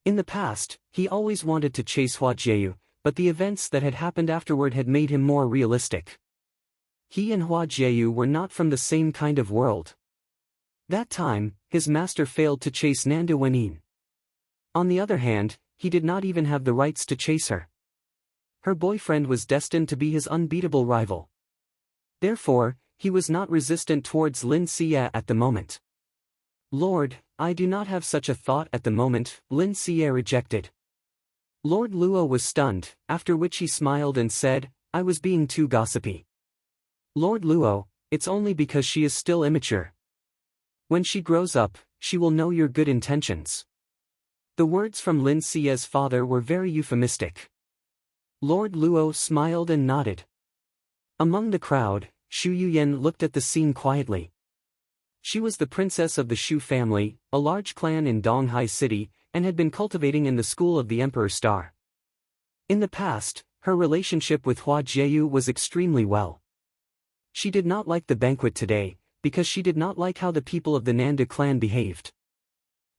In the past, he always wanted to chase Hua Jieyu, but the events that had happened afterward had made him more realistic. He and Hua Jieyu were not from the same kind of world. That time, his master failed to chase Nanda Wenin. On the other hand, he did not even have the rights to chase her. Her boyfriend was destined to be his unbeatable rival. Therefore, he was not resistant towards Lin Xie at the moment. "Lord, I do not have such a thought at the moment," Lin Xie rejected. Lord Luo was stunned, after which he smiled and said, "I was being too gossipy." "Lord Luo, it's only because she is still immature. When she grows up, she will know your good intentions." The words from Lin Xie's father were very euphemistic. Lord Luo smiled and nodded. Among the crowd, Xu Yuyan looked at the scene quietly. She was the princess of the Xu family, a large clan in Donghai City, and had been cultivating in the school of the Emperor Star. In the past, her relationship with Hua Jieyu was extremely well. She did not like the banquet today, because she did not like how the people of the Nanda clan behaved.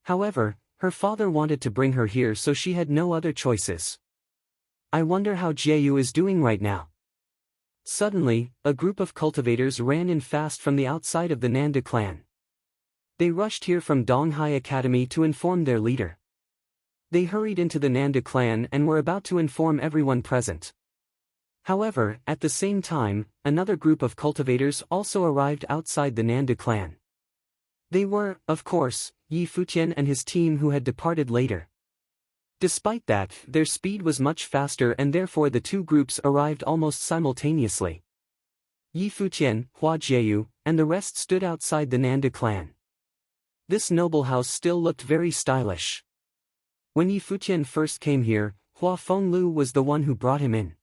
However, her father wanted to bring her here, so she had no other choices. "I wonder how Jieyu is doing right now." Suddenly, a group of cultivators ran in fast from the outside of the Nanda clan. They rushed here from Donghai Academy to inform their leader. They hurried into the Nanda clan and were about to inform everyone present. However, at the same time, another group of cultivators also arrived outside the Nanda clan. They were, of course, Yi Futian and his team who had departed later. Despite that, their speed was much faster and therefore the two groups arrived almost simultaneously. Yi Futian, Hua Jieyu, and the rest stood outside the Nanda clan. This noble house still looked very stylish. When Yi Futian first came here, Hua Fenglu was the one who brought him in.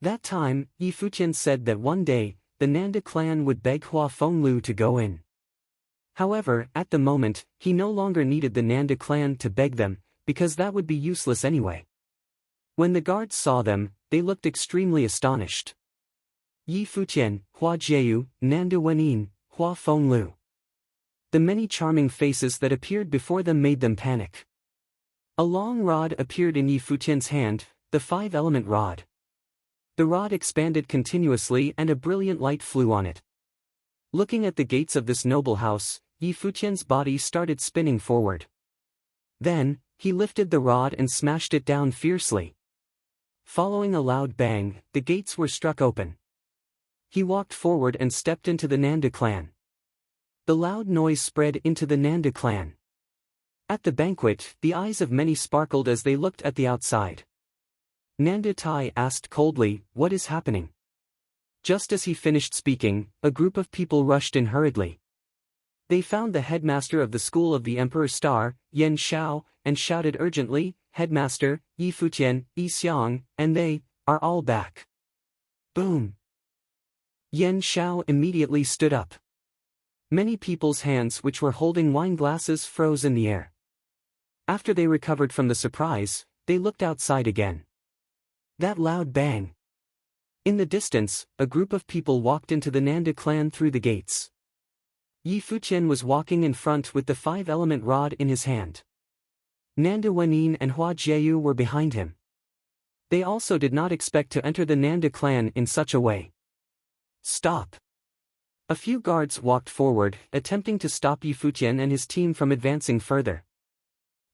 That time, Yi Futian said that one day, the Nanda clan would beg Hua Fenglu to go in. However, at the moment, he no longer needed the Nanda clan to beg them, because that would be useless anyway. When the guards saw them, they looked extremely astonished. Yi Futian, Hua Jieyu, Nanda Wenin, Hua Fenglu. The many charming faces that appeared before them made them panic. A long rod appeared in Yi Futian's hand, the five-element rod. The rod expanded continuously and a brilliant light flew on it. Looking at the gates of this noble house, Yi Futian's body started spinning forward. Then, he lifted the rod and smashed it down fiercely. Following a loud bang, the gates were struck open. He walked forward and stepped into the Nanda clan. The loud noise spread into the Nanda clan. At the banquet, the eyes of many sparkled as they looked at the outside. Nanda Tai asked coldly, "What is happening?" Just as he finished speaking, a group of people rushed in hurriedly. They found the headmaster of the school of the Emperor Star, Yan Xiao, and shouted urgently, "Headmaster, Yi Futian, Yi Xiang, and they are all back." Boom! Yan Xiao immediately stood up. Many people's hands which were holding wine glasses froze in the air. After they recovered from the surprise, they looked outside again. That loud bang! In the distance, a group of people walked into the Nanda clan through the gates. Yi Futian was walking in front with the five-element rod in his hand. Nanda Wenin and Hua Jieyu were behind him. They also did not expect to enter the Nanda clan in such a way. "Stop!" A few guards walked forward, attempting to stop Yi Futian and his team from advancing further.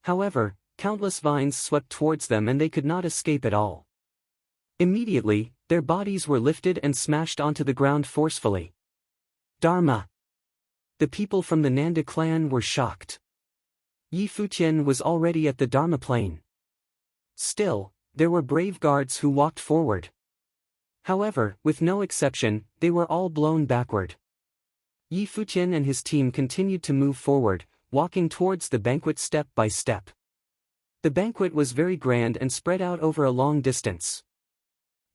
However, countless vines swept towards them and they could not escape at all. Immediately, their bodies were lifted and smashed onto the ground forcefully. Dharma! The people from the Nanda clan were shocked. Yi Futian was already at the Dharma plane. Still, there were brave guards who walked forward. However, with no exception, they were all blown backward. Yi Futian and his team continued to move forward, walking towards the banquet step by step. The banquet was very grand and spread out over a long distance.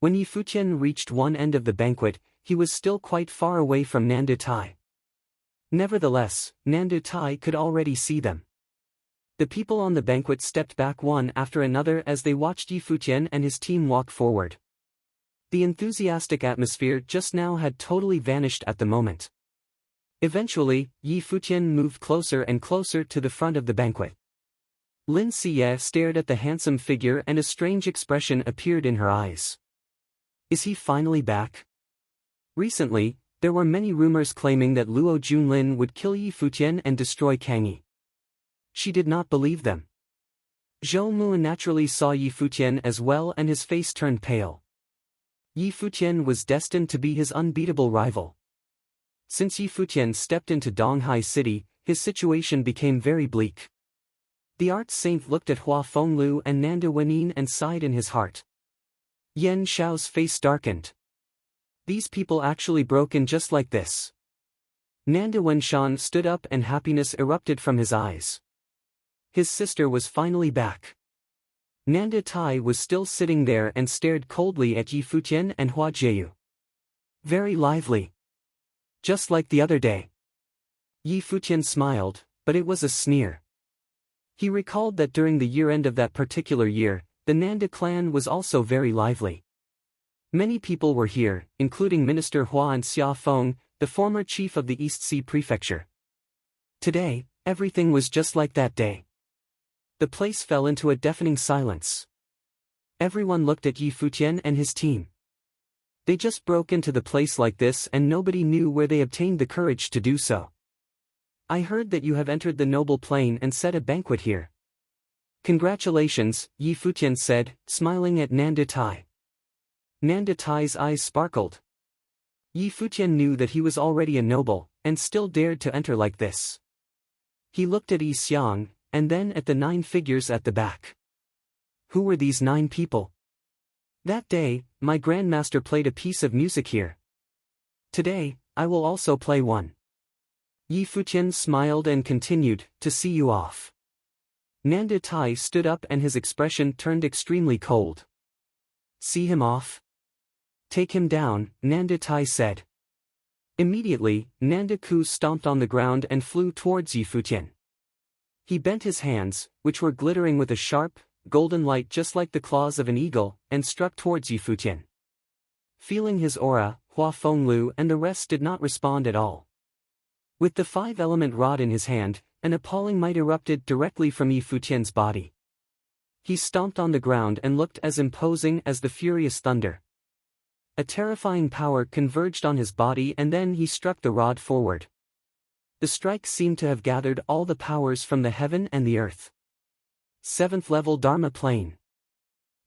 When Yi Futian reached one end of the banquet, he was still quite far away from Nanda Tai. Nevertheless, Nanda Tai could already see them. The people on the banquet stepped back one after another as they watched Yi Futian and his team walk forward. The enthusiastic atmosphere just now had totally vanished at the moment. Eventually, Yi Futian moved closer and closer to the front of the banquet. Lin Siye stared at the handsome figure and a strange expression appeared in her eyes. Is he finally back? Recently, there were many rumors claiming that Luo Junlin would kill Yi Futian and destroy Kangyi. She did not believe them. Zhou Mu naturally saw Yi Futian as well and his face turned pale. Yi Futian was destined to be his unbeatable rival. Since Yi Futian stepped into Donghai City, his situation became very bleak. The arts saint looked at Hua Fenglu and Nanda Wenin and sighed in his heart. Yan Xiao's face darkened. These people actually broke in just like this. Nanda Wenshan stood up and happiness erupted from his eyes. His sister was finally back. Nanda Tai was still sitting there and stared coldly at Yi Futian and Hua Jieyu. Very lively. Just like the other day. Yi Futian smiled, but it was a sneer. He recalled that during the year-end of that particular year, the Nanda clan was also very lively. Many people were here, including Minister Hua and Xia Feng, the former chief of the East Sea Prefecture. Today, everything was just like that day. The place fell into a deafening silence. Everyone looked at Yi Futian and his team. They just broke into the place like this and nobody knew where they obtained the courage to do so. I heard that you have entered the noble plane and set a banquet here. Congratulations, Yi Futian said, smiling at Nanda Tai. Nanda Tai's eyes sparkled. Yi Futian knew that he was already a noble, and still dared to enter like this. He looked at Yi Xiang, and then at the 9 figures at the back. Who were these 9 people? That day, my grandmaster played a piece of music here. Today, I will also play one. Yi Futian smiled and continued, to see you off. Nanda Tai stood up and his expression turned extremely cold. See him off? Take him down, Nanda Tai said. Immediately, Nanda Ku stomped on the ground and flew towards Yi Futian. He bent his hands, which were glittering with a sharp, golden light just like the claws of an eagle, and struck towards Yi Futian. Feeling his aura, Hua Fenglu and the rest did not respond at all. With the 5-element rod in his hand, an appalling might erupted directly from Yi Futian's body. He stomped on the ground and looked as imposing as the furious thunder. A terrifying power converged on his body and then he struck the rod forward. The strike seemed to have gathered all the powers from the heaven and the earth. 7th level Dharma plane.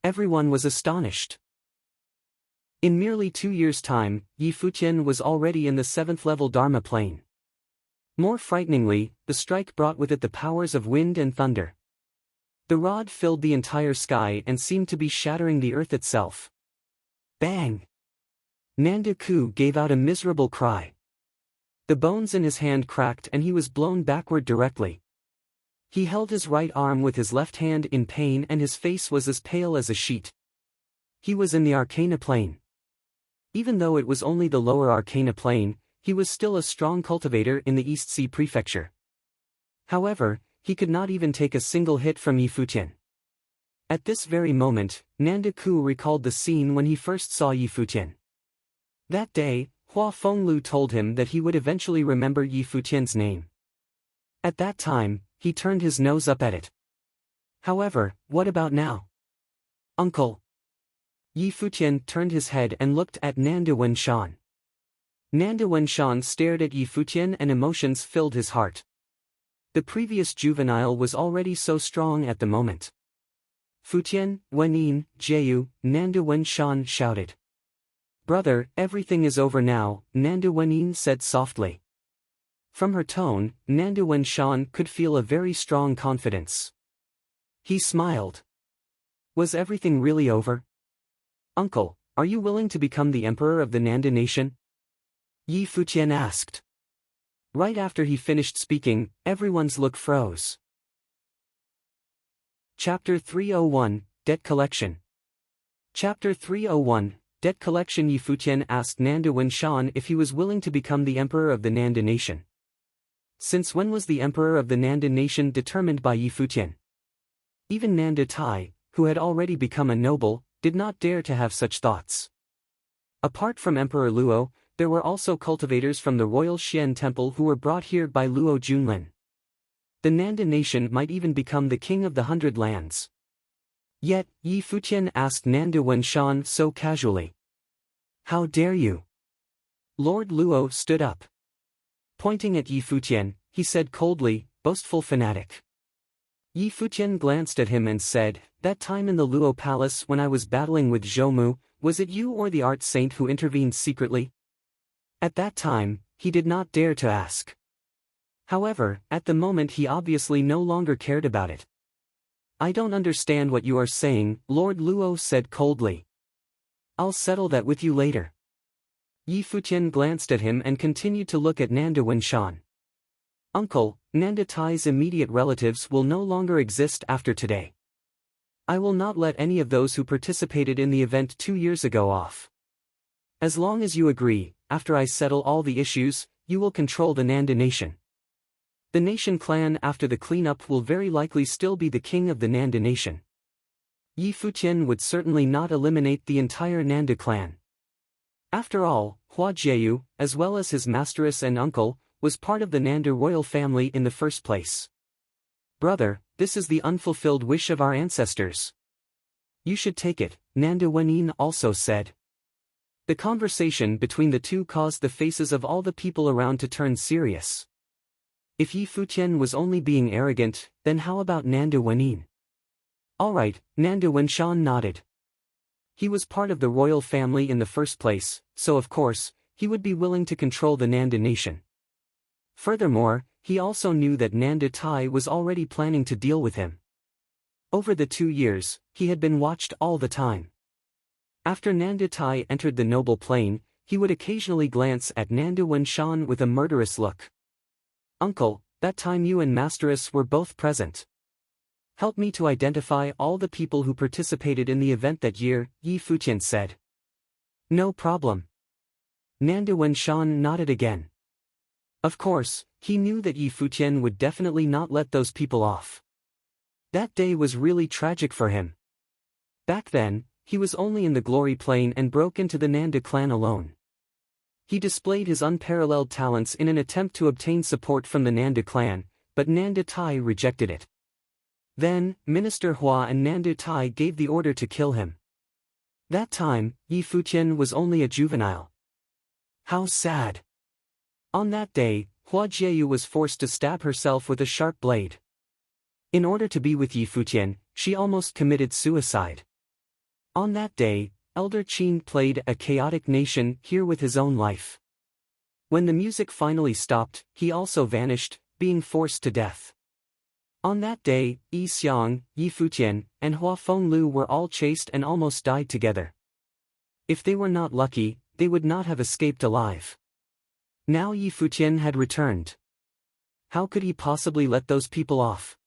Everyone was astonished. In merely 2 years' time, Yi Futian was already in the 7th level Dharma plane. More frighteningly, the strike brought with it the powers of wind and thunder. The rod filled the entire sky and seemed to be shattering the earth itself. Bang! Nanda Ku gave out a miserable cry. The bones in his hand cracked and he was blown backward directly. He held his right arm with his left hand in pain and his face was as pale as a sheet. He was in the Arcana plane. Even though it was only the lower Arcana plane, he was still a strong cultivator in the East Sea Prefecture. However, he could not even take a single hit from Yi Futian. At this very moment, Nanda Ku recalled the scene when he first saw Yi Futian. That day, Hua Fenglu told him that he would eventually remember Yi Futian's name. At that time, he turned his nose up at it. However, what about now? Uncle. Yi Futian turned his head and looked at Nanda Wenshan. Nanda Wenshan stared at Yi Futian and emotions filled his heart. The previous juvenile was already so strong at the moment. Futian, Wenin, Jieyu, Nanda Wenshan shouted. Brother, everything is over now, Nanda Wenin said softly. From her tone, Nanda Wenshan could feel a very strong confidence. He smiled. Was everything really over? Uncle, are you willing to become the emperor of the Nanda nation? Yi Futian asked. Right after he finished speaking, everyone's look froze. Chapter 301, Debt Collection. Chapter 301, Debt Collection. Yi Futian asked Nanda Wenshan if he was willing to become the emperor of the Nanda nation. Since when was the emperor of the Nanda nation determined by Yi Futian? Even Nanda Tai, who had already become a noble, did not dare to have such thoughts. Apart from Emperor Luo, there were also cultivators from the royal Xian temple who were brought here by Luo Junlin. The Nanda nation might even become the king of the 100 lands. Yet, Yi Futian asked Nanda Wenshan so casually. How dare you? Lord Luo stood up. Pointing at Yi Futian, he said coldly, boastful fanatic. Yi Futian glanced at him and said, that time in the Luo palace when I was battling with Zhou, was it you or the art saint who intervened secretly? At that time, he did not dare to ask. However, at the moment he obviously no longer cared about it. I don't understand what you are saying, Lord Luo said coldly. I'll settle that with you later. Yi Futian glanced at him and continued to look at Nanda Wenshan. Uncle, Nanda Tai's immediate relatives will no longer exist after today. I will not let any of those who participated in the event 2 years ago off. As long as you agree, after I settle all the issues, you will control the Nanda nation. The nation clan after the cleanup will very likely still be the king of the Nanda nation. Yi Futian would certainly not eliminate the entire Nanda clan. After all, Hua Jieyu, as well as his masteress and uncle, was part of the Nanda royal family in the first place. Brother, this is the unfulfilled wish of our ancestors. You should take it, Nanda Wenin also said. The conversation between the two caused the faces of all the people around to turn serious. If Yi Futian was only being arrogant, then how about Nanda Wenin? Alright, Nanda Wenshan nodded. He was part of the royal family in the first place, so of course, he would be willing to control the Nanda nation. Furthermore, he also knew that Nanda Tai was already planning to deal with him. Over the 2 years, he had been watched all the time. After Nanda Tai entered the noble plane, he would occasionally glance at Nanda Wenshan with a murderous look. Uncle, that time you and Masteress were both present. Help me to identify all the people who participated in the event that year, Yi Futian said. No problem. Nanda Wenshan nodded again. Of course, he knew that Yi Futian would definitely not let those people off. That day was really tragic for him. Back then, he was only in the glory plane and broke into the Nanda clan alone. He displayed his unparalleled talents in an attempt to obtain support from the Nanda clan, but Nanda Tai rejected it. Then, Minister Hua and Nanda Tai gave the order to kill him. That time, Yi Futian was only a juvenile. How sad. On that day, Hua Jieyu was forced to stab herself with a sharp blade. In order to be with Yi Futian, she almost committed suicide. On that day, Elder Qin played A Chaotic Nation here with his own life. When the music finally stopped, he also vanished, being forced to death. On that day, Yi Xiang, Yi Futian, and Hua Fenglu were all chased and almost died together. If they were not lucky, they would not have escaped alive. Now Yi Futian had returned. How could he possibly let those people off?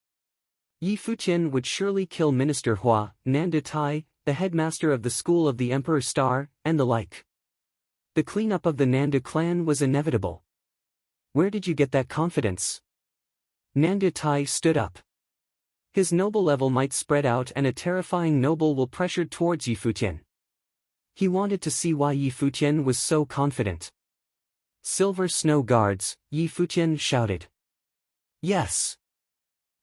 Yi Futian would surely kill Minister Hua, Nanda Tai, the headmaster of the school of the Emperor Star, and the like. The cleanup of the Nanda clan was inevitable. Where did you get that confidence? Nanda Tai stood up. His noble level might spread out and a terrifying noble will pressured towards Yi Futian. He wanted to see why Yi Futian was so confident. Silver Snow Guards, Yi Futian shouted. Yes.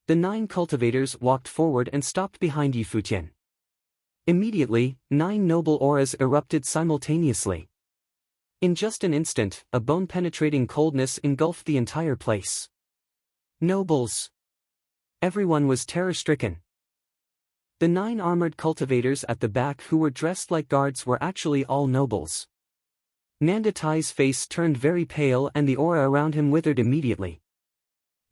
The 9 cultivators walked forward and stopped behind Yi Futian. Immediately, 9 noble auras erupted simultaneously. In just an instant, a bone-penetrating coldness engulfed the entire place. Nobles. Everyone was terror-stricken. The 9 armored cultivators at the back who were dressed like guards were actually all nobles. Nanda Tai's face turned very pale and the aura around him withered immediately.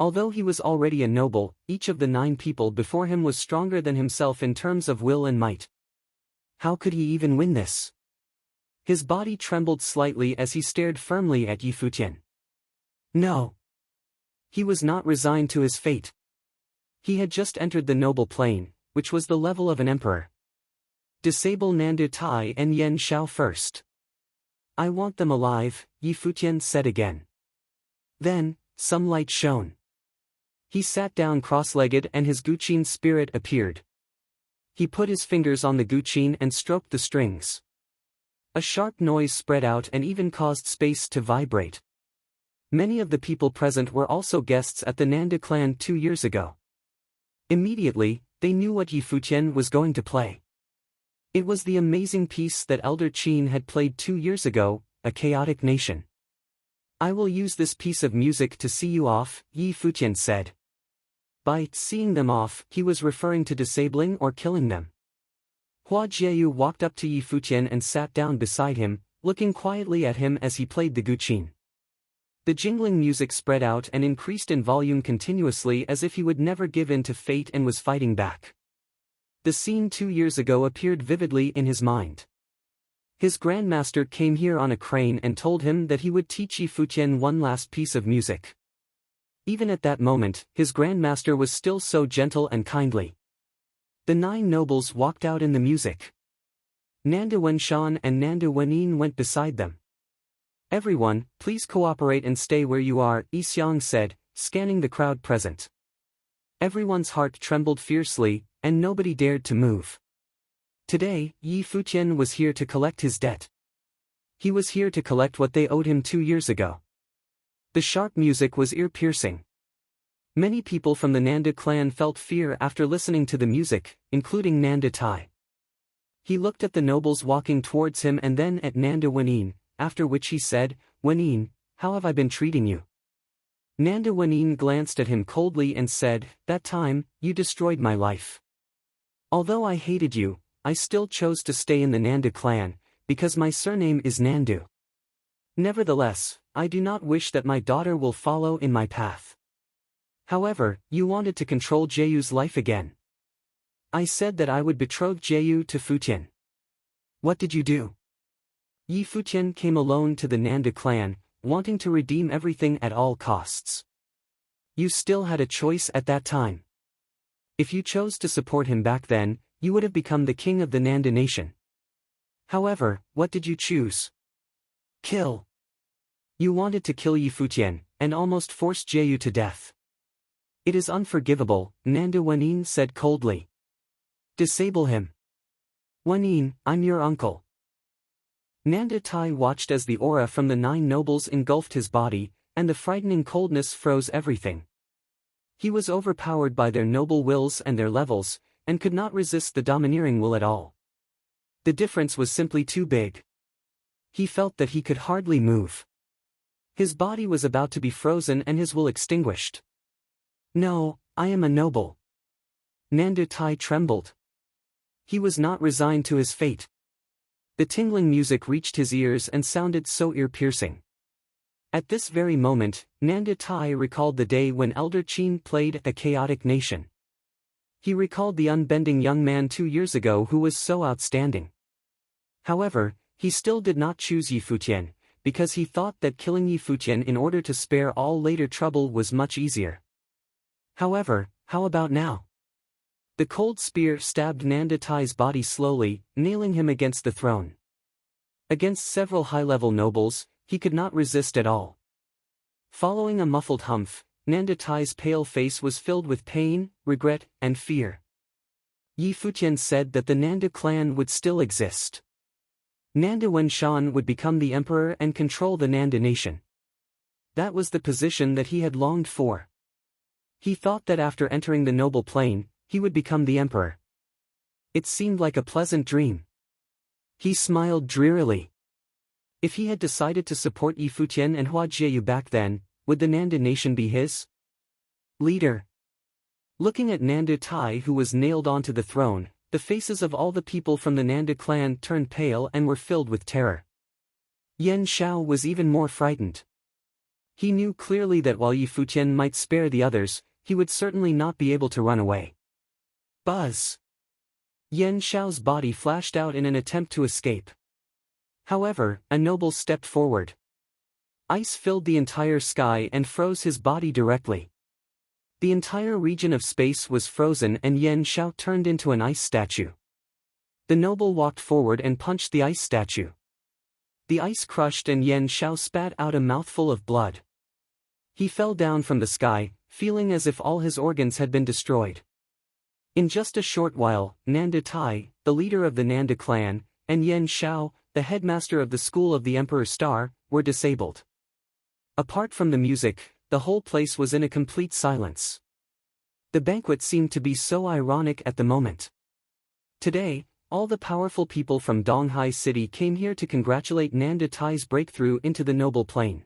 Although he was already a noble, each of the 9 people before him was stronger than himself in terms of will and might. How could he even win this? His body trembled slightly as he stared firmly at Yi Futian. No. He was not resigned to his fate. He had just entered the noble plane, which was the level of an emperor. Disable Nanda Tai and Yen Xiao first. I want them alive, Yi Futian said again. Then, some light shone. He sat down cross-legged and his Guqin spirit appeared. He put his fingers on the Guqin and stroked the strings. A sharp noise spread out and even caused space to vibrate. Many of the people present were also guests at the Nanda clan 2 years ago. Immediately, they knew what Yi Futian was going to play. It was the amazing piece that Elder Qin had played 2 years ago, A Chaotic Nation. "I will use this piece of music to see you off," Yi Futian said. By seeing them off, he was referring to disabling or killing them. Hua Jieyu walked up to Yi Futian and sat down beside him, looking quietly at him as he played the guqin. The jingling music spread out and increased in volume continuously as if he would never give in to fate and was fighting back. The scene 2 years ago appeared vividly in his mind. His grandmaster came here on a crane and told him that he would teach Yi Futian one last piece of music. Even at that moment, his grandmaster was still so gentle and kindly. The 9 nobles walked out in the music. Nanda Wenshan and Nanda Wenin went beside them. "Everyone, please cooperate and stay where you are," Yi Xiang said, scanning the crowd present. Everyone's heart trembled fiercely, and nobody dared to move. Today, Yi Futian was here to collect his debt. He was here to collect what they owed him 2 years ago. The sharp music was ear-piercing. Many people from the Nanda clan felt fear after listening to the music, including Nanda Tai. He looked at the nobles walking towards him and then at Nanda Wenin, after which he said, "Wenin, how have I been treating you?" Nanda Wenin glanced at him coldly and said, "That time, you destroyed my life. Although I hated you, I still chose to stay in the Nanda clan, because my surname is Nandu. Nevertheless, I do not wish that my daughter will follow in my path. However, you wanted to control Jieyu's life again. I said that I would betroth Jieiyu to Futian. What did you do?" Yi Futian came alone to the Nanda clan, wanting to redeem everything at all costs. You still had a choice at that time. If you chose to support him back then, you would have become the king of the Nanda nation. However, what did you choose? Kill. You wanted to kill Yi Futian, and almost forced Jieiyu to death. It is unforgivable, Nanda Wenin said coldly. Disable him. Wenin, I'm your uncle. Nanda Tai watched as the aura from the 9 nobles engulfed his body, and the frightening coldness froze everything. He was overpowered by their noble wills and their levels, and could not resist the domineering will at all. The difference was simply too big. He felt that he could hardly move. His body was about to be frozen and his will extinguished. "No, I am a noble." Nanda Tai trembled. He was not resigned to his fate. The tingling music reached his ears and sounded so ear-piercing. At this very moment, Nanda Tai recalled the day when Elder Qin played A Chaotic Nation. He recalled the unbending young man 2 years ago who was so outstanding. However, he still did not choose Yi Futian, because he thought that killing Yi Futian in order to spare all later trouble was much easier. However, how about now? The cold spear stabbed Nanda Tai's body slowly, nailing him against the throne. Against several high-level nobles, he could not resist at all. Following a muffled humph, Nanda Tai's pale face was filled with pain, regret, and fear. Yi Futian said that the Nanda clan would still exist. Nanda Wenshan would become the emperor and control the Nanda nation. That was the position that he had longed for. He thought that after entering the noble plane, he would become the emperor. It seemed like a pleasant dream. He smiled drearily. If he had decided to support Yi Futian and Hua Jieyu back then, would the Nanda nation be his leader? Looking at Nanda Tai who was nailed onto the throne, the faces of all the people from the Nanda clan turned pale and were filled with terror. Yan Shao was even more frightened. He knew clearly that while Yi Futian might spare the others, he would certainly not be able to run away. Buzz! Yan Shao's body flashed out in an attempt to escape. However, a noble stepped forward. Ice filled the entire sky and froze his body directly. The entire region of space was frozen and Yan Shao turned into an ice statue. The noble walked forward and punched the ice statue. The ice crushed and Yan Shao spat out a mouthful of blood. He fell down from the sky, feeling as if all his organs had been destroyed. In just a short while, Nanda Tai, the leader of the Nanda clan, and Yan Shao, the headmaster of the school of the Emperor's Star, were disabled. Apart from the music, the whole place was in a complete silence. The banquet seemed to be so ironic at the moment. Today, all the powerful people from Donghai City came here to congratulate Nanda Tai's breakthrough into the noble plane.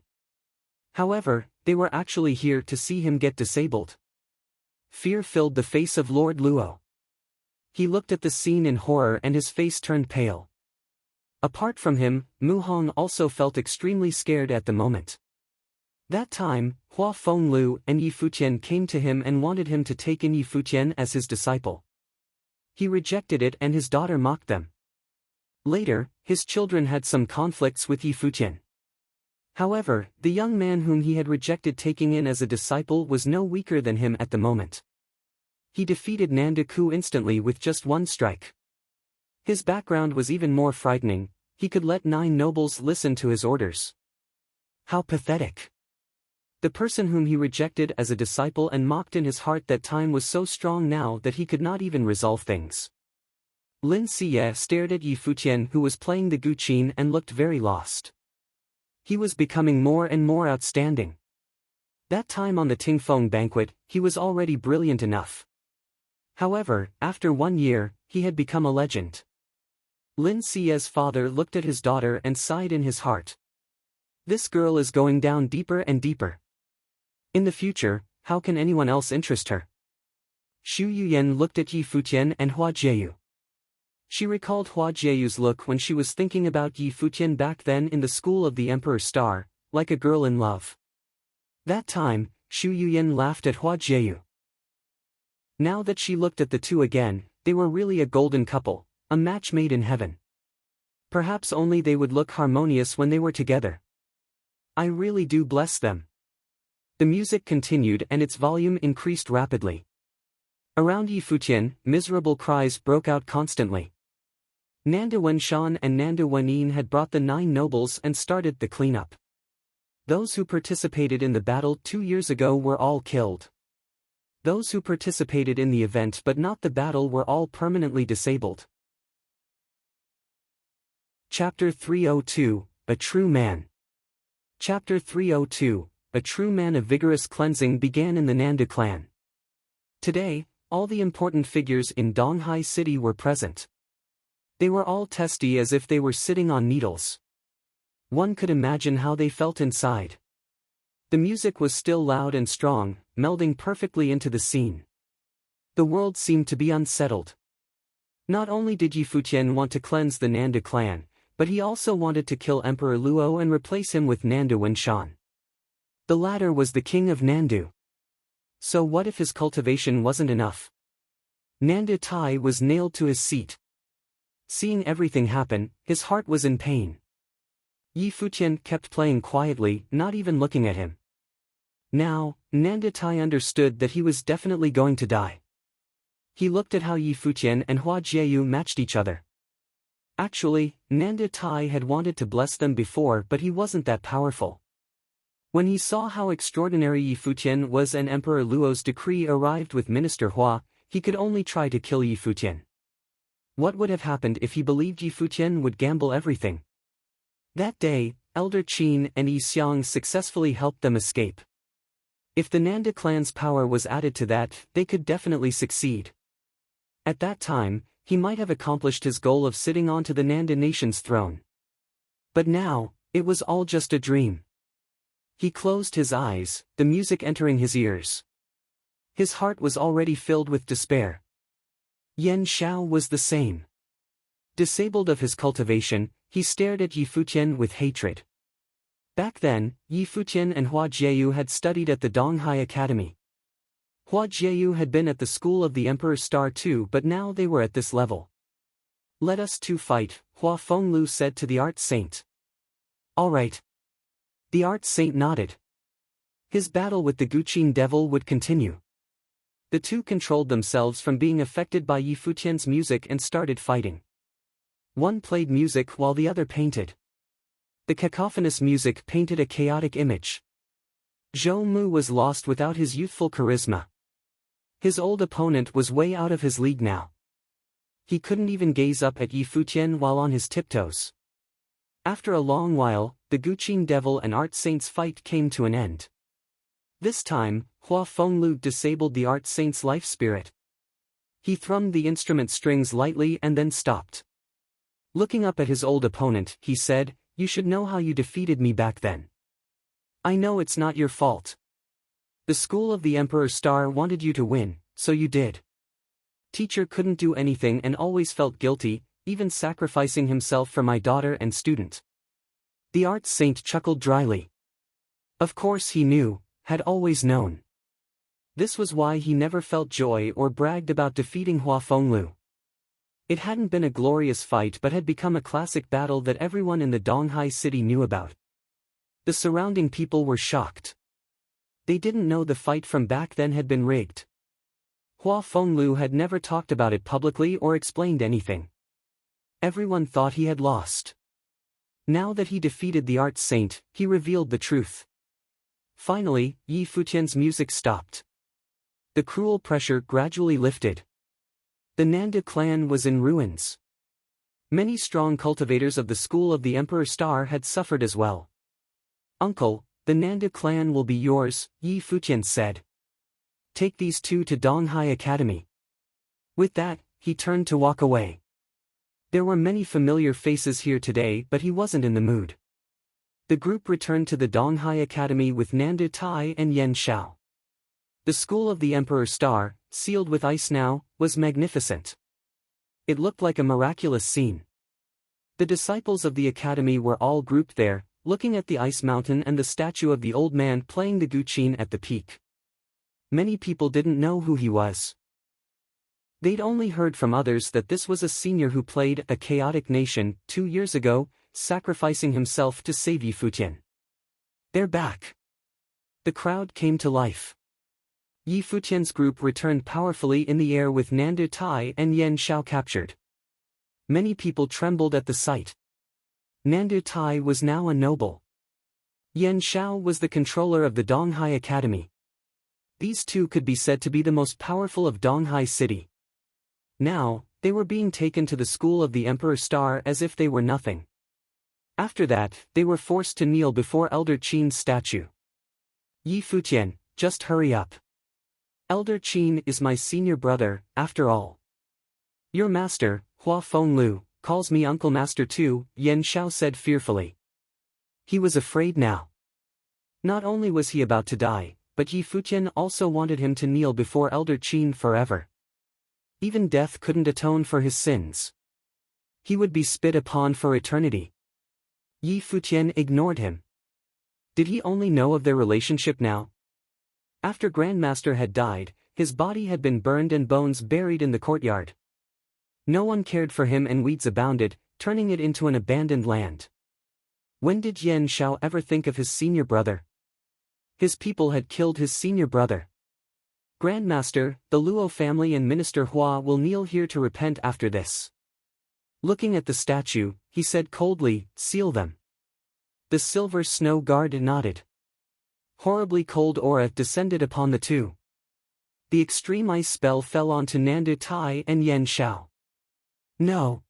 However, they were actually here to see him get disabled. Fear filled the face of Lord Luo. He looked at the scene in horror and his face turned pale. Apart from him, Mu Hong also felt extremely scared at the moment. That time, Hua Fenglu and Yi Futian came to him and wanted him to take in Yi Futian as his disciple. He rejected it and his daughter mocked them. Later, his children had some conflicts with Yi Futian. However, the young man whom he had rejected taking in as a disciple was no weaker than him at the moment. He defeated Nanda Ku instantly with just one strike. His background was even more frightening, he could let 9 nobles listen to his orders. How pathetic. The person whom he rejected as a disciple and mocked in his heart that time was so strong now that he could not even resolve things. Lin Siye stared at Yi Futian who was playing the guqin and looked very lost. He was becoming more and more outstanding. That time on the Tingfeng banquet, he was already brilliant enough. However, after 1 year, he had become a legend. Lin Siye's father looked at his daughter and sighed in his heart. This girl is going down deeper and deeper. In the future, how can anyone else interest her? Xu Yuyan looked at Yi Futian and Hua Jieyu. She recalled Hua Jieyu's look when she was thinking about Yi Futian back then in the school of the Emperor's Star, like a girl in love. That time, Xu Yuyan laughed at Hua Jieyu. Now that she looked at the two again, they were really a golden couple, a match made in heaven. Perhaps only they would look harmonious when they were together. I really do bless them. The music continued and its volume increased rapidly. Around Yi Futian, miserable cries broke out constantly. Nanda Wenshan and Nanda Wenin had brought the 9 nobles and started the cleanup. Those who participated in the battle 2 years ago were all killed. Those who participated in the event but not the battle were all permanently disabled. Chapter 302, A True Man. Chapter 302, A True Man. A vigorous cleansing began in the Nanda clan. Today, all the important figures in Donghai City were present. They were all testy as if they were sitting on needles. One could imagine how they felt inside. The music was still loud and strong, melding perfectly into the scene. The world seemed to be unsettled. Not only did Yi Futian want to cleanse the Nanda clan, but he also wanted to kill Emperor Luo and replace him with Nanda Wenshan. The latter was the king of Nandu. So what if his cultivation wasn't enough? Nanda Tai was nailed to his seat. Seeing everything happen, his heart was in pain. Yi Futian kept playing quietly, not even looking at him. Now, Nanda Tai understood that he was definitely going to die. He looked at how Yi Futian and Hua Jieyu matched each other. Actually, Nanda Tai had wanted to bless them before but he wasn't that powerful. When he saw how extraordinary Yi Futian was and Emperor Luo's decree arrived with Minister Hua, he could only try to kill Yi Futian. What would have happened if he believed Yi Futian would gamble everything? That day, Elder Qin and Yi Xiang successfully helped them escape. If the Nanda clan's power was added to that, they could definitely succeed. At that time, he might have accomplished his goal of sitting onto the Nanda nation's throne. But now, it was all just a dream. He closed his eyes, the music entering his ears. His heart was already filled with despair. Yan Xiao was the same. Disabled of his cultivation, he stared at Yi Futian with hatred. Back then, Yi Futian and Hua Jieyu had studied at the Donghai Academy. Hua Jieyu had been at the school of the Emperor's Star too, but now they were at this level. Let us two fight, Hua Fenglu said to the art saint. All right. The art saint nodded. His battle with the Guqin devil would continue. The two controlled themselves from being affected by Yi Futian's music and started fighting. One played music while the other painted. The cacophonous music painted a chaotic image. Zhou Mu was lost without his youthful charisma. His old opponent was way out of his league now. He couldn't even gaze up at Yi Futian while on his tiptoes. After a long while, the Guqin Devil and Art Saint's fight came to an end. This time, Hua Fenglu disabled the Art Saint's life spirit. He thrummed the instrument strings lightly and then stopped. Looking up at his old opponent, he said, "You should know how you defeated me back then. I know it's not your fault. The school of the Emperor Star wanted you to win, so you did. Teacher couldn't do anything and always felt guilty, even sacrificing himself for my daughter and student." The Art Saint chuckled dryly. Of course he knew, had always known. This was why he never felt joy or bragged about defeating Hua Fenglu. It hadn't been a glorious fight but had become a classic battle that everyone in the Donghai city knew about. The surrounding people were shocked. They didn't know the fight from back then had been rigged. Hua Fenglu had never talked about it publicly or explained anything. Everyone thought he had lost. Now that he defeated the Art Saint, he revealed the truth. Finally, Yi Futian's music stopped. The cruel pressure gradually lifted. The Nanda clan was in ruins. Many strong cultivators of the school of the Emperor Star had suffered as well. "Uncle, the Nanda clan will be yours," Yi Futian said. "Take these two to Donghai Academy." With that, he turned to walk away. There were many familiar faces here today but he wasn't in the mood. The group returned to the Donghai Academy with Nanda Tai and Yen Xiao. The school of the Emperor Star, sealed with ice now, was magnificent. It looked like a miraculous scene. The disciples of the academy were all grouped there, looking at the ice mountain and the statue of the old man playing the guqin at the peak. Many people didn't know who he was. They'd only heard from others that this was a senior who played a chaotic nation 2 years ago, sacrificing himself to save Yi Futian. They're back. The crowd came to life. Yi Futian's group returned powerfully in the air with Nanda Tai and Yen Xiao captured. Many people trembled at the sight. Nanda Tai was now a noble. Yen Xiao was the controller of the Donghai Academy. These two could be said to be the most powerful of Donghai City. Now, they were being taken to the school of the Emperor Star as if they were nothing. After that, they were forced to kneel before Elder Qin's statue. "Yi Futian, just hurry up. Elder Qin is my senior brother, after all. Your master, Hua Fenglu, calls me Uncle Master too," Yen Xiao said fearfully. He was afraid now. Not only was he about to die, but Yi Futian also wanted him to kneel before Elder Qin forever. Even death couldn't atone for his sins. He would be spit upon for eternity. Yi Futian ignored him. Did he only know of their relationship now? After Grandmaster had died, his body had been burned and bones buried in the courtyard. No one cared for him and weeds abounded, turning it into an abandoned land. When did Yen Xiao ever think of his senior brother? His people had killed his senior brother. "Grandmaster, the Luo family and Minister Hua will kneel here to repent after this." Looking at the statue, he said coldly, "Seal them." The silver snow guard nodded. Horribly cold aura descended upon the two. The extreme ice spell fell onto Nanda Tai and Yen Xiao. No.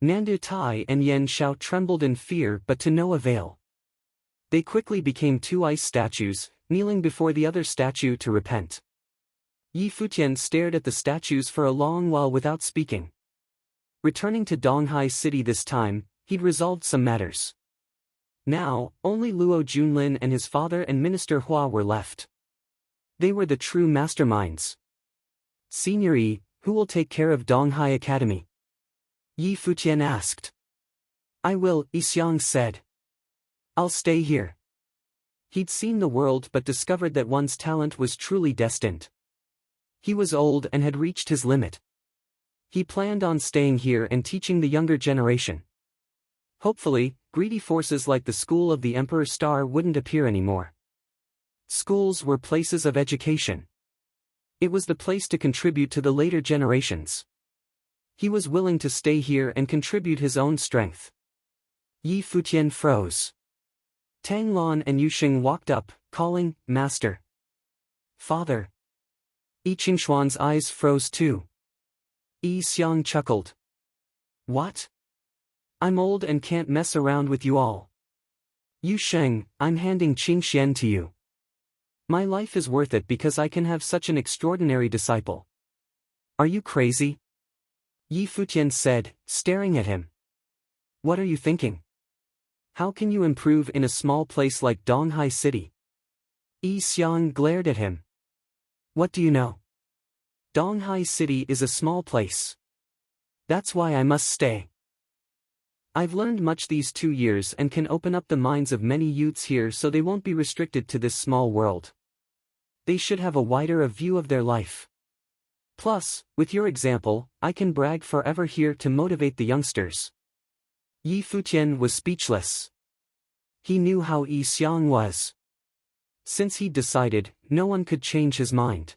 Nanda Tai and Yen Xiao trembled in fear but to no avail. They quickly became two ice statues, kneeling before the other statue to repent. Yi Futian stared at the statues for a long while without speaking. Returning to Donghai City this time, he'd resolved some matters. Now, only Luo Junlin and his father and Minister Hua were left. They were the true masterminds. "Senior Yi, who will take care of Donghai Academy?" Yi Futian asked. "I will," Yi Xiang said. "I'll stay here." He'd seen the world but discovered that one's talent was truly destined. He was old and had reached his limit. He planned on staying here and teaching the younger generation. Hopefully, greedy forces like the school of the Emperor Star wouldn't appear anymore. Schools were places of education. It was the place to contribute to the later generations. He was willing to stay here and contribute his own strength. Yi Futian froze. Tang Lan and Yuxing walked up, calling, "Master." "Father." Yi Qingshuan's eyes froze too. Yi Xiang chuckled. "What? I'm old and can't mess around with you all. Yu Sheng, I'm handing Qing Xian to you. My life is worth it because I can have such an extraordinary disciple. Are you crazy? Yi Futian said, staring at him. What are you thinking? How can you improve in a small place like Donghai City? Yi Xiang glared at him. What do you know? Donghai City is a small place. That's why I must stay. I've learned much these 2 years and can open up the minds of many youths here so they won't be restricted to this small world. They should have a wider view of their life. Plus, with your example, I can brag forever here to motivate the youngsters. Yi Futian was speechless. He knew how Yi Xiang was. Since he'd decided, no one could change his mind.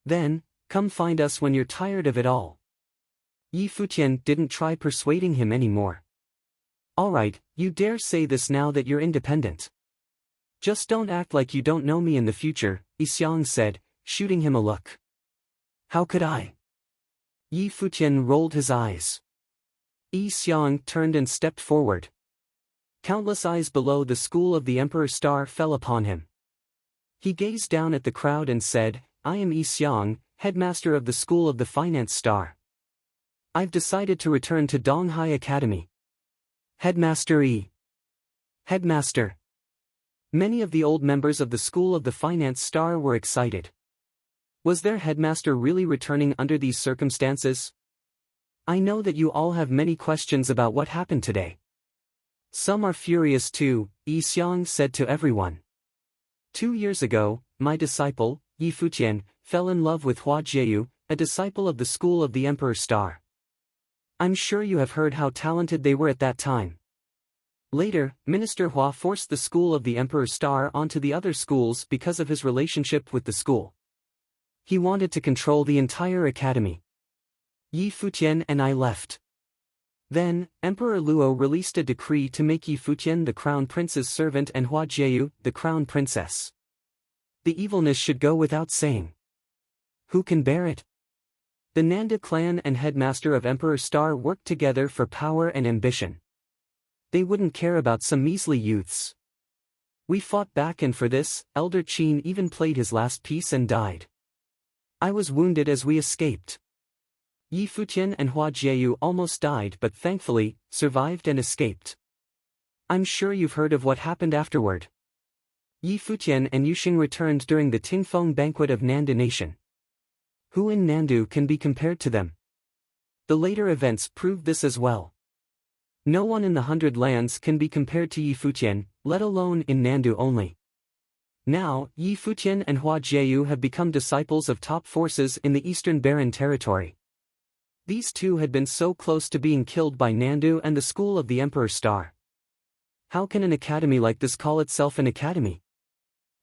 Then, come find us when you're tired of it all. Yi Futian didn't try persuading him anymore. Alright, you dare say this now that you're independent. Just don't act like you don't know me in the future, Yi Xiang said, shooting him a look. How could I? Yi Futian rolled his eyes. Yi Xiang turned and stepped forward. Countless eyes below the school of the Emperor's Star fell upon him. He gazed down at the crowd and said, I am Yi Xiang, headmaster of the school of the Finance Star. I've decided to return to Donghai Academy. Headmaster Yi. Headmaster. Many of the old members of the school of the Finance Star were excited. Was their headmaster really returning under these circumstances? I know that you all have many questions about what happened today. Some are furious too, Yi Xiang said to everyone. 2 years ago, my disciple, Yi Futian, fell in love with Hua Jieyu, a disciple of the school of the Emperor's Star. I'm sure you have heard how talented they were at that time. Later, Minister Hua forced the school of the Emperor's Star onto the other schools because of his relationship with the school. He wanted to control the entire academy. Yi Futian and I left. Then, Emperor Luo released a decree to make Yi Futian the crown prince's servant and Hua Jieyu the crown princess. The evilness should go without saying. Who can bear it? The Nanda clan and headmaster of Emperor Star worked together for power and ambition. They wouldn't care about some measly youths. We fought back, and for this, Elder Qin even played his last piece and died. I was wounded as we escaped. Yi Futian and Hua Jieyu almost died but thankfully, survived and escaped. I'm sure you've heard of what happened afterward. Yi Futian and Yuxing returned during the Tingfeng banquet of Nanda Nation. Who in Nandu can be compared to them? The later events proved this as well. No one in the 100 lands can be compared to Yi Futian, let alone in Nandu only. Now, Yi Futian and Hua Jieyu have become disciples of top forces in the Eastern Barren territory. These two had been so close to being killed by Nandu and the school of the Emperor's Star. How can an academy like this call itself an academy?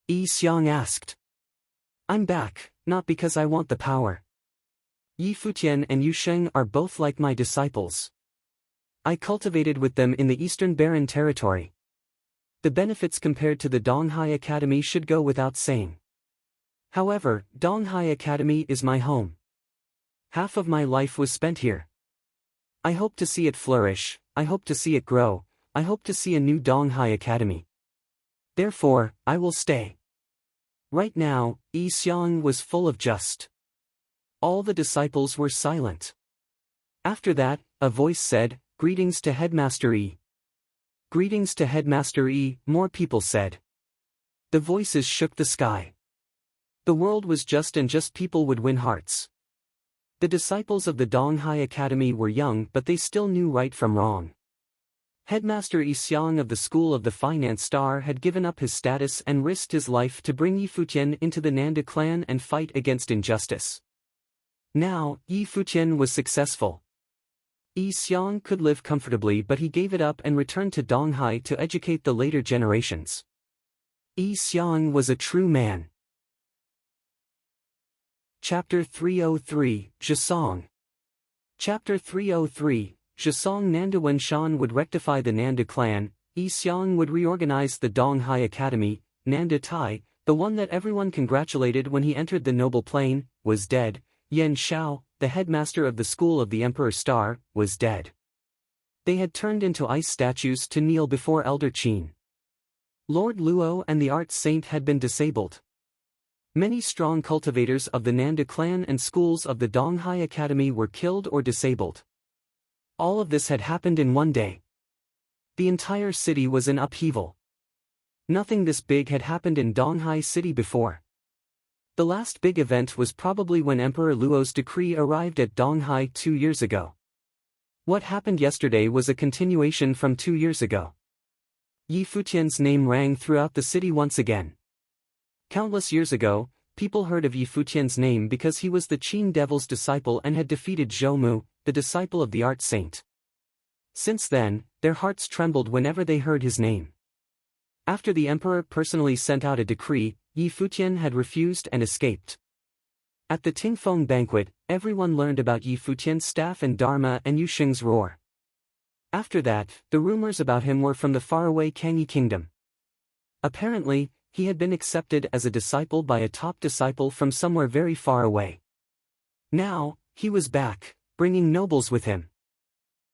Yi Xiang asked. I'm back, not because I want the power. Yi Futian and Yu Sheng are both like my disciples. I cultivated with them in the Eastern Barren territory. The benefits compared to the Donghai Academy should go without saying. However, Donghai Academy is my home. Half of my life was spent here. I hope to see it flourish, I hope to see it grow, I hope to see a new Donghai Academy. Therefore, I will stay. Right now, Yi Xiang was full of just. All the disciples were silent. After that, a voice said, Greetings to Headmaster Yi. Greetings to Headmaster Yi, more people said. The voices shook the sky. The world was just and just people would win hearts. The disciples of the Donghai Academy were young but they still knew right from wrong. Headmaster Yi Xiang of the School of the Finance Star had given up his status and risked his life to bring Yi Futian into the Nanda clan and fight against injustice. Now, Yi Futian was successful. Yi Xiang could live comfortably but he gave it up and returned to Donghai to educate the later generations. Yi Xiang was a true man. Chapter 303, Zhisong. Chapter 303, Zhisong. Nanda. When Shan would rectify the Nanda clan, Yi Xiang would reorganize the Donghai Academy. Nanda Tai, the one that everyone congratulated when he entered the noble plane, was dead. Yan Shao, the headmaster of the school of the Emperor's Star, was dead. They had turned into ice statues to kneel before Elder Qin. Lord Luo and the art saint had been disabled. Many strong cultivators of the Nanda clan and schools of the Donghai Academy were killed or disabled. All of this had happened in one day. The entire city was in upheaval. Nothing this big had happened in Donghai City before. The last big event was probably when Emperor Luo's decree arrived at Donghai 2 years ago. What happened yesterday was a continuation from 2 years ago. Yi Futian's name rang throughout the city once again. Countless years ago, people heard of Yi Futian's name because he was the Qin Devil's disciple and had defeated Zhou Mu, the disciple of the art saint. Since then, their hearts trembled whenever they heard his name. After the emperor personally sent out a decree, Yi Futian had refused and escaped. At the Tingfeng banquet, everyone learned about Yi Futian's staff and dharma and Yu Xing's roar. After that, the rumors about him were from the faraway Kangyi kingdom. Apparently, he had been accepted as a disciple by a top disciple from somewhere very far away. Now, he was back, bringing nobles with him.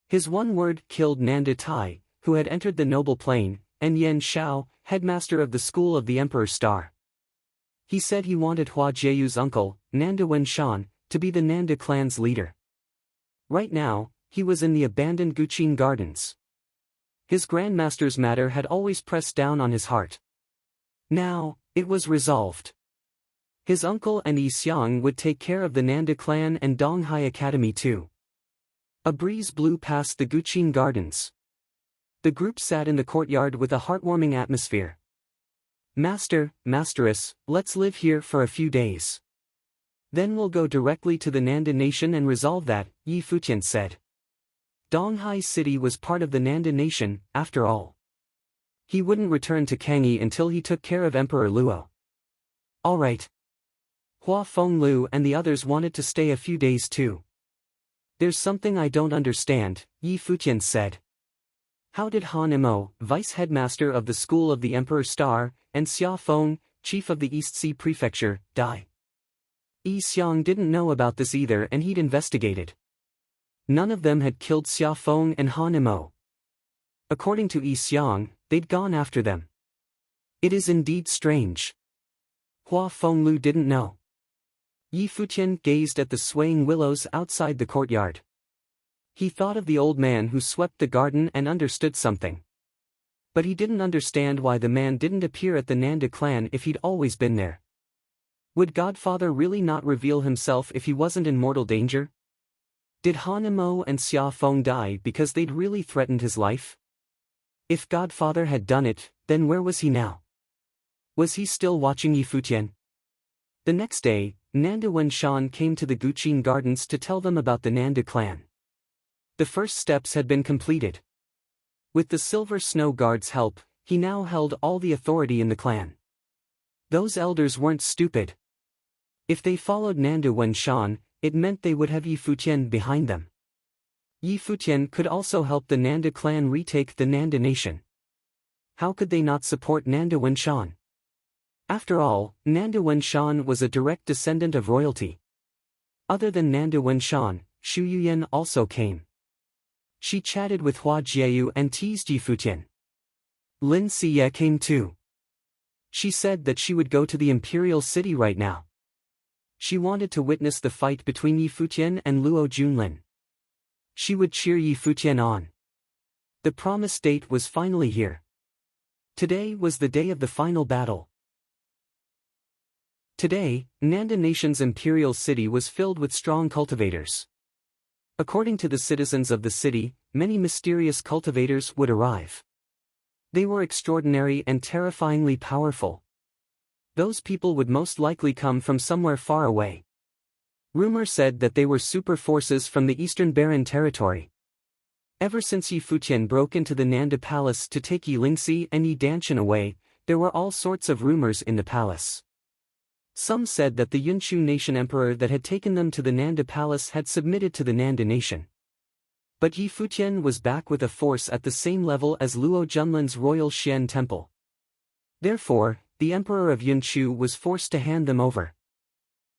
His one word killed Nanda Tai, who had entered the noble plane, and Yan Shao, headmaster of the school of the Emperor's Star. He said he wanted Hua Jieyu's uncle, Nanda Wenshan, to be the Nanda clan's leader. Right now, he was in the abandoned Guqin Gardens. His grandmaster's matter had always pressed down on his heart. Now, it was resolved. His uncle and Yi Xiang would take care of the Nanda clan and Donghai Academy too. A breeze blew past the Guqin Gardens. The group sat in the courtyard with a heartwarming atmosphere. Master, Masteress, let's live here for a few days. Then we'll go directly to the Nanda nation and resolve that, Yi Futian said. Donghai City was part of the Nanda nation, after all. He wouldn't return to Kangyi until he took care of Emperor Luo. All right. Hua Fenglu and the others wanted to stay a few days too. There's something I don't understand, Yi Futian said. How did Han Imo, vice headmaster of the school of the Emperor's Star, and Xia Feng, chief of the East Sea Prefecture, die? Yi Xiang didn't know about this either and he'd investigated. None of them had killed Xia Feng and Han Imo. According to Yi Xiang, they'd gone after them. It is indeed strange. Hua Fenglu didn't know. Yi Futian gazed at the swaying willows outside the courtyard. He thought of the old man who swept the garden and understood something. But he didn't understand why the man didn't appear at the Nanda clan if he'd always been there. Would Godfather really not reveal himself if he wasn't in mortal danger? Did Han Imo and Xia Feng die because they'd really threatened his life? If Godfather had done it, then where was he now? Was he still watching Yi Futian? The next day, Nanda Wenshan came to the Guqin Gardens to tell them about the Nanda clan. The first steps had been completed. With the Silver Snow Guard's help, he now held all the authority in the clan. Those elders weren't stupid. If they followed Nanda Wenshan, it meant they would have Yi Futian behind them. Yi Futian could also help the Nanda clan retake the Nanda nation. How could they not support Nanda Wenshan? After all, Nanda Wenshan was a direct descendant of royalty. Other than Nanda Wenshan, Shu Yuyan also came. She chatted with Hua Jieyu and teased Yi Futian. Lin Siye came too. She said that she would go to the imperial city right now. She wanted to witness the fight between Yi Futian and Luo Junlin. She would cheer Yi Futian on. The promised date was finally here. Today was the day of the final battle. Today, Nanda Nation's imperial city was filled with strong cultivators. According to the citizens of the city, many mysterious cultivators would arrive. They were extraordinary and terrifyingly powerful. Those people would most likely come from somewhere far away. Rumor said that they were super forces from the Eastern Barren territory. Ever since Yi Futian broke into the Nanda palace to take Yi Lingxi and Yi Danshan away, there were all sorts of rumors in the palace. Some said that the Yunchu nation emperor that had taken them to the Nanda palace had submitted to the Nanda nation. But Yi Futian was back with a force at the same level as Luo Junlin's royal Xian temple. Therefore, the emperor of Yunchu was forced to hand them over.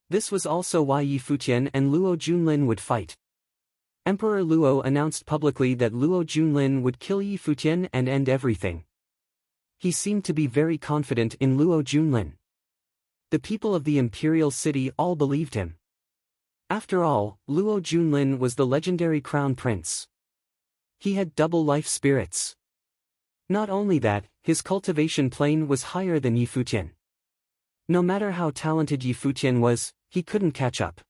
This was also why Yi Futian and Luo Junlin would fight. Emperor Luo announced publicly that Luo Junlin would kill Yi Futian and end everything. He seemed to be very confident in Luo Junlin. The people of the imperial city all believed him. After all, Luo Junlin was the legendary crown prince. He had double life spirits. Not only that, his cultivation plane was higher than Yi Futian. No matter how talented Yi Futian was, he couldn't catch up.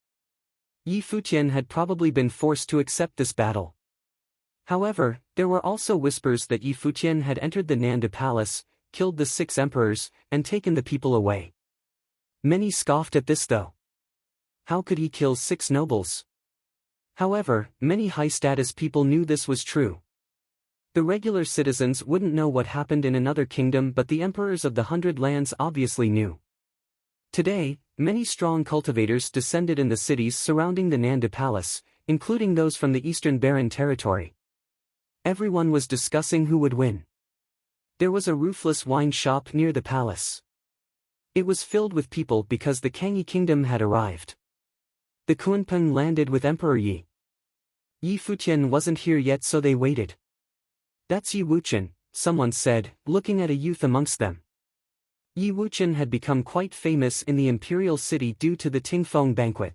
Yi Futian had probably been forced to accept this battle. However, there were also whispers that Yi Futian had entered the Nanda palace, killed the 6 emperors, and taken the people away. Many scoffed at this though. How could he kill 6 nobles? However, many high-status people knew this was true. The regular citizens wouldn't know what happened in another kingdom, but the emperors of the 100 lands obviously knew. Today, many strong cultivators descended in the cities surrounding the Nanda palace, including those from the eastern Baron territory. Everyone was discussing who would win. There was a roofless wine shop near the palace. It was filled with people because the Kangyi kingdom had arrived. The Kunpeng landed with Emperor Yi. Yi Futian wasn't here yet, so they waited. "That's Yi Wuchen," someone said, looking at a youth amongst them. Yi Wuchen had become quite famous in the imperial city due to the Tingfeng banquet.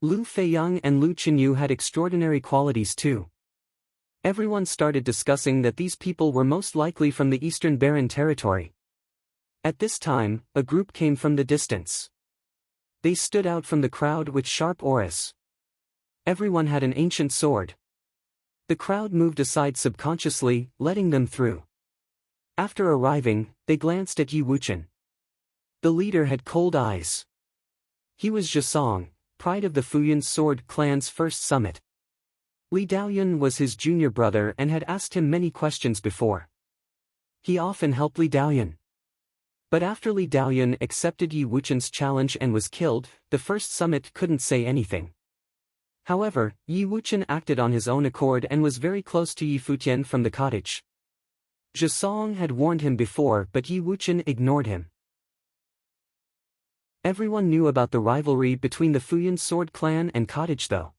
Lu Feiyang and Lu Chenyu had extraordinary qualities too. Everyone started discussing that these people were most likely from the eastern Baron territory. At this time, a group came from the distance. They stood out from the crowd with sharp auras. Everyone had an ancient sword. The crowd moved aside subconsciously, letting them through. After arriving, they glanced at Yi Wuchen. The leader had cold eyes. He was Zhisong, pride of the Futian Sword clan's first summit. Li Daoyun was his junior brother and had asked him many questions before. He often helped Li Daoyun. But after Li Daoyun accepted Yi Wuchen's challenge and was killed, the first summit couldn't say anything. However, Yi Wuchen acted on his own accord and was very close to Yi Futian from the cottage. Zhisong had warned him before, but Yi Wuchen ignored him. Everyone knew about the rivalry between the Futian Sword clan and cottage though.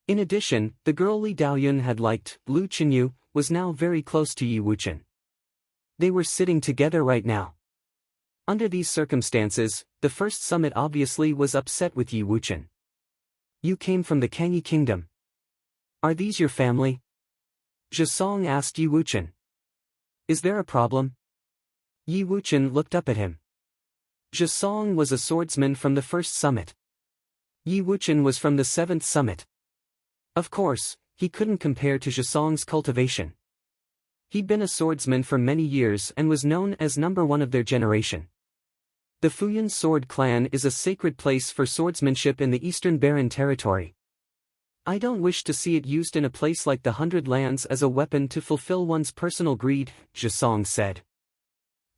In addition, the girl Li Daoyun had liked, Lu Chenyu, was now very close to Yi Wuchen. They were sitting together right now. Under these circumstances, the first summit obviously was upset with Yi Wuchen. "You came from the Kangyi kingdom. Are these your family?" Zhisong asked Yi Wuchen. "Is there a problem?" Yi Wuchen looked up at him. Zhisong was a swordsman from the first summit. Yi Wuchen was from the 7th summit. Of course, he couldn't compare to Zhisong's cultivation. He'd been a swordsman for many years and was known as number 1 of their generation. The Futian Sword clan is a sacred place for swordsmanship in the eastern Baron territory. I don't wish to see it used in a place like the 100 lands as a weapon to fulfill one's personal greed, Zhisong said.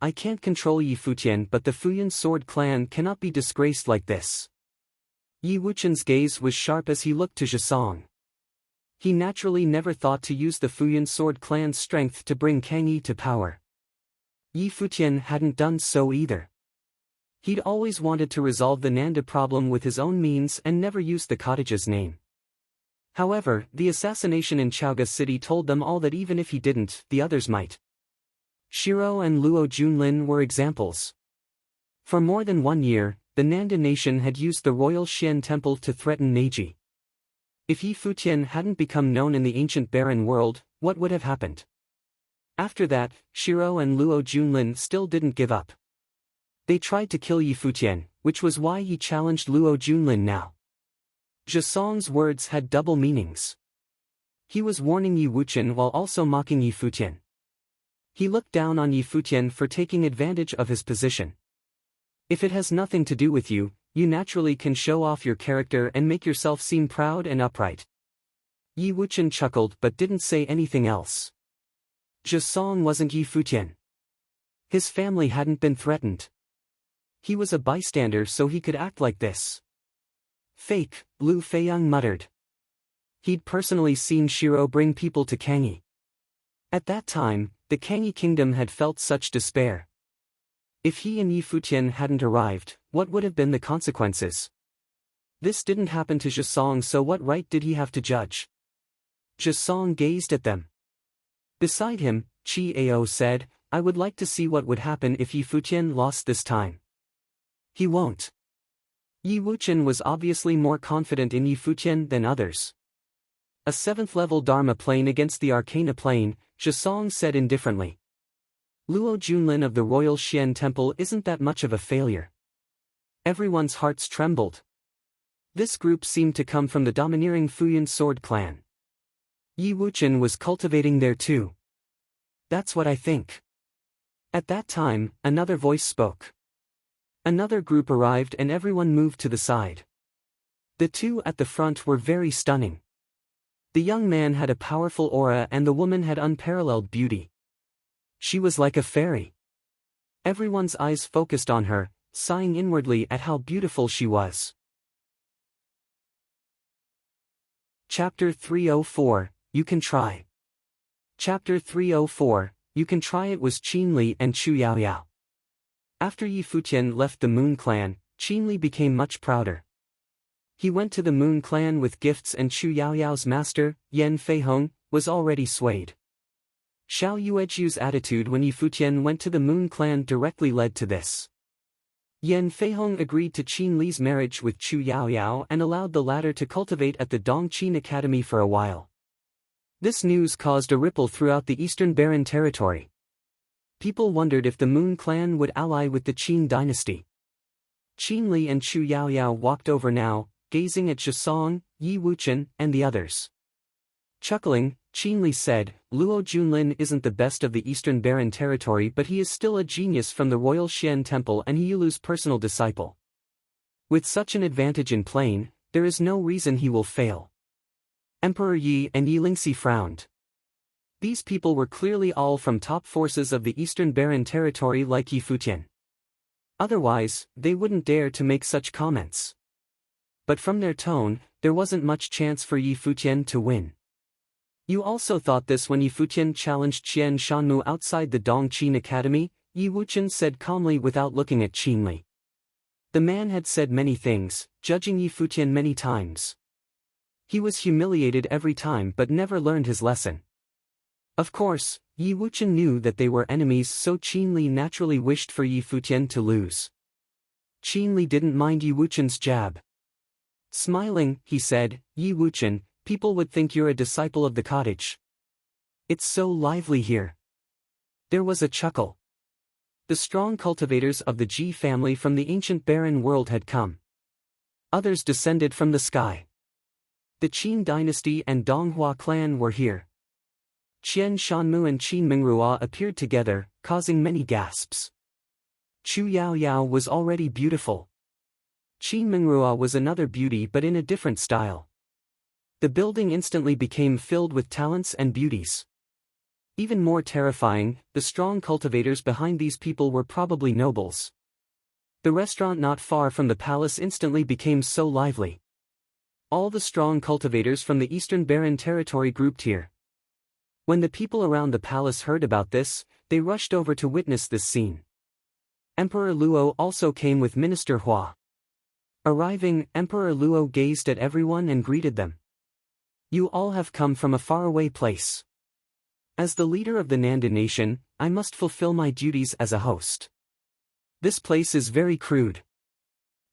I can't control Yi Futian, but the Futian Sword clan cannot be disgraced like this. Yi Wuchen's gaze was sharp as he looked to Zhisong. He naturally never thought to use the Futian Sword clan's strength to bring Kangyi to power. Yi Futian hadn't done so either. He'd always wanted to resolve the Nanda problem with his own means and never used the cottage's name. However, the assassination in Chaoga City told them all that even if he didn't, the others might. Shiro and Luo Junlin were examples. For more than 1 year, the Nanda nation had used the royal Xian temple to threaten Neji. If Yi Futian hadn't become known in the ancient Baron world, what would have happened? After that, Shiro and Luo Junlin still didn't give up. They tried to kill Yi Futian, which was why he challenged Luo Junlin now. Zhisong's words had double meanings. He was warning Yi Wuchen while also mocking Yi Futian. He looked down on Yi Futian for taking advantage of his position. If it has nothing to do with you, you naturally can show off your character and make yourself seem proud and upright. Yi Wuchen chuckled but didn't say anything else. Zhisong wasn't Yi Futian. His family hadn't been threatened. He was a bystander, so he could act like this. Fake, Lu Feiyang muttered. He'd personally seen Shiro bring people to Kangyi. At that time, the Kangyi kingdom had felt such despair. If he and Yi Futian hadn't arrived, what would have been the consequences? This didn't happen to Zhisong, so what right did he have to judge? Zhisong gazed at them. Beside him, Chi Ao said, I would like to see what would happen if Yi Futian lost this time. He won't. Yi Wuchen was obviously more confident in Yi Futian than others. A 7th-level Dharma plane against the Arcana plane, Zhisong said indifferently. Luo Junlin of the Royal Xian Temple isn't that much of a failure. Everyone's hearts trembled. This group seemed to come from the domineering Futian sword clan. Yi Wuchen was cultivating there too. That's what I think. At that time, another voice spoke. Another group arrived and everyone moved to the side. The two at the front were very stunning. The young man had a powerful aura and the woman had unparalleled beauty. She was like a fairy. Everyone's eyes focused on her, sighing inwardly at how beautiful she was. Chapter 304, You Can Try. Chapter 304, You Can Try. It was Qinli and Chu Yaoyao. After Yi Futian left the Moon Clan, Qinli became much prouder. He went to the Moon Clan with gifts and Chu Yaoyao's master, Yan Feihong, was already swayed. Xiao Yuejiu's attitude when Yi Futian went to the Moon Clan directly led to this. Yan Feihong agreed to Qinli's marriage with Chu Yaoyao and allowed the latter to cultivate at the Dongqin Academy for a while. This news caused a ripple throughout the Eastern Barren territory. People wondered if the Moon Clan would ally with the Qin dynasty. Qinli and Chu Yaoyao walked over now, gazing at Zhisong, Yi Wuchen, and the others. Chuckling, Qinli said, Luo Junlin isn't the best of the Eastern Barren territory but he is still a genius from the Royal Xian Temple and He Yulu's personal disciple. With such an advantage in playing, there is no reason he will fail. Emperor Yi and Yi Lingxi frowned. These people were clearly all from top forces of the Eastern Barren territory like Yi Futian. Otherwise, they wouldn't dare to make such comments. But from their tone, there wasn't much chance for Yi Futian to win. You also thought this when Yi Futian challenged Qian Shanmu outside the Dongqin Academy, Yi Wuchen said calmly without looking at Qinli. The man had said many things, judging Yi Futian many times. He was humiliated every time but never learned his lesson. Of course, Yi Wuchen knew that they were enemies so Qinli naturally wished for Yi Futian to lose. Qinli didn't mind Yi Wuchen's jab. Smiling, he said, Yi Wuchen, people would think you're a disciple of the cottage. It's so lively here. There was a chuckle. The strong cultivators of the Ji family from the ancient barren world had come. Others descended from the sky. The Qin dynasty and Donghua clan were here. Qian Shanmu and Qin Mingrua appeared together, causing many gasps. Chu Yaoyao was already beautiful. Qin Mingrua was another beauty but in a different style. The building instantly became filled with talents and beauties. Even more terrifying, the strong cultivators behind these people were probably nobles. The restaurant not far from the palace instantly became so lively. All the strong cultivators from the Eastern Barren territory grouped here. When the people around the palace heard about this, they rushed over to witness this scene. Emperor Luo also came with Minister Hua. Arriving, Emperor Luo gazed at everyone and greeted them. You all have come from a faraway place. As the leader of the Nanda nation, I must fulfill my duties as a host. This place is very crude.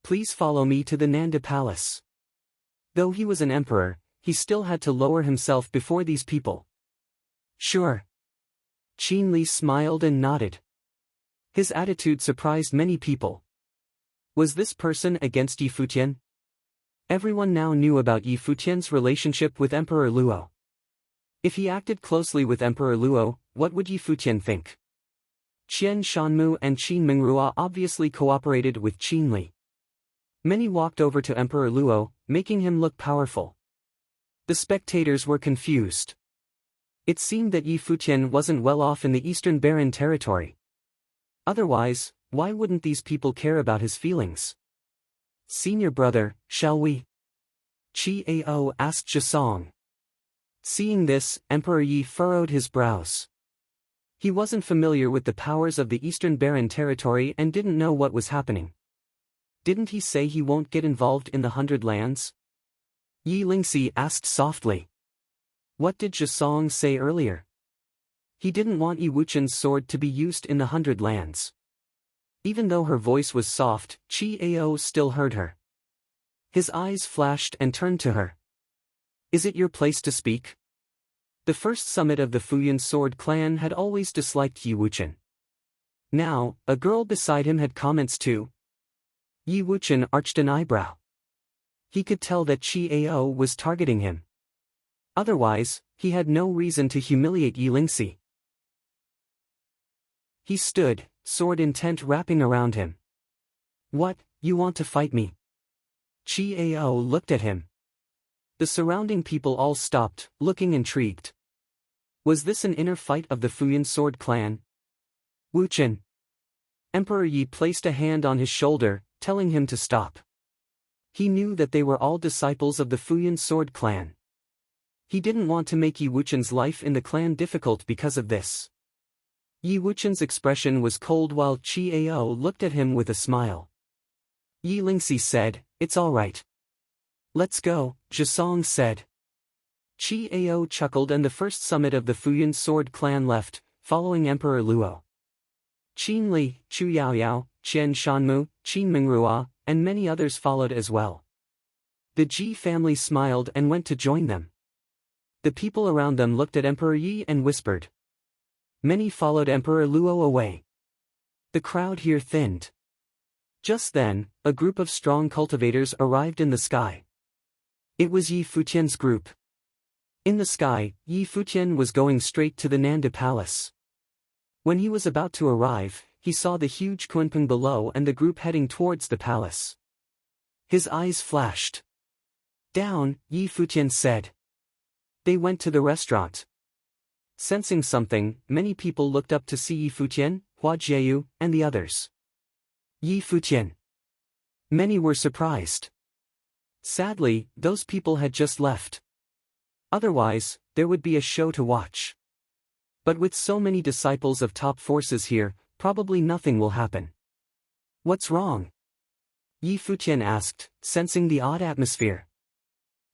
Please follow me to the Nanda palace. Though he was an emperor, he still had to lower himself before these people. Sure. Qinli smiled and nodded. His attitude surprised many people. Was this person against Yi Futian? Everyone now knew about Yi Futian's relationship with Emperor Luo. If he acted closely with Emperor Luo, what would Yi Futian think? Qian Shanmu and Qin Mingrua obviously cooperated with Qinli. Many walked over to Emperor Luo, making him look powerful. The spectators were confused. It seemed that Yi Futian wasn't well off in the Eastern Barren territory. Otherwise, why wouldn't these people care about his feelings? Senior brother, shall we? Qi Ao asked Zhisong. Seeing this, Emperor Yi furrowed his brows. He wasn't familiar with the powers of the Eastern Barren territory and didn't know what was happening. Didn't he say he won't get involved in the 100 Lands? Yi Lingxi asked softly. What did Zhisong say earlier? He didn't want Yi Wuchen's sword to be used in the 100 Lands. Even though her voice was soft, Qi Ao still heard her. His eyes flashed and turned to her. Is it your place to speak? The first summit of the Futian sword clan had always disliked Yi Wuchen. Now, a girl beside him had comments too. Yi Wuchen arched an eyebrow. He could tell that Qi Ao was targeting him. Otherwise, he had no reason to humiliate Yi Lingxi. He stood, sword intent wrapping around him. What, you want to fight me? Qi Ao looked at him. The surrounding people all stopped, looking intrigued. Was this an inner fight of the Futian sword clan? Wuchen. Emperor Yi placed a hand on his shoulder, telling him to stop. He knew that they were all disciples of the Futian sword clan. He didn't want to make Yi Wuchen's life in the clan difficult because of this. Yi Wuchen's expression was cold while Qi Ao looked at him with a smile. Yi Lingxi said, "It's all right. Let's go," Zhisong said. Qi Ao chuckled and the first summit of the Futian sword clan left, following Emperor Luo. Qin Li, Chu Yaoyao, Qian Shanmu, Qin Mingrua, and many others followed as well. The Ji family smiled and went to join them. The people around them looked at Emperor Yi and whispered. Many followed Emperor Luo away. The crowd here thinned. Just then, a group of strong cultivators arrived in the sky. It was Yi Futian's group. In the sky, Yi Futian was going straight to the Nanda Palace. When he was about to arrive, he saw the huge Kunpeng below and the group heading towards the palace. His eyes flashed. Down, Yi Futian said. They went to the restaurant. Sensing something, many people looked up to see Yi Futian, Hua Jieyu, and the others. Yi Futian. Many were surprised. Sadly, those people had just left. Otherwise, there would be a show to watch. But with so many disciples of top forces here, probably nothing will happen. What's wrong? Yi Futian asked, sensing the odd atmosphere.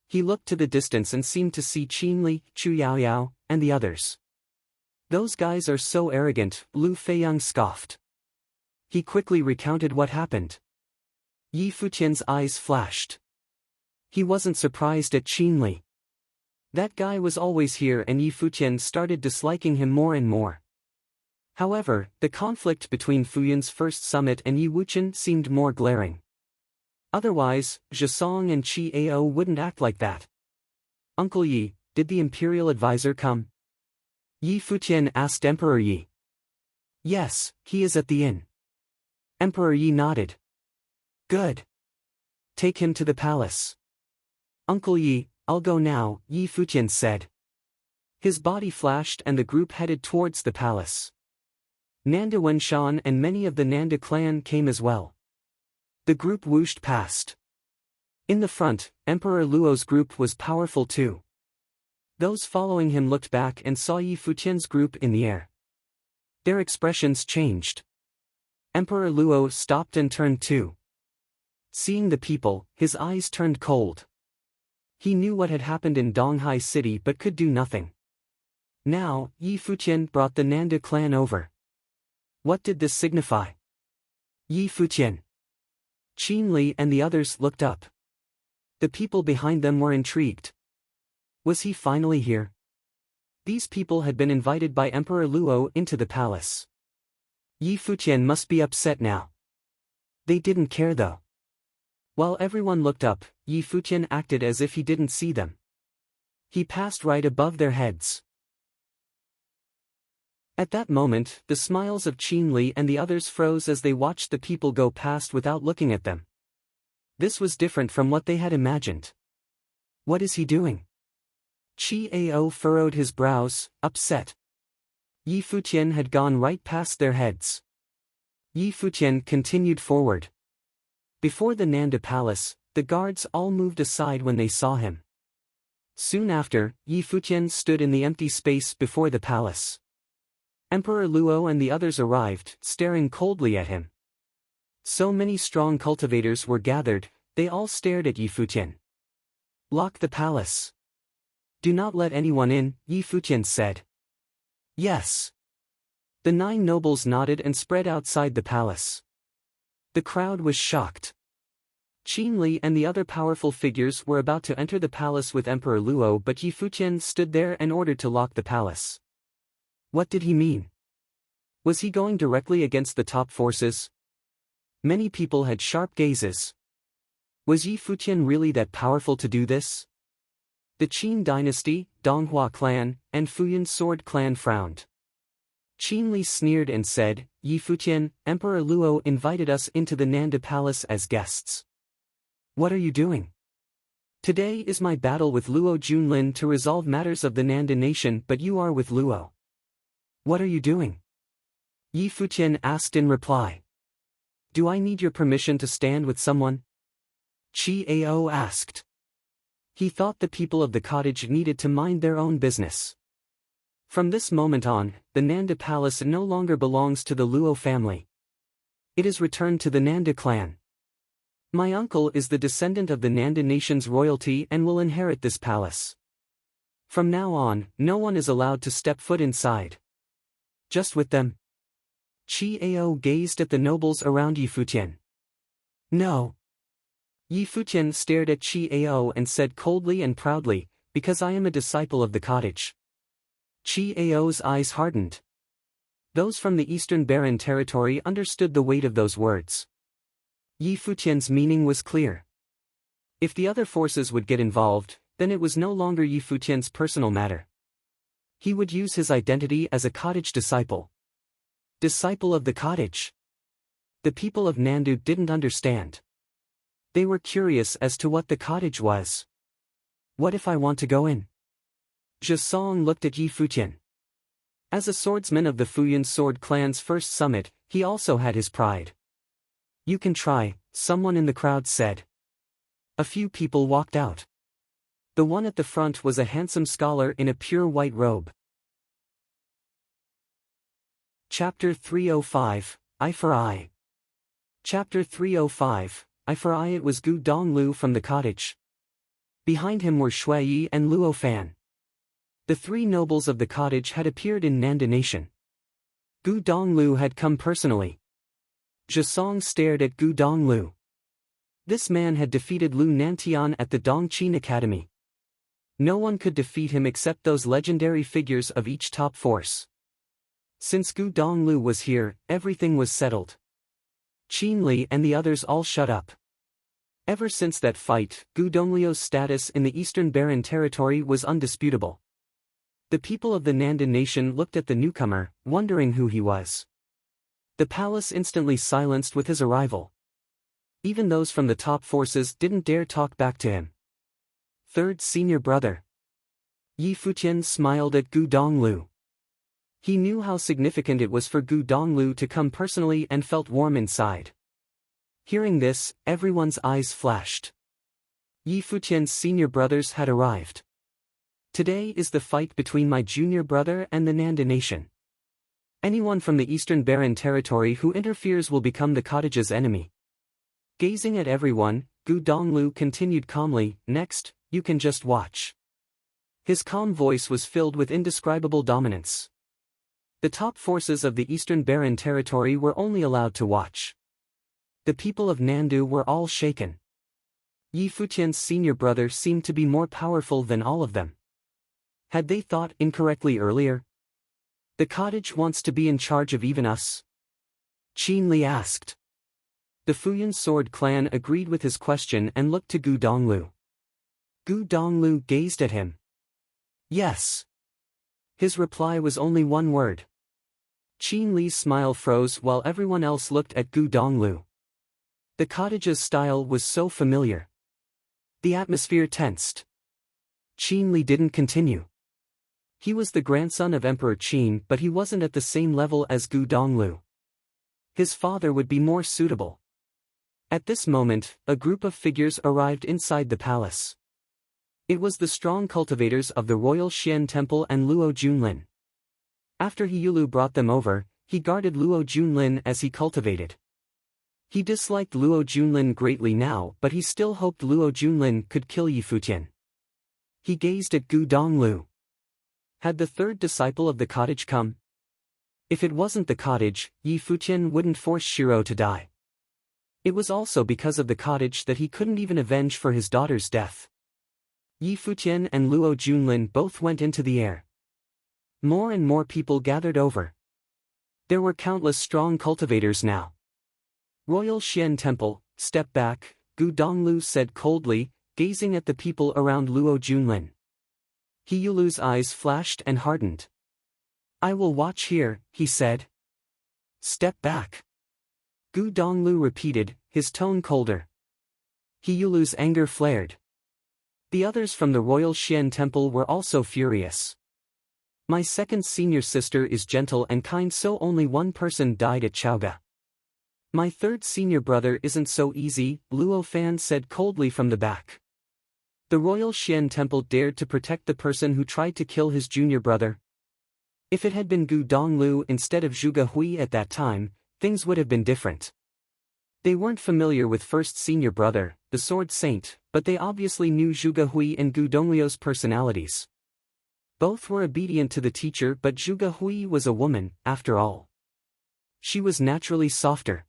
He looked to the distance and seemed to see Qin Li, Chu Yaoyao, and the others. Those guys are so arrogant, Lu Feiyang scoffed. He quickly recounted what happened. Yi Futian's eyes flashed. He wasn't surprised at Qin Li. That guy was always here and Yi Futian started disliking him more and more. However, the conflict between Futian's first summit and Yi Wuchen seemed more glaring. Otherwise, Zhisong and Qi Ao wouldn't act like that. Uncle Yi, did the imperial advisor come? Yi Futian asked Emperor Yi. Yes, he is at the inn. Emperor Yi nodded. Good. Take him to the palace. Uncle Yi, I'll go now, Yi Futian said. His body flashed and the group headed towards the palace. Nanda Wenshan and many of the Nanda clan came as well. The group whooshed past. In the front, Emperor Luo's group was powerful too. Those following him looked back and saw Yi Futian's group in the air. Their expressions changed. Emperor Luo stopped and turned too. Seeing the people, his eyes turned cold. He knew what had happened in Donghai City but could do nothing. Now, Yi Futian brought the Nanda clan over. What did this signify? Yi Futian. Qin Li and the others looked up. The people behind them were intrigued. Was he finally here? These people had been invited by Emperor Luo into the palace. Yi Futian must be upset now. They didn't care though. While everyone looked up, Yi Futian acted as if he didn't see them. He passed right above their heads. At that moment, the smiles of Qin Li and the others froze as they watched the people go past without looking at them. This was different from what they had imagined. What is he doing? Qi Ao furrowed his brows, upset. Yi Futian had gone right past their heads. Yi Futian continued forward. Before the Nanda Palace, the guards all moved aside when they saw him. Soon after, Yi Futian stood in the empty space before the palace. Emperor Luo and the others arrived, staring coldly at him. So many strong cultivators were gathered, they all stared at Yi Futian. Lock the palace. Do not let anyone in, Yi Futian said. Yes. The 9 nobles nodded and spread outside the palace. The crowd was shocked. Qin Li and the other powerful figures were about to enter the palace with Emperor Luo, but Yi Futian stood there and ordered to lock the palace. What did he mean? Was he going directly against the top forces? Many people had sharp gazes. Was Yi Futian really that powerful to do this? The Qin dynasty, Donghua clan, and Futian sword clan frowned. Qin Li sneered and said, Yi Futian, Emperor Luo invited us into the Nanda palace as guests. What are you doing? Today is my battle with Luo Junlin to resolve matters of the Nanda nation, but you are with Luo. What are you doing? Yi Futian asked in reply. Do I need your permission to stand with someone? Qi Ao asked. He thought the people of the cottage needed to mind their own business. From this moment on, the Nanda palace no longer belongs to the Luo family. It is returned to the Nanda clan. My uncle is the descendant of the Nanda nation's royalty and will inherit this palace. From now on, no one is allowed to step foot inside. Just with them. Qi Ao gazed at the nobles around Yi Futian. No. Yi Futian stared at Qi Ao and said coldly and proudly, because I am a disciple of the cottage. Qi Ao's eyes hardened. Those from the Eastern Barren territory understood the weight of those words. Yi Futian's meaning was clear. If the other forces would get involved, then it was no longer Yi Futian's personal matter. He would use his identity as a cottage disciple. Disciple of the cottage. The people of Nandu didn't understand. They were curious as to what the cottage was. What if I want to go in? Zhe Song looked at Yi Futian. As a swordsman of the Futian sword clan's first summit, he also had his pride. You can try, someone in the crowd said. A few people walked out. The one at the front was a handsome scholar in a pure white robe. Chapter 305, Eye for Eye. Chapter 305, Eye for Eye. It was Gu Donglu from the cottage. Behind him were Shui Yi and Luo Fan. The 3 nobles of the cottage had appeared in Nanda nation. Gu Donglu had come personally. Zhe Song stared at Gu Donglu. This man had defeated Lu Nantian at the Dongqin Academy. No one could defeat him except those legendary figures of each top force. Since Gu Donglu was here, everything was settled. Qin Li and the others all shut up. Ever since that fight, Gu Dongluo's status in the Eastern Barren territory was undisputable. The people of the Nanda nation looked at the newcomer, wondering who he was. The palace instantly silenced with his arrival. Even those from the top forces didn't dare talk back to him. Third senior brother. Yi Futian smiled at Gu Donglu. He knew how significant it was for Gu Donglu to come personally and felt warm inside. Hearing this, everyone's eyes flashed. Yi Futian's senior brothers had arrived. Today is the fight between my junior brother and the Nanda nation. Anyone from the Eastern Barren territory who interferes will become the cottage's enemy. Gazing at everyone, Gu Donglu continued calmly, next, you can just watch. His calm voice was filled with indescribable dominance. The top forces of the Eastern Barren territory were only allowed to watch. The people of Nandu were all shaken. Yi Futian's senior brother seemed to be more powerful than all of them. Had they thought incorrectly earlier? The cottage wants to be in charge of even us? Qin Li asked. The Futian sword clan agreed with his question and looked to Gu Donglu. Gu Donglu gazed at him. Yes. His reply was only one word. Qin Li's smile froze while everyone else looked at Gu Donglu. The cottage's style was so familiar. The atmosphere tensed. Qin Li didn't continue. He was the grandson of Emperor Qin, but he wasn't at the same level as Gu Donglu. His father would be more suitable. At this moment, a group of figures arrived inside the palace. It was the strong cultivators of the Royal Xian Temple and Luo Junlin. After Yulu brought them over, he guarded Luo Junlin as he cultivated. He disliked Luo Junlin greatly now, but he still hoped Luo Junlin could kill Yi Futian. He gazed at Gu Donglu. Had the third disciple of the cottage come? If it wasn't the cottage, Yi Futian wouldn't force Shiro to die. It was also because of the cottage that he couldn't even avenge for his daughter's death. Yi Futian and Luo Junlin both went into the air. More and more people gathered over. There were countless strong cultivators now. Royal Xian Temple, step back, Gu Donglu said coldly, gazing at the people around Luo Junlin. He Yulu's eyes flashed and hardened. I will watch here, he said. Step back. Gu Donglu repeated, his tone colder. He Yulu's anger flared. The others from the Royal Xian Temple were also furious. My second senior sister is gentle and kind, so only one person died at Chaoga. My third senior brother isn't so easy, Luo Fan said coldly from the back. The Royal Xian Temple dared to protect the person who tried to kill his junior brother. If it had been Gu Donglu instead of Zhuge Hui at that time, things would have been different. They weren't familiar with first senior brother, the Sword Saint, but they obviously knew Zhuge Hui and Gu Donglio's personalities. Both were obedient to the teacher, but Zhuge Hui was a woman, after all. She was naturally softer.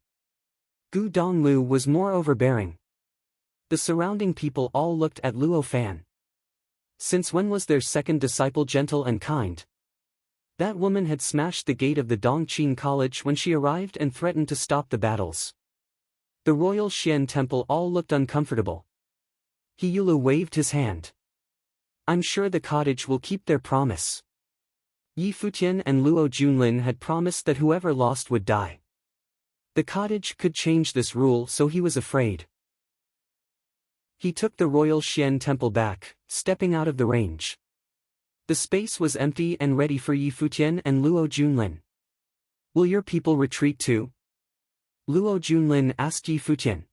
Gu Donglu was more overbearing. The surrounding people all looked at Luo Fan. Since when was their second disciple gentle and kind? That woman had smashed the gate of the Dongqing College when she arrived and threatened to stop the battles. The Royal Xian Temple all looked uncomfortable. He Yulu waved his hand. I'm sure the cottage will keep their promise. Yi Futian and Luo Junlin had promised that whoever lost would die. The cottage could change this rule, so he was afraid. He took the Royal Xian Temple back, stepping out of the range. The space was empty and ready for Yi Futian and Luo Junlin. Will your people retreat too? Luo Junlin asked Yi Futian.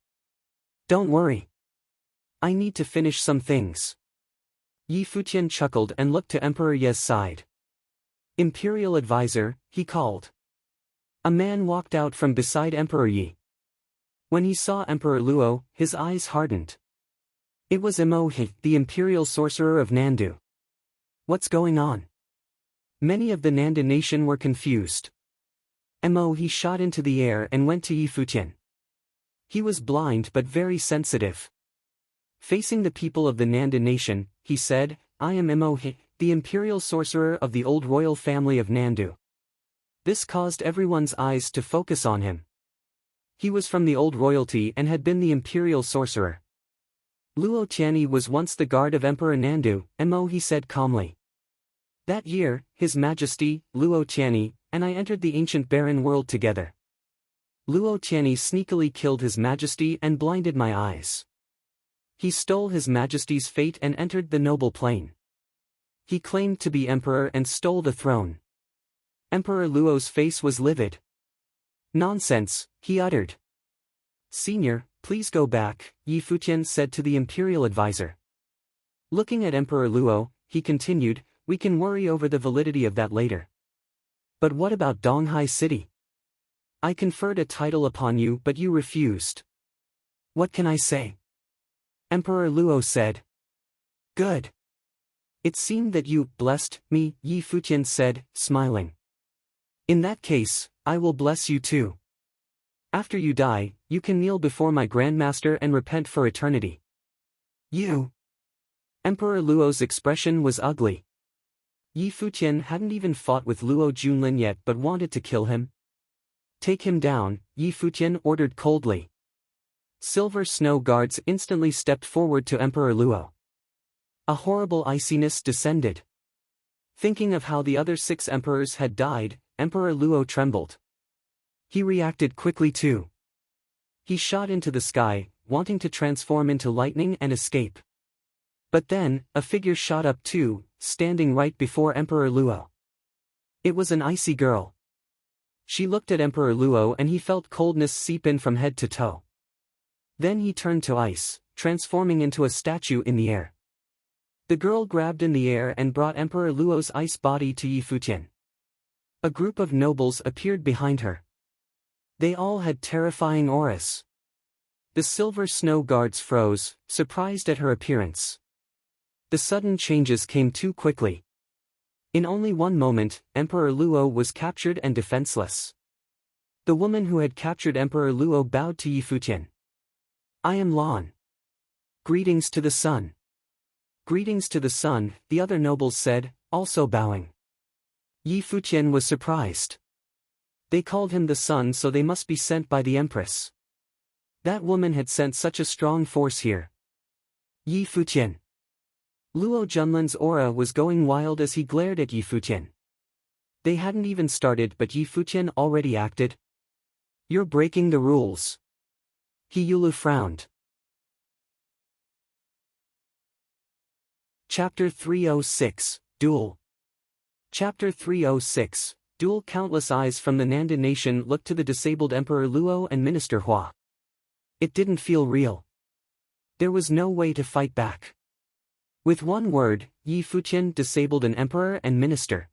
Don't worry. I need to finish some things. Yi Futian chuckled and looked to Emperor Ye's side. Imperial advisor, he called. A man walked out from beside Emperor Yi. When he saw Emperor Luo, his eyes hardened. It was Mo He, the imperial sorcerer of Nandu. What's going on? Many of the Nanda nation were confused. Mo He shot into the air and went to Yi Futian. He was blind but very sensitive. Facing the people of the Nanda nation, he said, I am Mo He, the imperial sorcerer of the old royal family of Nandu. This caused everyone's eyes to focus on him. He was from the old royalty and had been the imperial sorcerer. Luo Tianyi was once the guard of Emperor Nandu, Mo He said calmly. That year, His Majesty, Luo Tianyi, and I entered the ancient barren world together. Luo Tianyi sneakily killed His Majesty and blinded my eyes. He stole His Majesty's fate and entered the noble plane. He claimed to be emperor and stole the throne. Emperor Luo's face was livid. Nonsense, he uttered. Senior, please go back, Yi Futian said to the imperial advisor. Looking at Emperor Luo, he continued, we can worry over the validity of that later. But what about Donghai City? I conferred a title upon you but you refused. What can I say? Emperor Luo said. Good. It seemed that you blessed me, Yi Futian said, smiling. In that case, I will bless you too. After you die, you can kneel before my Grandmaster and repent for eternity. You. Emperor Luo's expression was ugly. Yi Futian hadn't even fought with Luo Junlin yet but wanted to kill him. Take him down, Yi Futian ordered coldly. Silver Snow Guards instantly stepped forward to Emperor Luo. A horrible iciness descended. Thinking of how the other 6 emperors had died, Emperor Luo trembled. He reacted quickly too. He shot into the sky, wanting to transform into lightning and escape. But then, a figure shot up too, standing right before Emperor Luo. It was an icy girl. She looked at Emperor Luo and he felt coldness seep in from head to toe. Then he turned to ice, transforming into a statue in the air. The girl grabbed in the air and brought Emperor Luo's ice body to Yi Futian. A group of nobles appeared behind her. They all had terrifying auras. The Silver Snow Guards froze, surprised at her appearance. The sudden changes came too quickly. In only one moment, Emperor Luo was captured and defenseless. The woman who had captured Emperor Luo bowed to Yi Futian. "I am Lan. Greetings to the sun." "Greetings to the sun," the other nobles said, also bowing. Yi Futian was surprised. They called him the sun, so they must be sent by the empress. That woman had sent such a strong force here. Yi Futian. Luo Junlin's aura was going wild as he glared at Yi Futian. They hadn't even started but Yi Futian already acted. "You're breaking the rules." He Yulu frowned. Chapter 306, Duel. Chapter 306, Duel. Countless eyes from the Nanda nation looked to the disabled Emperor Luo and Minister Hua. It didn't feel real. There was no way to fight back. With one word, Yi Futian disabled an emperor and minister.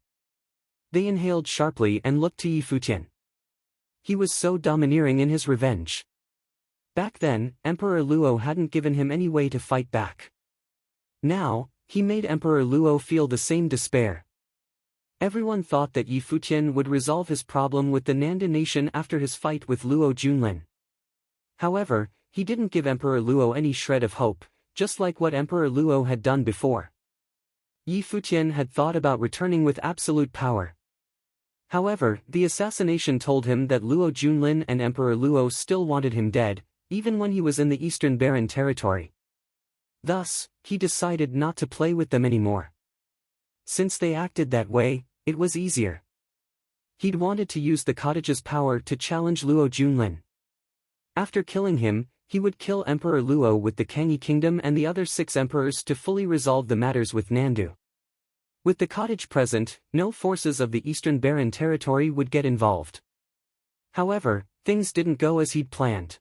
They inhaled sharply and looked to Yi Futian. He was so domineering in his revenge. Back then, Emperor Luo hadn't given him any way to fight back. Now, he made Emperor Luo feel the same despair. Everyone thought that Yi Futian would resolve his problem with the Nanda nation after his fight with Luo Junlin. However, he didn't give Emperor Luo any shred of hope, just like what Emperor Luo had done before. Yi Futian had thought about returning with absolute power. However, the assassination told him that Luo Junlin and Emperor Luo still wanted him dead, even when he was in the Eastern Barren territory. Thus, he decided not to play with them anymore. Since they acted that way, it was easier. He'd wanted to use the cottage's power to challenge Luo Junlin. After killing him, he would kill Emperor Luo with the Kangi kingdom and the other 6 emperors to fully resolve the matters with Nandu. With the cottage present, no forces of the Eastern Barren territory would get involved. However, things didn't go as he'd planned.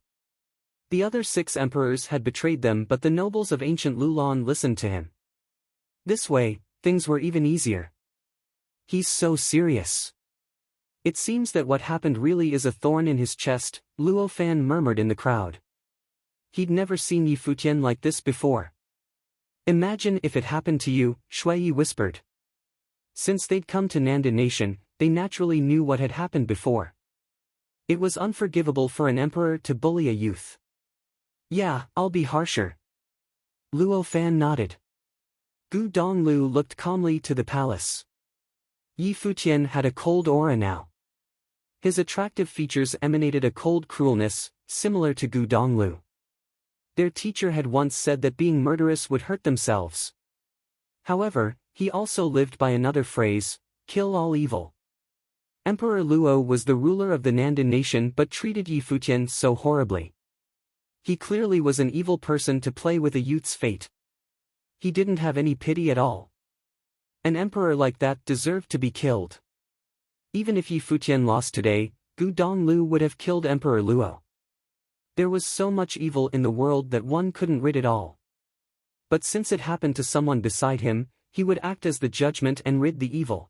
The other 6 emperors had betrayed them, but the nobles of ancient Lulan listened to him. This way, things were even easier. He's so serious. It seems that what happened really is a thorn in his chest, Luo Fan murmured in the crowd. He'd never seen Yi Futian like this before. Imagine if it happened to you, Shuiyi whispered. Since they'd come to Nanda Nation, they naturally knew what had happened before. It was unforgivable for an emperor to bully a youth. Yeah, I'll be harsher. Luo Fan nodded. Gu Donglu looked calmly to the palace. Yi Futian had a cold aura now. His attractive features emanated a cold cruelness, similar to Gu Donglu. Their teacher had once said that being murderous would hurt themselves. However, he also lived by another phrase, kill all evil. Emperor Luo was the ruler of the Nanda nation but treated Yi Futian so horribly. He clearly was an evil person to play with a youth's fate. He didn't have any pity at all. An emperor like that deserved to be killed. Even if Yi Futian lost today, Gu Donglu would have killed Emperor Luo. There was so much evil in the world that one couldn't rid it all. But since it happened to someone beside him, he would act as the judgment and rid the evil.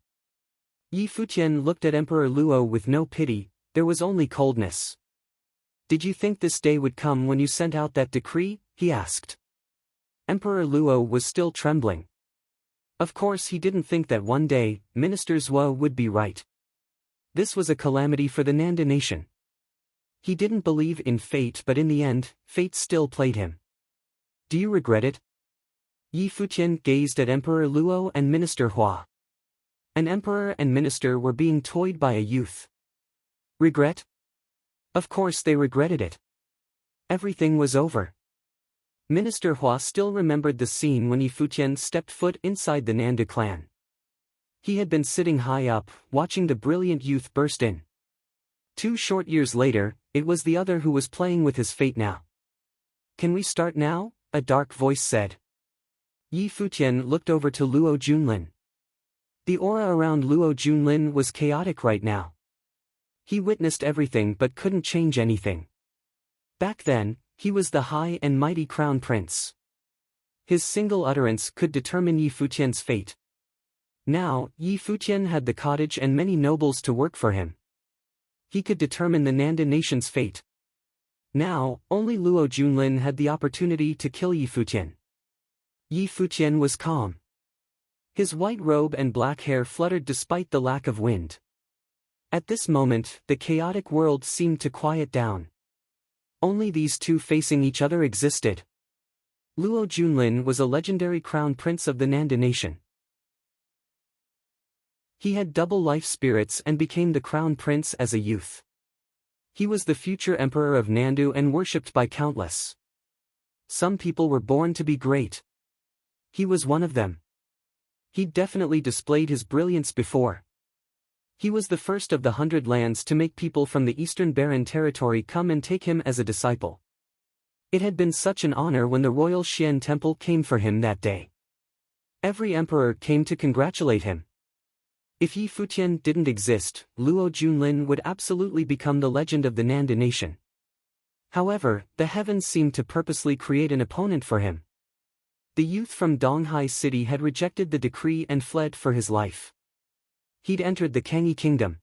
Yi Futian looked at Emperor Luo with no pity, there was only coldness. Did you think this day would come when you sent out that decree? He asked. Emperor Luo was still trembling. Of course he didn't think that one day, Minister Zhuo would be right. This was a calamity for the Nanda nation. He didn't believe in fate, but in the end, fate still played him. Do you regret it? Yi Futian gazed at Emperor Luo and Minister Hua. An emperor and minister were being toyed by a youth. Regret? Of course they regretted it. Everything was over. Minister Hua still remembered the scene when Yi Futian stepped foot inside the Nanda clan. He had been sitting high up, watching the brilliant youth burst in. 2 short years later, it was the other who was playing with his fate now. Can we start now? A dark voice said. Yi Futian looked over to Luo Junlin. The aura around Luo Junlin was chaotic right now. He witnessed everything but couldn't change anything. Back then, he was the high and mighty crown prince. His single utterance could determine Yi Futian's fate. Now, Yi Futian had the cottage and many nobles to work for him. He could determine the Nanda nation's fate. Now, only Luo Junlin had the opportunity to kill Yi Futian. Yi Futian was calm. His white robe and black hair fluttered despite the lack of wind. At this moment, the chaotic world seemed to quiet down. Only these two facing each other existed. Luo Junlin was a legendary crown prince of the Nanda nation. He had double life spirits and became the crown prince as a youth. He was the future emperor of Nandu and worshipped by countless. Some people were born to be great. He was one of them. He'd definitely displayed his brilliance before. He was the first of the 100 lands to make people from the Eastern Barren territory come and take him as a disciple. It had been such an honor when the royal Xian temple came for him that day. Every emperor came to congratulate him. If Yi Futian didn't exist, Luo Junlin would absolutely become the legend of the Nanda nation. However, the heavens seemed to purposely create an opponent for him. The youth from Donghai City had rejected the decree and fled for his life. He'd entered the Kangyi kingdom.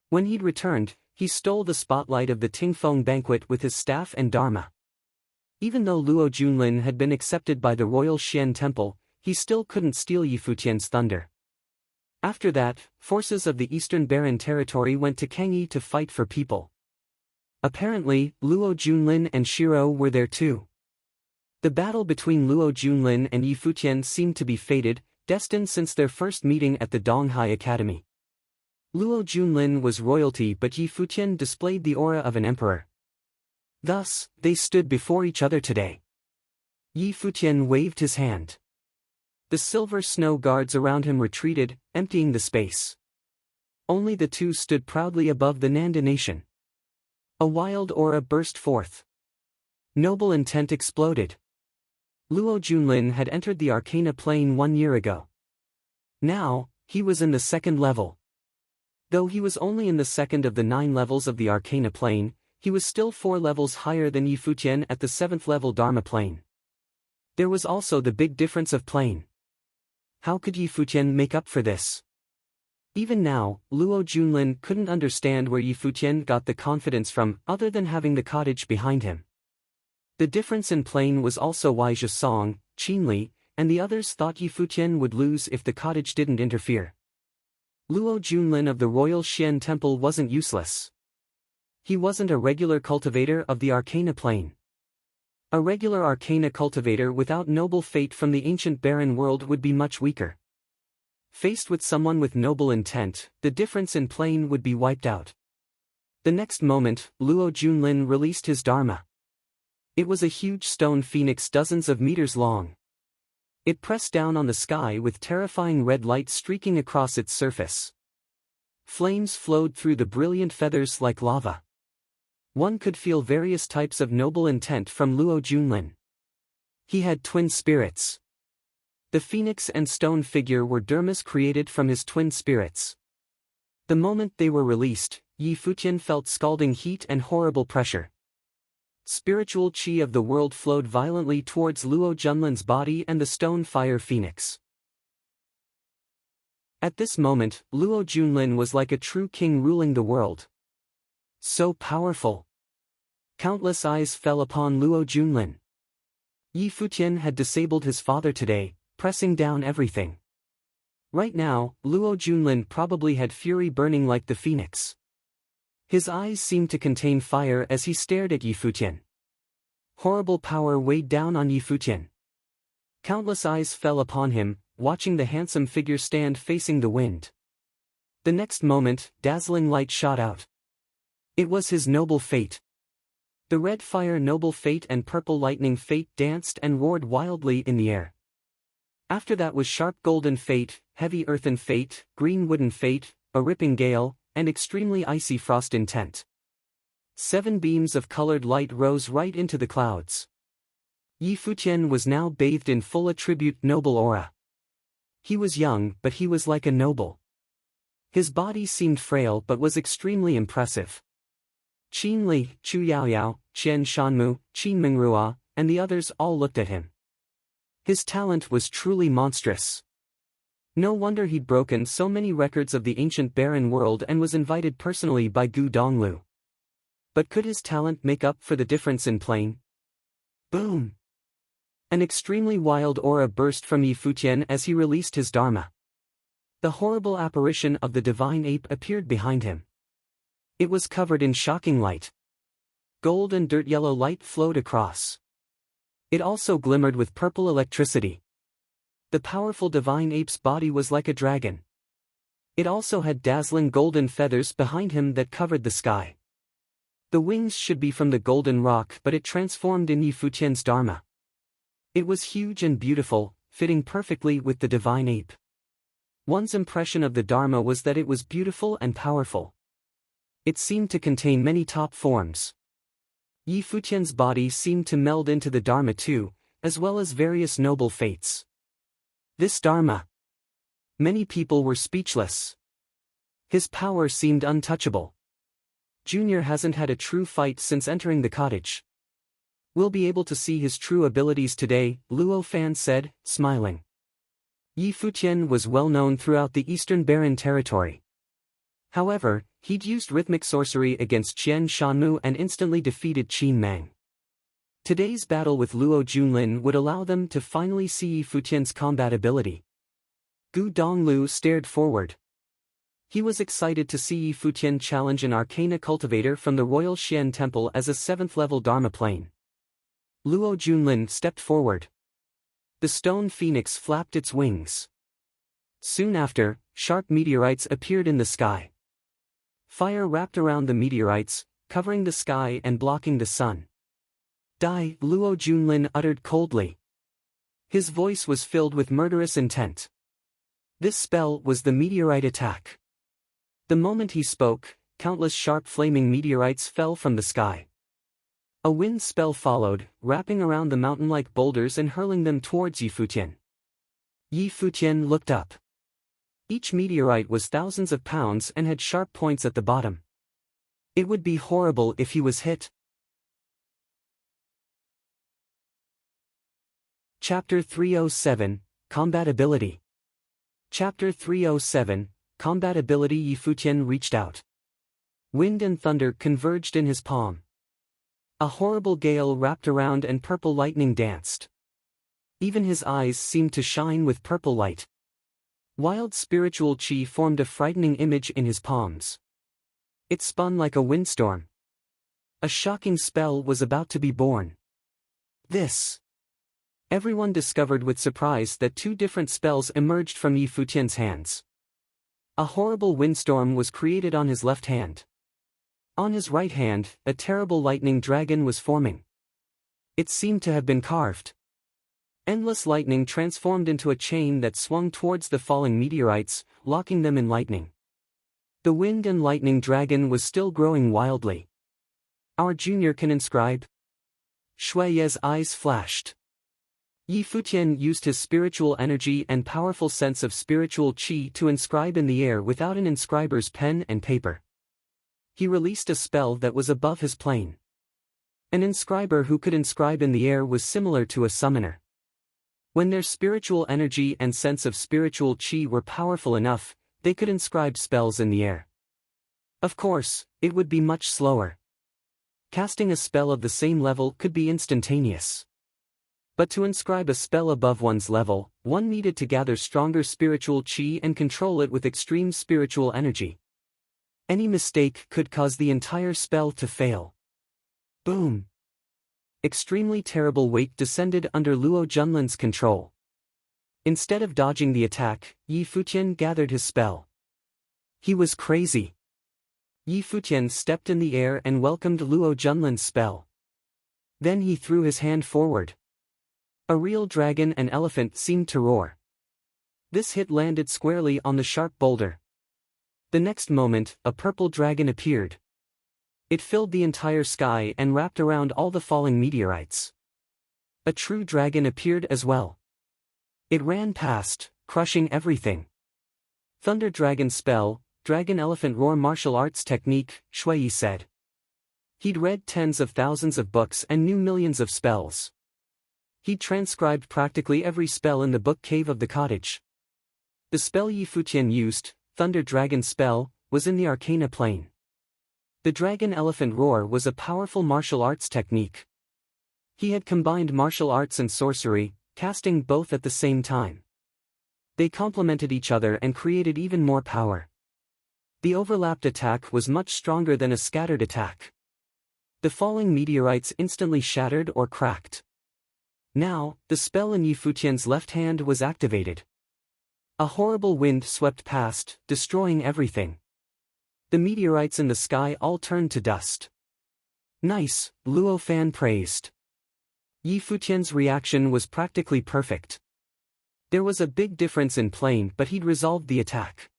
When he'd returned, he stole the spotlight of the Tingfeng banquet with his staff and dharma. Even though Luo Junlin had been accepted by the royal Xian temple, he still couldn't steal Yi Futian's thunder. After that, forces of the Eastern Barren territory went to Kangyi to fight for people. Apparently, Luo Junlin and Shiro were there too. The battle between Luo Junlin and Yi Futian seemed to be fated, destined since their first meeting at the Donghai Academy. Luo Junlin was royalty, but Yi Futian displayed the aura of an emperor. Thus, they stood before each other today. Yi Futian waved his hand. The silver snow guards around him retreated, emptying the space. Only the two stood proudly above the Nanda nation. A wild aura burst forth. Noble intent exploded. Luo Junlin had entered the Arcana plane 1 year ago. Now, he was in the second level. Though he was only in the second of the 9 levels of the Arcana plane, he was still 4 levels higher than Yi Futian at the 7th level Dharma plane. There was also the big difference of plane. How could Yi Futian make up for this? Even now, Luo Junlin couldn't understand where Yi Futian got the confidence from, other than having the cottage behind him. The difference in plane was also why Zhe Song, Qinli, and the others thought Yi Futian would lose if the cottage didn't interfere. Luo Junlin of the Royal Xian Temple wasn't useless. He wasn't a regular cultivator of the Arcana plane. A regular Arcana cultivator without noble fate from the ancient barren world would be much weaker. Faced with someone with noble intent, the difference in plane would be wiped out. The next moment, Luo Junlin released his dharma. It was a huge stone phoenix dozens of meters long. It pressed down on the sky with terrifying red light streaking across its surface. Flames flowed through the brilliant feathers like lava. One could feel various types of noble intent from Luo Junlin. He had twin spirits. The phoenix and stone figure were dermis created from his twin spirits. The moment they were released, Yi Futian felt scalding heat and horrible pressure. Spiritual qi of the world flowed violently towards Luo Junlin's body and the stone fire phoenix. At this moment, Luo Junlin was like a true king ruling the world. So powerful. Countless eyes fell upon Luo Junlin. Yi Futian had disabled his father today, pressing down everything. Right now, Luo Junlin probably had fury burning like the phoenix. His eyes seemed to contain fire as he stared at Yi Futian. Horrible power weighed down on Yi Futian. Countless eyes fell upon him, watching the handsome figure stand facing the wind. The next moment, dazzling light shot out. It was his noble fate. The red fire noble fate and purple lightning fate danced and roared wildly in the air. After that was sharp golden fate, heavy earthen fate, green wooden fate, a ripping gale, and extremely icy frost intent. 7 beams of colored light rose right into the clouds. Yi Futian was now bathed in full attribute noble aura. He was young, but he was like a noble. His body seemed frail but was extremely impressive. Qin Li, Chu Yaoyao, Qian Shanmu, Qin Mingrua, and the others all looked at him. His talent was truly monstrous. No wonder he'd broken so many records of the ancient barren world and was invited personally by Gu Donglu. But could his talent make up for the difference in plane? Boom! An extremely wild aura burst from Yi Futian as he released his dharma. The horrible apparition of the divine ape appeared behind him. It was covered in shocking light. Gold and dirt yellow light flowed across. It also glimmered with purple electricity. The powerful divine ape's body was like a dragon. It also had dazzling golden feathers behind him that covered the sky. The wings should be from the golden rock, but it transformed in Yi Futian's dharma. It was huge and beautiful, fitting perfectly with the divine ape. One's impression of the dharma was that it was beautiful and powerful. It seemed to contain many top forms. Yi Futian's body seemed to meld into the dharma too, as well as various noble fates. This dharma. Many people were speechless. His power seemed untouchable. Junior hasn't had a true fight since entering the cottage. We'll be able to see his true abilities today, Luo Fan said, smiling. Yi Futian was well known throughout the Eastern Barren territory. However, he'd used rhythmic sorcery against Qian Shanmu and instantly defeated Qin Mang. Today's battle with Luo Junlin would allow them to finally see Yi Futian's combat ability. Gu Donglu stared forward. He was excited to see Yi Futian challenge an Arcana cultivator from the Royal Xian Temple as a 7th-level Dharma plane. Luo Junlin stepped forward. The stone phoenix flapped its wings. Soon after, sharp meteorites appeared in the sky. Fire wrapped around the meteorites, covering the sky and blocking the sun. Die, Luo Junlin uttered coldly. His voice was filled with murderous intent. This spell was the meteorite attack. The moment he spoke, countless sharp flaming meteorites fell from the sky. A wind spell followed, wrapping around the mountain like boulders and hurling them towards Yi Futian. Yi Futian looked up. Each meteorite was thousands of pounds and had sharp points at the bottom. It would be horrible if he was hit. Chapter 307, Combat Ability. Chapter 307, Combat Ability. Yi Futian reached out. Wind and thunder converged in his palm. A horrible gale wrapped around and purple lightning danced. Even his eyes seemed to shine with purple light. Wild spiritual chi formed a frightening image in his palms. It spun like a windstorm. A shocking spell was about to be born. This. Everyone discovered with surprise that 2 different spells emerged from Yi Futian's hands. A horrible windstorm was created on his left hand. On his right hand, a terrible lightning dragon was forming. It seemed to have been carved. Endless lightning transformed into a chain that swung towards the falling meteorites, locking them in lightning. The wind and lightning dragon was still growing wildly. Our junior can inscribe? Shui Ye's eyes flashed. Yi Futian used his spiritual energy and powerful sense of spiritual chi to inscribe in the air without an inscriber's pen and paper. He released a spell that was above his plane. An inscriber who could inscribe in the air was similar to a summoner. When their spiritual energy and sense of spiritual chi were powerful enough, they could inscribe spells in the air. Of course, it would be much slower. Casting a spell of the same level could be instantaneous. But to inscribe a spell above one's level, one needed to gather stronger spiritual chi and control it with extreme spiritual energy. Any mistake could cause the entire spell to fail. Boom! Extremely terrible weight descended under Luo Junlin's control. Instead of dodging the attack, Yi Futian gathered his spell. He was crazy. Yi Futian stepped in the air and welcomed Luo Junlin's spell. Then he threw his hand forward. A real dragon and elephant seemed to roar. This hit landed squarely on the sharp boulder. The next moment, a purple dragon appeared. It filled the entire sky and wrapped around all the falling meteorites. A true dragon appeared as well. It ran past, crushing everything. Thunder Dragon Spell, Dragon Elephant Roar Martial Arts Technique, Shui said. He'd read tens of thousands of books and knew millions of spells. He'd transcribed practically every spell in the book cave of the cottage. The spell Yi Futian used, Thunder Dragon Spell, was in the Arcana plane. The Dragon Elephant Roar was a powerful martial arts technique. He had combined martial arts and sorcery, casting both at the same time. They complemented each other and created even more power. The overlapped attack was much stronger than a scattered attack. The falling meteorites instantly shattered or cracked. Now, the spell in Yi Futian's left hand was activated. A horrible wind swept past, destroying everything. The meteorites in the sky all turned to dust. Nice, Luo Fan praised. Yi Futian's reaction was practically perfect. There was a big difference in plane, but he'd resolved the attack.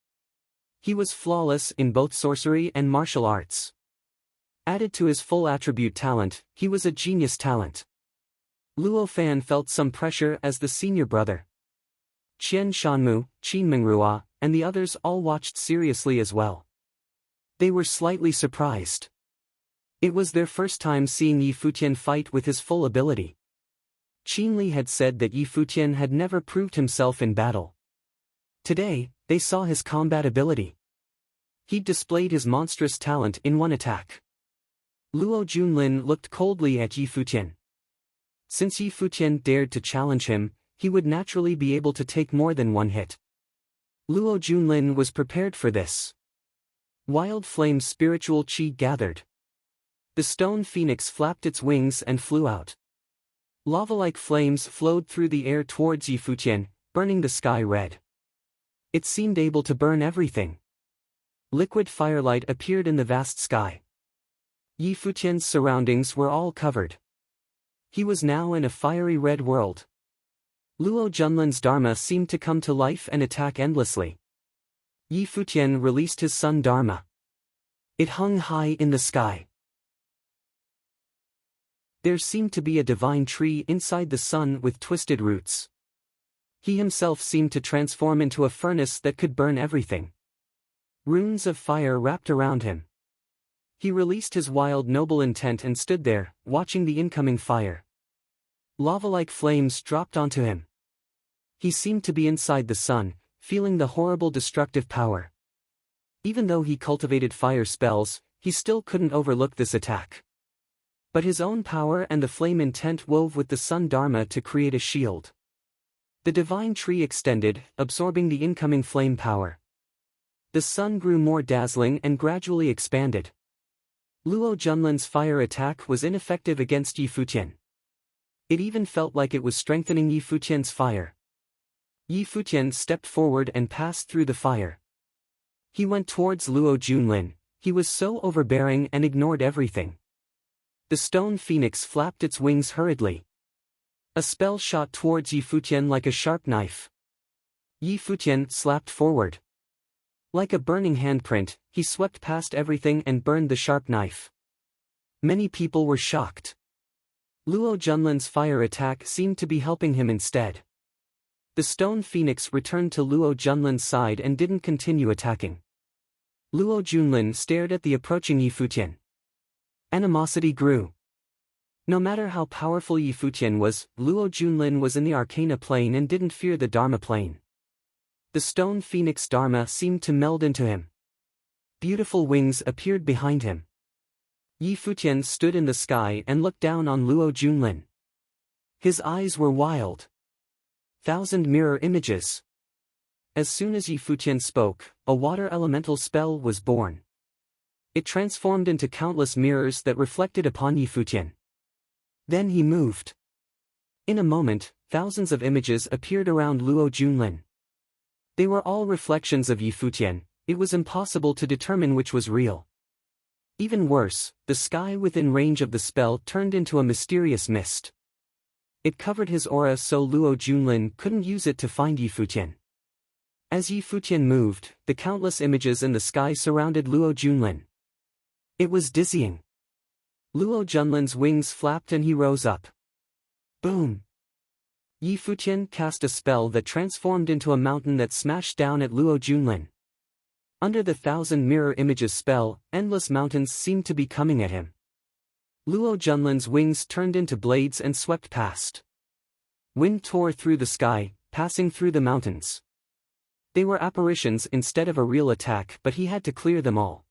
He was flawless in both sorcery and martial arts. Added to his full attribute talent, he was a genius talent. Luo Fan felt some pressure as the senior brother. Qian Shanmu, Qin Mingrua, and the others all watched seriously as well. They were slightly surprised. It was their first time seeing Yi Futian fight with his full ability. Qin Li had said that Yi Futian had never proved himself in battle. Today, they saw his combat ability. He displayed his monstrous talent in one attack. Luo Junlin looked coldly at Yi Futian. Since Yi Futian dared to challenge him, he would naturally be able to take more than one hit. Luo Junlin was prepared for this. Wild flame spiritual qi gathered. The stone phoenix flapped its wings and flew out. Lava-like flames flowed through the air towards Yi Futian, burning the sky red. It seemed able to burn everything. Liquid firelight appeared in the vast sky. Yi Futian's surroundings were all covered. He was now in a fiery red world. Luo Junlin's Dharma seemed to come to life and attack endlessly. Yi Futian released his sun Dharma. It hung high in the sky. There seemed to be a divine tree inside the sun with twisted roots. He himself seemed to transform into a furnace that could burn everything. Runes of fire wrapped around him. He released his wild noble intent and stood there, watching the incoming fire. Lava-like flames dropped onto him. He seemed to be inside the sun, feeling the horrible destructive power. Even though he cultivated fire spells, he still couldn't overlook this attack. But his own power and the flame intent wove with the sun Dharma to create a shield. The divine tree extended, absorbing the incoming flame power. The sun grew more dazzling and gradually expanded. Luo Junlin's fire attack was ineffective against Yi Futian. It even felt like it was strengthening Yi Futian's fire. Yi Futian stepped forward and passed through the fire. He went towards Luo Junlin. He was so overbearing and ignored everything. The stone phoenix flapped its wings hurriedly. A spell shot towards Yi Futian like a sharp knife. Yi Futian slapped forward. Like a burning handprint, he swept past everything and burned the sharp knife. Many people were shocked. Luo Junlin's fire attack seemed to be helping him instead. The stone phoenix returned to Luo Junlin's side and didn't continue attacking. Luo Junlin stared at the approaching Yi Futian. Animosity grew. No matter how powerful Yi Futian was, Luo Junlin was in the Arcana plane and didn't fear the Dharma plane. The stone phoenix Dharma seemed to meld into him. Beautiful wings appeared behind him. Yi Futian stood in the sky and looked down on Luo Junlin. His eyes were wild. 1,000 mirror images. As soon as Yi Futian spoke, a water elemental spell was born. It transformed into countless mirrors that reflected upon Yi Futian. Then he moved. In a moment, thousands of images appeared around Luo Junlin. They were all reflections of Yi Futian. It was impossible to determine which was real. Even worse, the sky within range of the spell turned into a mysterious mist. It covered his aura so Luo Junlin couldn't use it to find Yi Futian. As Yi Futian moved, the countless images in the sky surrounded Luo Junlin. It was dizzying. Luo Junlin's wings flapped and he rose up. Boom! Yi Futian cast a spell that transformed into a mountain that smashed down at Luo Junlin. Under the 1,000 mirror images spell, endless mountains seemed to be coming at him. Luo Junlin's wings turned into blades and swept past. Wind tore through the sky, passing through the mountains. They were apparitions instead of a real attack, but he had to clear them all.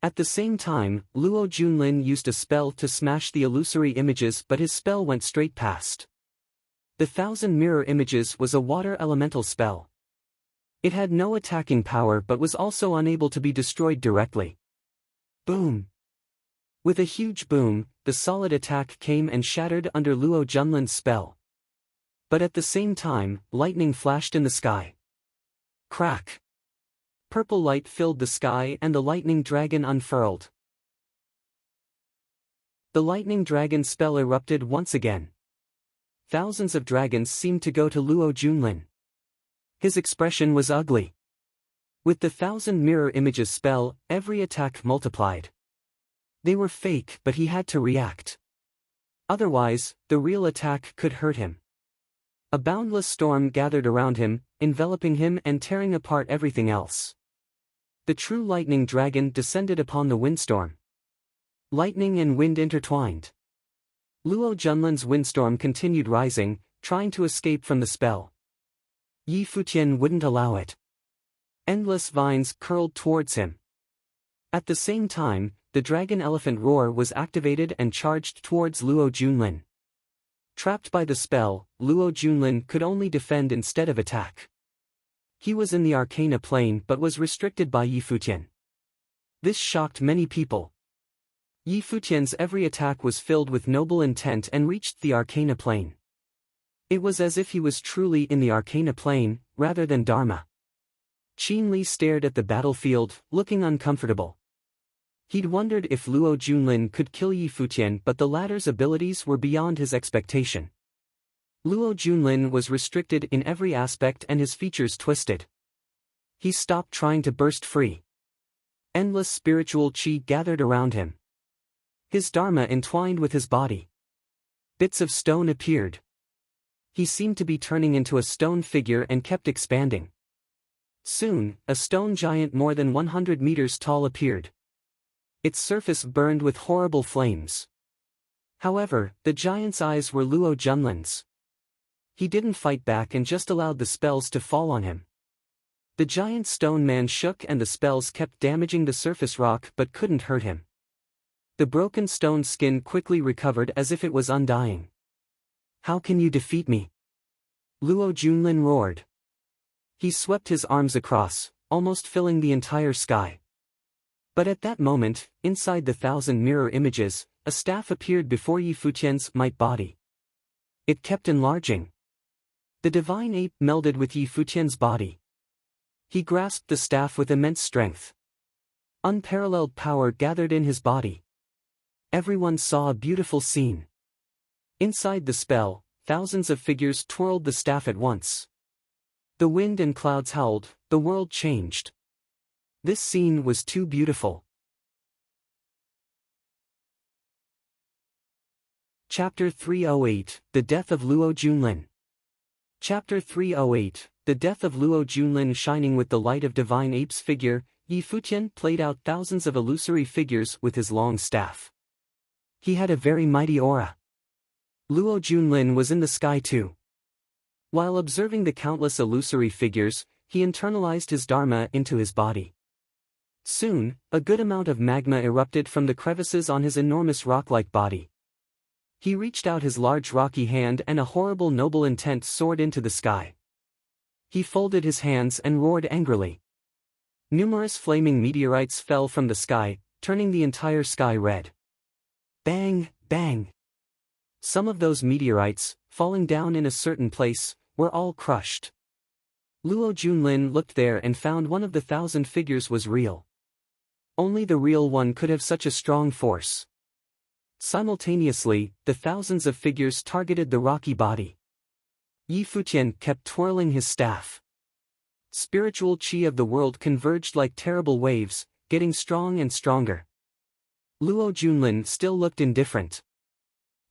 At the same time, Luo Junlin used a spell to smash the illusory images, but his spell went straight past. The 1,000 mirror images was a water elemental spell. It had no attacking power but was also unable to be destroyed directly. Boom! With a huge boom, the solid attack came and shattered under Luo Junlin's spell. But at the same time, lightning flashed in the sky. Crack! Purple light filled the sky and the lightning dragon unfurled. The lightning dragon spell erupted once again. Thousands of dragons seemed to go to Luo Junlin. His expression was ugly. With the 1,000 mirror images spell, every attack multiplied. They were fake, but he had to react. Otherwise, the real attack could hurt him. A boundless storm gathered around him, enveloping him and tearing apart everything else. The true lightning dragon descended upon the windstorm. Lightning and wind intertwined. Luo Junlin's windstorm continued rising, trying to escape from the spell. Yi Futian wouldn't allow it. Endless vines curled towards him. At the same time, the dragon elephant roar was activated and charged towards Luo Junlin. Trapped by the spell, Luo Junlin could only defend instead of attack. He was in the Arcana plane but was restricted by Yi Futian. This shocked many people. Yi Futian's every attack was filled with noble intent and reached the Arcana plane. It was as if he was truly in the Arcana plane, rather than Dharma. Qin Li stared at the battlefield, looking uncomfortable. He'd wondered if Luo Junlin could kill Yi Futian, but the latter's abilities were beyond his expectation. Luo Junlin was restricted in every aspect and his features twisted. He stopped trying to burst free. Endless spiritual qi gathered around him. His dharma entwined with his body. Bits of stone appeared. He seemed to be turning into a stone figure and kept expanding. Soon, a stone giant more than 100 meters tall appeared. Its surface burned with horrible flames. However, the giant's eyes were Luo Junlin's. He didn't fight back and just allowed the spells to fall on him. The giant stone man shook and the spells kept damaging the surface rock but couldn't hurt him. The broken stone skin quickly recovered as if it was undying. "How can you defeat me?" Luo Junlin roared. He swept his arms across, almost filling the entire sky. But at that moment, inside the 1,000 mirror images, a staff appeared before Yi Futian's might body. It kept enlarging. The divine ape melded with Yi Futian's body. He grasped the staff with immense strength. Unparalleled power gathered in his body. Everyone saw a beautiful scene. Inside the spell, thousands of figures twirled the staff at once. The wind and clouds howled, the world changed. This scene was too beautiful. Chapter 308, The Death of Luo Junlin. Chapter 308, The Death of Luo Junlin. Shining with the light of divine ape's figure, Yi Futian played out thousands of illusory figures with his long staff. He had a very mighty aura. Luo Junlin was in the sky too. While observing the countless illusory figures, he internalized his dharma into his body. Soon, a good amount of magma erupted from the crevices on his enormous rock-like body. He reached out his large rocky hand and a horrible noble intent soared into the sky. He folded his hands and roared angrily. Numerous flaming meteorites fell from the sky, turning the entire sky red. Bang, bang. Some of those meteorites, falling down in a certain place, were all crushed. Luo Junlin looked there and found one of the 1,000 figures was real. Only the real one could have such a strong force. Simultaneously, the thousands of figures targeted the rocky body. Yi Futian kept twirling his staff. Spiritual qi of the world converged like terrible waves, getting strong and stronger. Luo Junlin still looked indifferent.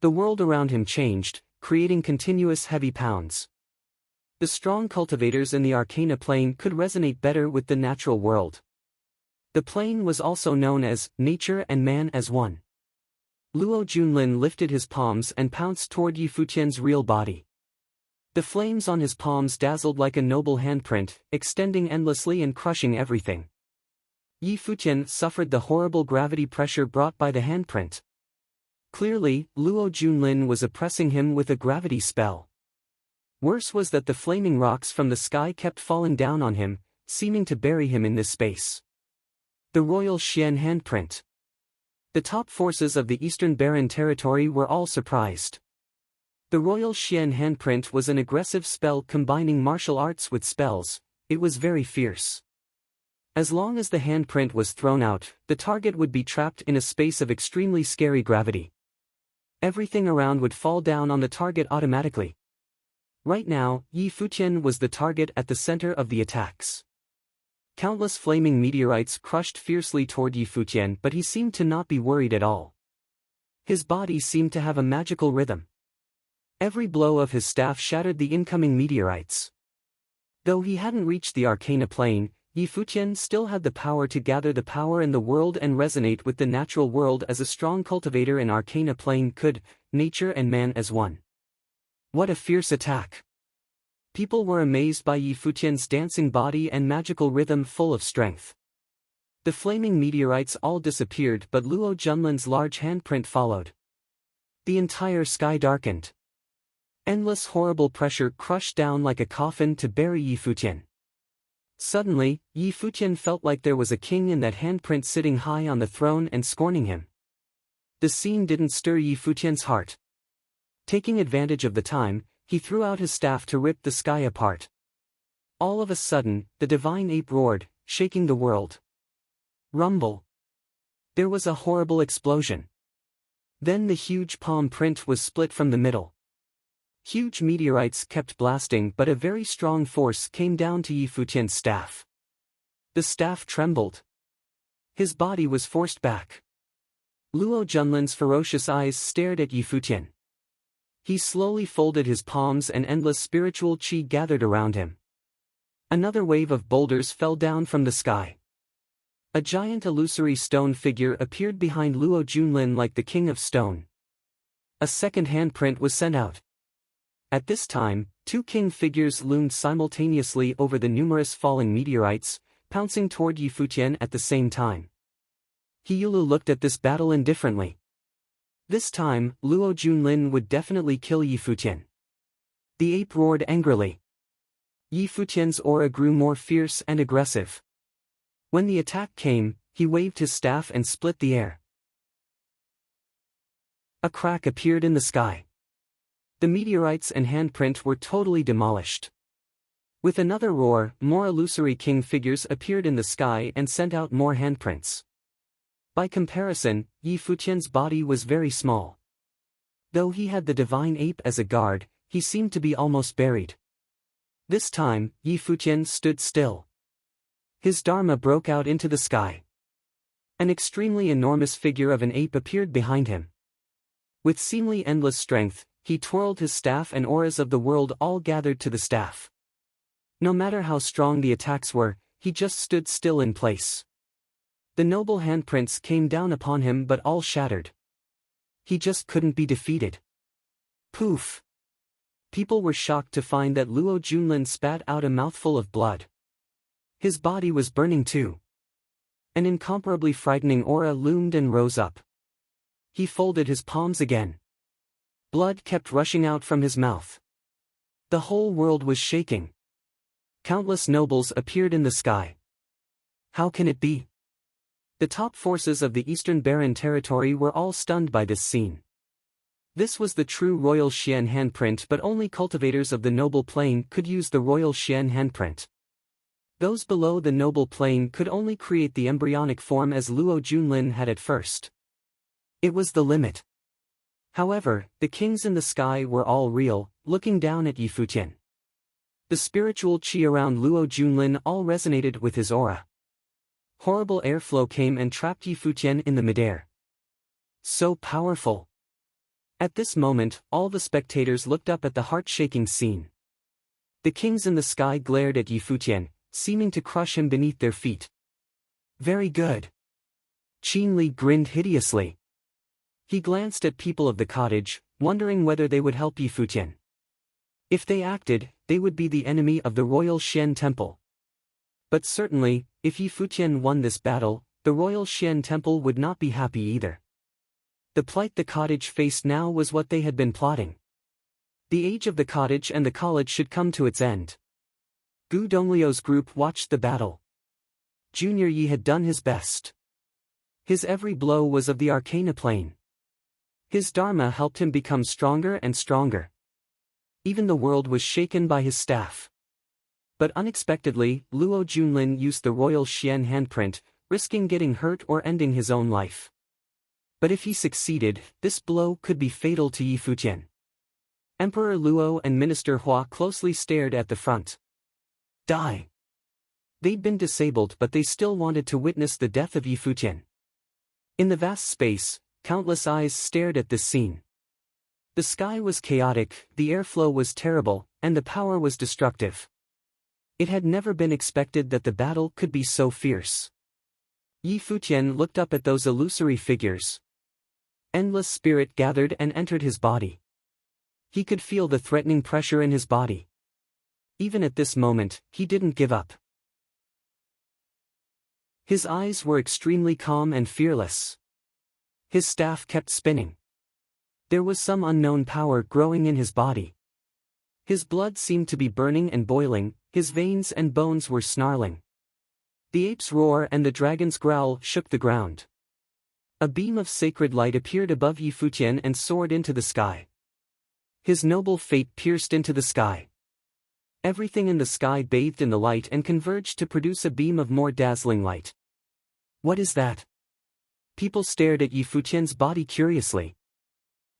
The world around him changed, creating continuous heavy pounds. The strong cultivators in the Arcana plane could resonate better with the natural world. The plane was also known as nature and man as one. Luo Junlin lifted his palms and pounced toward Yi Futian's real body. The flames on his palms dazzled like a noble handprint, extending endlessly and crushing everything. Yi Futian suffered the horrible gravity pressure brought by the handprint. Clearly, Luo Junlin was oppressing him with a gravity spell. Worse was that the flaming rocks from the sky kept falling down on him, seeming to bury him in this space. The Royal Xian handprint. The top forces of the Eastern Barren Territory were all surprised. The Royal Xian handprint was an aggressive spell combining martial arts with spells. It was very fierce. As long as the handprint was thrown out, the target would be trapped in a space of extremely scary gravity. Everything around would fall down on the target automatically. Right now, Yi Futian was the target at the center of the attacks. Countless flaming meteorites crushed fiercely toward Yi Futian, but he seemed to not be worried at all. His body seemed to have a magical rhythm. Every blow of his staff shattered the incoming meteorites. Though he hadn't reached the Arcana plane, Yi Futian still had the power to gather the power in the world and resonate with the natural world as a strong cultivator in Arcana plane could, nature and man as one. What a fierce attack! People were amazed by Yi Futian's dancing body and magical rhythm full of strength. The flaming meteorites all disappeared, but Luo Junlin's large handprint followed. The entire sky darkened. Endless horrible pressure crushed down like a coffin to bury Yi Futian. Suddenly, Yi Futian felt like there was a king in that handprint sitting high on the throne and scorning him. The scene didn't stir Yi Futian's heart. Taking advantage of the time, he threw out his staff to rip the sky apart. All of a sudden, the divine ape roared, shaking the world. Rumble. There was a horrible explosion. Then the huge palm print was split from the middle. Huge meteorites kept blasting, but a very strong force came down to Yi Futian's staff. The staff trembled. His body was forced back. Luo Junlin's ferocious eyes stared at Yi Futian. He slowly folded his palms and endless spiritual qi gathered around him. Another wave of boulders fell down from the sky. A giant illusory stone figure appeared behind Luo Junlin like the king of stone. A second handprint was sent out. At this time, two king figures loomed simultaneously over the numerous falling meteorites, pouncing toward Yi Futian at the same time. Hiyulu looked at this battle indifferently. This time, Luo Junlin would definitely kill Yi Futian. The ape roared angrily. Yi Futian's aura grew more fierce and aggressive. When the attack came, he waved his staff and split the air. A crack appeared in the sky. The meteorites and handprint were totally demolished. With another roar, more illusory king figures appeared in the sky and sent out more handprints. By comparison, Yi Futian's body was very small. Though he had the divine ape as a guard, he seemed to be almost buried. This time, Yi Futian stood still. His dharma broke out into the sky. An extremely enormous figure of an ape appeared behind him. With seemingly endless strength, he twirled his staff and auras of the world all gathered to the staff. No matter how strong the attacks were, he just stood still in place. The noble handprints came down upon him but all shattered. He just couldn't be defeated. Poof! People were shocked to find that Luo Junlin spat out a mouthful of blood. His body was burning too. An incomparably frightening aura loomed and rose up. He folded his palms again. Blood kept rushing out from his mouth. The whole world was shaking. Countless nobles appeared in the sky. How can it be? The top forces of the Eastern Barren Territory were all stunned by this scene. This was the true Royal Xian handprint, but only cultivators of the noble plane could use the Royal Xian handprint. Those below the noble plane could only create the embryonic form as Luo Junlin had at first. It was the limit. However, the kings in the sky were all real, looking down at Yi Futian. The spiritual qi around Luo Junlin all resonated with his aura. Horrible airflow came and trapped Yi Futian in the midair. So powerful! At this moment, all the spectators looked up at the heart-shaking scene. The kings in the sky glared at Yi Futian, seeming to crush him beneath their feet. Very good. Qin Li grinned hideously. He glanced at people of the cottage, wondering whether they would help Yi Futian. If they acted, they would be the enemy of the Royal Xian Temple. But certainly, if Yi Futian won this battle, the royal Xian temple would not be happy either. The plight the cottage faced now was what they had been plotting. The age of the cottage and the college should come to its end. Gu Donglio's group watched the battle. Junior Yi had done his best. His every blow was of the arcana plane. His dharma helped him become stronger and stronger. Even the world was shaken by his staff. But unexpectedly, Luo Junlin used the royal Xian handprint, risking getting hurt or ending his own life. But if he succeeded, this blow could be fatal to Yi Futian. Emperor Luo and Minister Hua closely stared at the front. Die! They'd been disabled but they still wanted to witness the death of Yi Futian. In the vast space, countless eyes stared at this scene. The sky was chaotic, the airflow was terrible, and the power was destructive. It had never been expected that the battle could be so fierce. Yi Futian looked up at those illusory figures. Endless spirit gathered and entered his body. He could feel the threatening pressure in his body. Even at this moment, he didn't give up. His eyes were extremely calm and fearless. His staff kept spinning. There was some unknown power growing in his body. His blood seemed to be burning and boiling, his veins and bones were snarling. The ape's roar and the dragon's growl shook the ground. A beam of sacred light appeared above Yi Futian and soared into the sky. His noble fate pierced into the sky. Everything in the sky bathed in the light and converged to produce a beam of more dazzling light. What is that? People stared at Yi Futian's body curiously.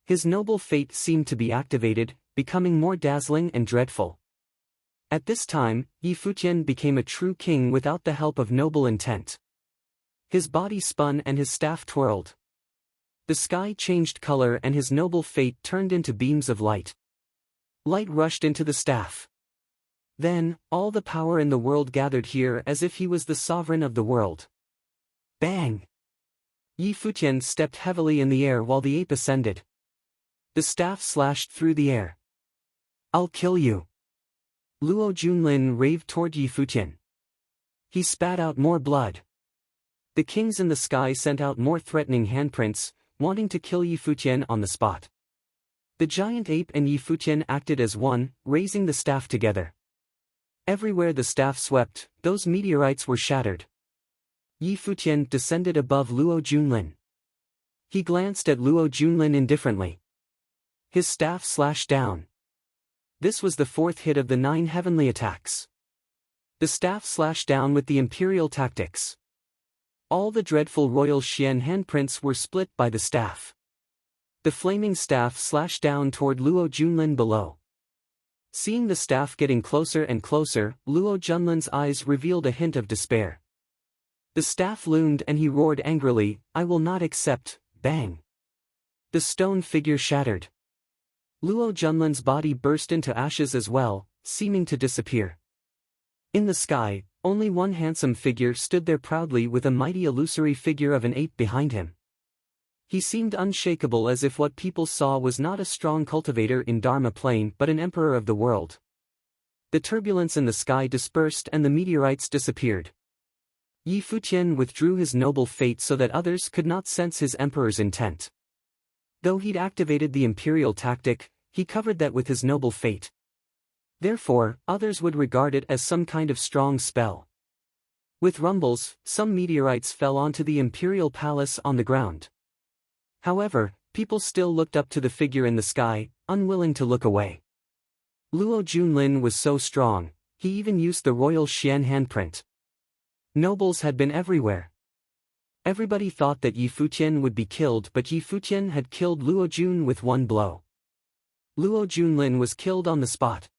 His noble fate seemed to be activated, becoming more dazzling and dreadful. At this time, Yi Futian became a true king without the help of noble intent. His body spun and his staff twirled. The sky changed color and his noble fate turned into beams of light. Light rushed into the staff. Then, all the power in the world gathered here as if he was the sovereign of the world. Bang! Yi Futian stepped heavily in the air while the ape ascended. The staff slashed through the air. I'll kill you! Luo Junlin raved toward Yi Futian. He spat out more blood. The kings in the sky sent out more threatening handprints, wanting to kill Yi Futian on the spot. The giant ape and Yi Futian acted as one, raising the staff together. Everywhere the staff swept, those meteorites were shattered. Yi Futian descended above Luo Junlin. He glanced at Luo Junlin indifferently. His staff slashed down. This was the fourth hit of the 9 heavenly attacks. The staff slashed down with the imperial tactics. All the dreadful royal Xian handprints were split by the staff. The flaming staff slashed down toward Luo Junlin below. Seeing the staff getting closer and closer, Luo Junlin's eyes revealed a hint of despair. The staff loomed and he roared angrily, I will not accept, bang. The stone figure shattered. Luo Junlin's body burst into ashes as well, seeming to disappear. In the sky, only one handsome figure stood there proudly with a mighty illusory figure of an ape behind him. He seemed unshakable as if what people saw was not a strong cultivator in Dharma plane but an emperor of the world. The turbulence in the sky dispersed and the meteorites disappeared. Yi Futian withdrew his noble fate so that others could not sense his emperor's intent. Though he'd activated the imperial tactic, he covered that with his noble fate. Therefore, others would regard it as some kind of strong spell. With rumbles, some meteorites fell onto the imperial palace on the ground. However, people still looked up to the figure in the sky, unwilling to look away. Luo Junlin was so strong, he even used the royal Xian handprint. Nobles had been everywhere. Everybody thought that Yi Futian would be killed but Yi Futian had killed Luo Jun with one blow. Luo Junlin was killed on the spot.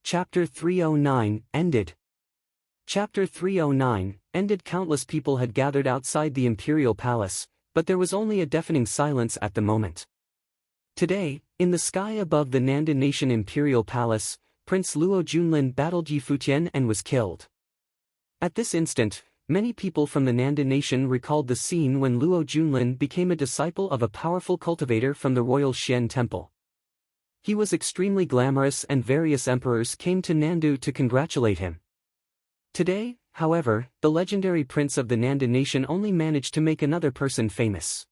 Chapter 309, ended. Chapter 309, ended. Countless people had gathered outside the imperial palace, but there was only a deafening silence at the moment. Today, in the sky above the Nanda Nation imperial palace, Prince Luo Junlin battled Yi Futian and was killed. At this instant, many people from the Nanda Nation recalled the scene when Luo Junlin became a disciple of a powerful cultivator from the royal Xian temple. He was extremely glamorous and various emperors came to Nandu to congratulate him. Today, however, the legendary prince of the Nanda nation only managed to make another person famous.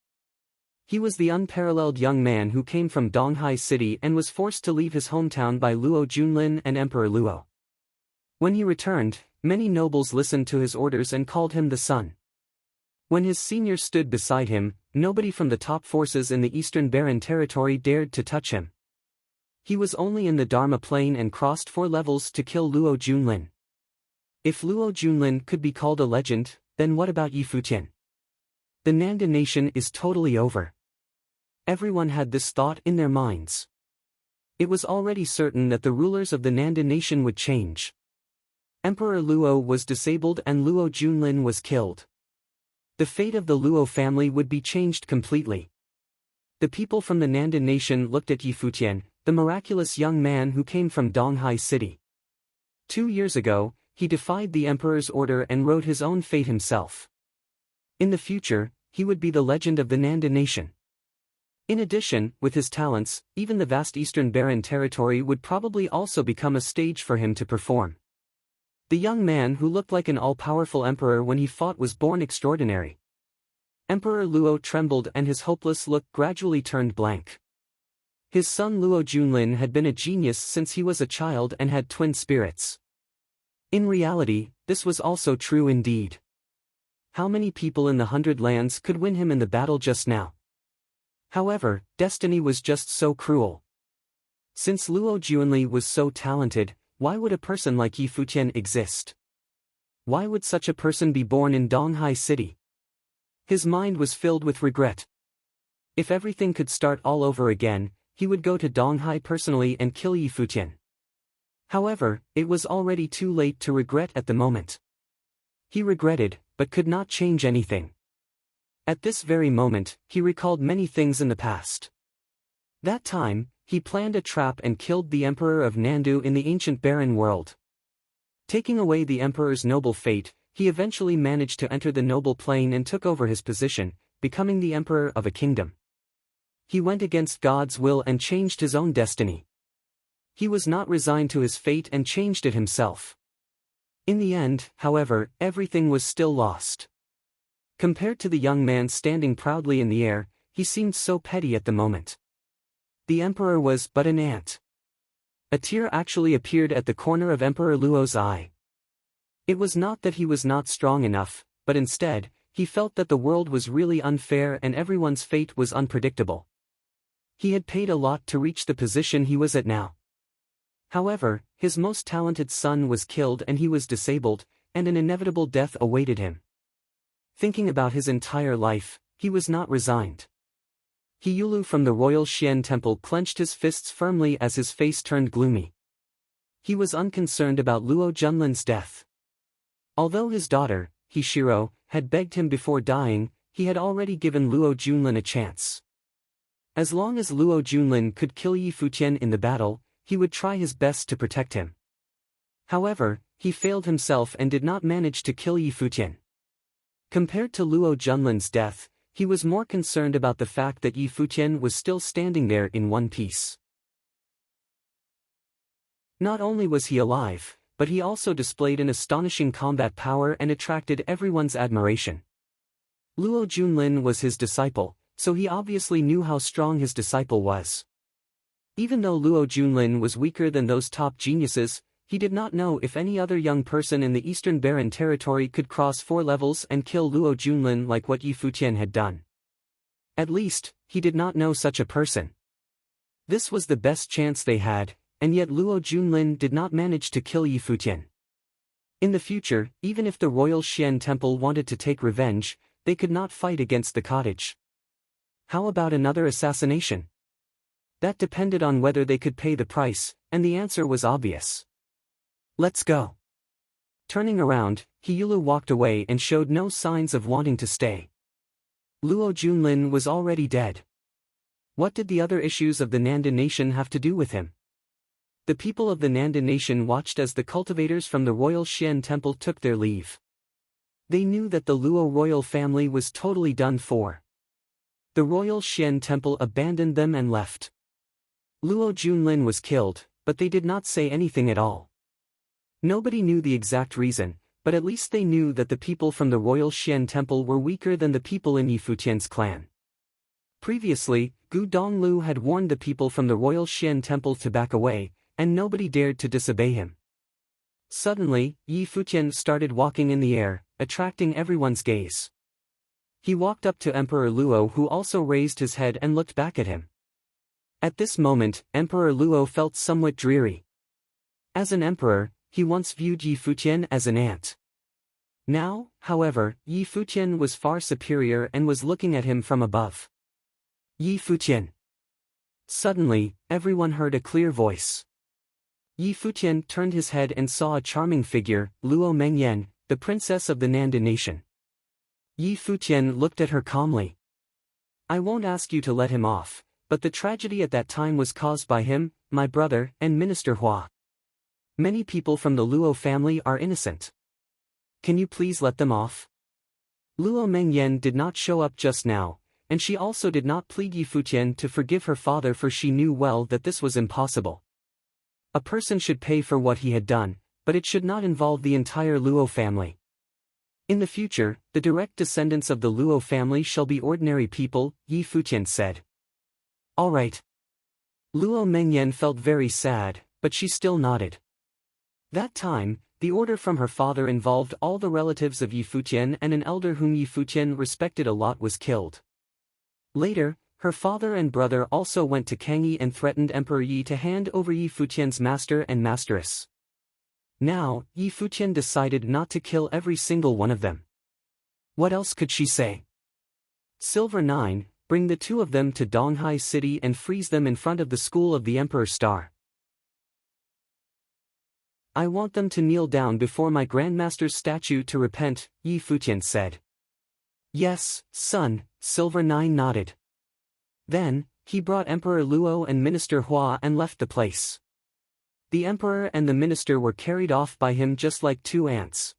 He was the unparalleled young man who came from Donghai city and was forced to leave his hometown by Luo Junlin and Emperor Luo. When he returned, many nobles listened to his orders and called him the Sun. When his senior stood beside him, nobody from the top forces in the Eastern Barren territory dared to touch him. He was only in the Dharma plain and crossed 4 levels to kill Luo Junlin. If Luo Junlin could be called a legend, then what about Yi Futian? The Nanda nation is totally over. Everyone had this thought in their minds. It was already certain that the rulers of the Nanda nation would change. Emperor Luo was disabled and Luo Junlin was killed. The fate of the Luo family would be changed completely. The people from the Nanda nation looked at Yi Futian, the miraculous young man who came from Donghai city. 2 years ago, he defied the emperor's order and wrote his own fate himself. In the future, he would be the legend of the Nanda nation. In addition, with his talents, even the vast Eastern Barren territory would probably also become a stage for him to perform. The young man who looked like an all-powerful emperor when he fought was born extraordinary. Emperor Luo trembled and his hopeless look gradually turned blank. His son Luo Junlin had been a genius since he was a child and had twin spirits. In reality, this was also true indeed. How many people in the 100 lands could win him in the battle just now? However, destiny was just so cruel. Since Luo Junlin was so talented, why would a person like Yi Futian exist? Why would such a person be born in Donghai city? His mind was filled with regret. If everything could start all over again, he would go to Donghai personally and kill Yi Futian. However, it was already too late to regret at the moment. He regretted, but could not change anything. At this very moment, he recalled many things in the past. That time, he planned a trap and killed the emperor of Nandu in the ancient barren world. Taking away the emperor's noble fate, he eventually managed to enter the noble plane and took over his position, becoming the emperor of a kingdom. He went against God's will and changed his own destiny. He was not resigned to his fate and changed it himself. In the end, however, everything was still lost. Compared to the young man standing proudly in the air, he seemed so petty at the moment. The emperor was but an ant. A tear actually appeared at the corner of Emperor Luo's eye. It was not that he was not strong enough, but instead, he felt that the world was really unfair and everyone's fate was unpredictable. He had paid a lot to reach the position he was at now. However, his most talented son was killed and he was disabled, and an inevitable death awaited him. Thinking about his entire life, he was not resigned. He Yulu from the royal Xian temple clenched his fists firmly as his face turned gloomy. He was unconcerned about Luo Junlin's death. Although his daughter, Hishiro, had begged him before dying, he had already given Luo Junlin a chance. As long as Luo Junlin could kill Yi Futian in the battle, he would try his best to protect him. However, he failed himself and did not manage to kill Yi Futian. Compared to Luo Junlin's death, he was more concerned about the fact that Yi Futian was still standing there in one piece. Not only was he alive, but he also displayed an astonishing combat power and attracted everyone's admiration. Luo Junlin was his disciple, so he obviously knew how strong his disciple was. Even though Luo Junlin was weaker than those top geniuses, he did not know if any other young person in the Eastern Barren territory could cross 4 levels and kill Luo Junlin like what Yi Futian had done. At least, he did not know such a person. This was the best chance they had, and yet Luo Junlin did not manage to kill Yi Futian. In the future, even if the royal Xian temple wanted to take revenge, they could not fight against the cottage. How about another assassination? That depended on whether they could pay the price, and the answer was obvious. Let's go. Turning around, Hiyulu walked away and showed no signs of wanting to stay. Luo Junlin was already dead. What did the other issues of the Nanda nation have to do with him? The people of the Nanda nation watched as the cultivators from the royal Xian temple took their leave. They knew that the Luo royal family was totally done for. The royal Xian temple abandoned them and left. Luo Junlin was killed, but they did not say anything at all. Nobody knew the exact reason, but at least they knew that the people from the Royal Xian Temple were weaker than the people in Yi Futian's clan. Previously, Gu Donglu had warned the people from the Royal Xian Temple to back away, and nobody dared to disobey him. Suddenly, Yi Futian started walking in the air, attracting everyone's gaze. He walked up to Emperor Luo, who also raised his head and looked back at him. At this moment, Emperor Luo felt somewhat dreary. As an emperor, he once viewed Yi Futian as an ant. Now, however, Yi Futian was far superior and was looking at him from above. Yi Futian. Suddenly, everyone heard a clear voice. Yi Futian turned his head and saw a charming figure, Luo Mengyan, the princess of the Nanda nation. Yi Futian looked at her calmly. I won't ask you to let him off, but the tragedy at that time was caused by him, my brother, and Minister Hua. Many people from the Luo family are innocent. Can you please let them off? Luo Mengyan did not show up just now, and she also did not plead Yi Futian to forgive her father, for she knew well that this was impossible. A person should pay for what he had done, but it should not involve the entire Luo family. In the future, the direct descendants of the Luo family shall be ordinary people, Yi Futian said. All right. Luo Mengyan felt very sad, but she still nodded. That time, the order from her father involved all the relatives of Yi Futian, and an elder whom Yi Futian respected a lot was killed. Later, her father and brother also went to Kangyi and threatened Emperor Yi to hand over Yi Futian's master and masteress. Now, Yi Futian decided not to kill every single one of them. What else could she say? Silver 9, bring the two of them to Donghai City and freeze them in front of the school of the Emperor Star. I want them to kneel down before my grandmaster's statue to repent, Yi Futian said. Yes, son, Silver 9 nodded. Then, he brought Emperor Luo and Minister Hua and left the place. The emperor and the minister were carried off by him just like two ants.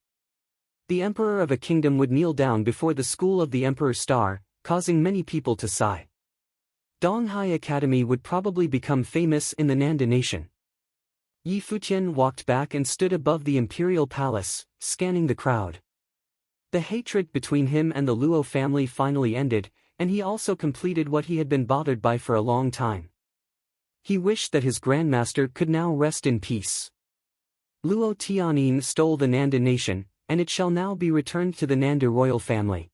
The emperor of a kingdom would kneel down before the school of the Emperor Star, causing many people to sigh. Donghai Academy would probably become famous in the Nanda nation. Yi Futian walked back and stood above the imperial palace, scanning the crowd. The hatred between him and the Luo family finally ended, and he also completed what he had been bothered by for a long time. He wished that his grandmaster could now rest in peace. Luo Tianyin stole the Nanda nation, and it shall now be returned to the Nanda royal family.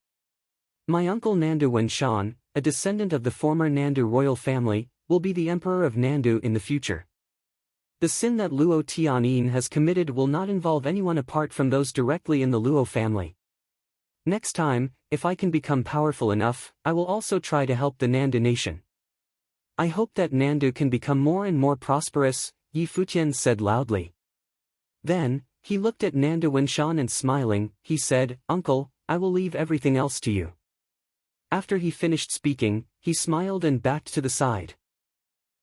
My uncle Nandu Wenshan, a descendant of the former Nandu royal family, will be the emperor of Nandu in the future. The sin that Luo Tianyin has committed will not involve anyone apart from those directly in the Luo family. Next time, if I can become powerful enough, I will also try to help the Nanda nation. I hope that Nandu can become more and more prosperous, Yi Futian said loudly. Then, he looked at Nandu Wenshan and smiling, he said, Uncle, I will leave everything else to you. After he finished speaking, he smiled and backed to the side.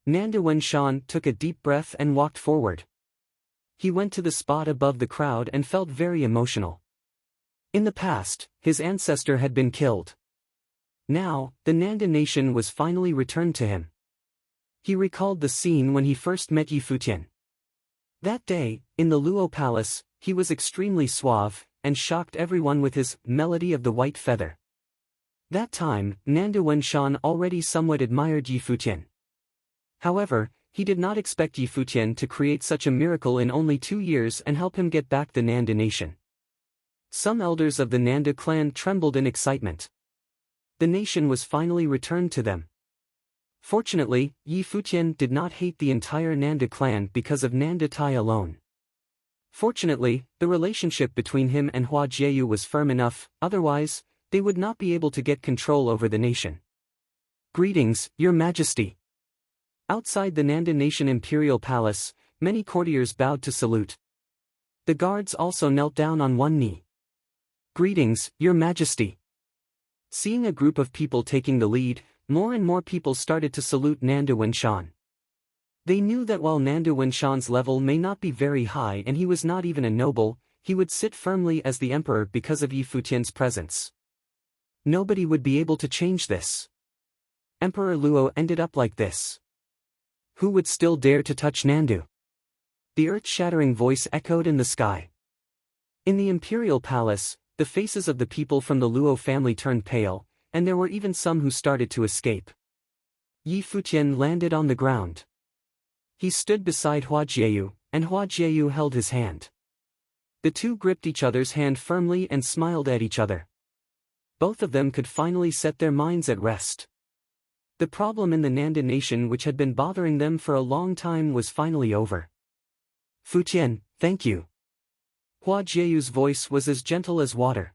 Nandu Wenshan took a deep breath and walked forward. He went to the spot above the crowd and felt very emotional. In the past, his ancestor had been killed. Now, the Nanda nation was finally returned to him. He recalled the scene when he first met Yi Futian. That day, in the Luo palace, he was extremely suave, and shocked everyone with his melody of the white feather. That time, Nandu Wenshan already somewhat admired Yi Futian. However, he did not expect Yi Futian to create such a miracle in only 2 years and help him get back the Nanda nation. Some elders of the Nanda clan trembled in excitement. The nation was finally returned to them. Fortunately, Yi Futian did not hate the entire Nanda clan because of Nanda Tai alone. Fortunately, the relationship between him and Hua Jieyu was firm enough, otherwise, they would not be able to get control over the nation. Greetings, Your Majesty. Outside the Nanda nation imperial palace, many courtiers bowed to salute. The guards also knelt down on one knee. Greetings, Your Majesty. Seeing a group of people taking the lead, more and more people started to salute Nandu Wenshan. They knew that while Nandu Wenshan's level may not be very high and he was not even a noble, he would sit firmly as the emperor because of Yi Futian's presence. Nobody would be able to change this. Emperor Luo ended up like this. Who would still dare to touch Nandu? The earth-shattering voice echoed in the sky. In the imperial palace, the faces of the people from the Luo family turned pale, and there were even some who started to escape. Yi Futian landed on the ground. He stood beside Hua Jieyu, and Hua Jieyu held his hand. The two gripped each other's hand firmly and smiled at each other. Both of them could finally set their minds at rest. The problem in the Nanda nation which had been bothering them for a long time was finally over. Futian, thank you. Hua Jieyu's voice was as gentle as water.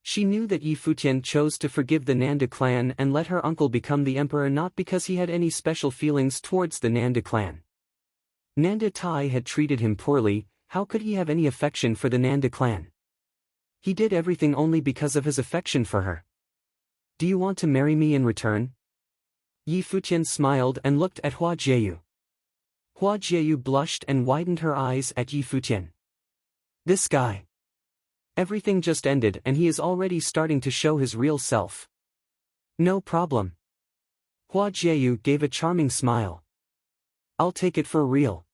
She knew that Yi Futian chose to forgive the Nanda clan and let her uncle become the emperor not because he had any special feelings towards the Nanda clan. Nanda Tai had treated him poorly, how could he have any affection for the Nanda clan? He did everything only because of his affection for her. Do you want to marry me in return? Yi Futian smiled and looked at Hua Jieyu. Hua Jieyu blushed and widened her eyes at Yi Futian. This guy. Everything just ended and he is already starting to show his real self. No problem. Hua Jieyu gave a charming smile. I'll take it for real.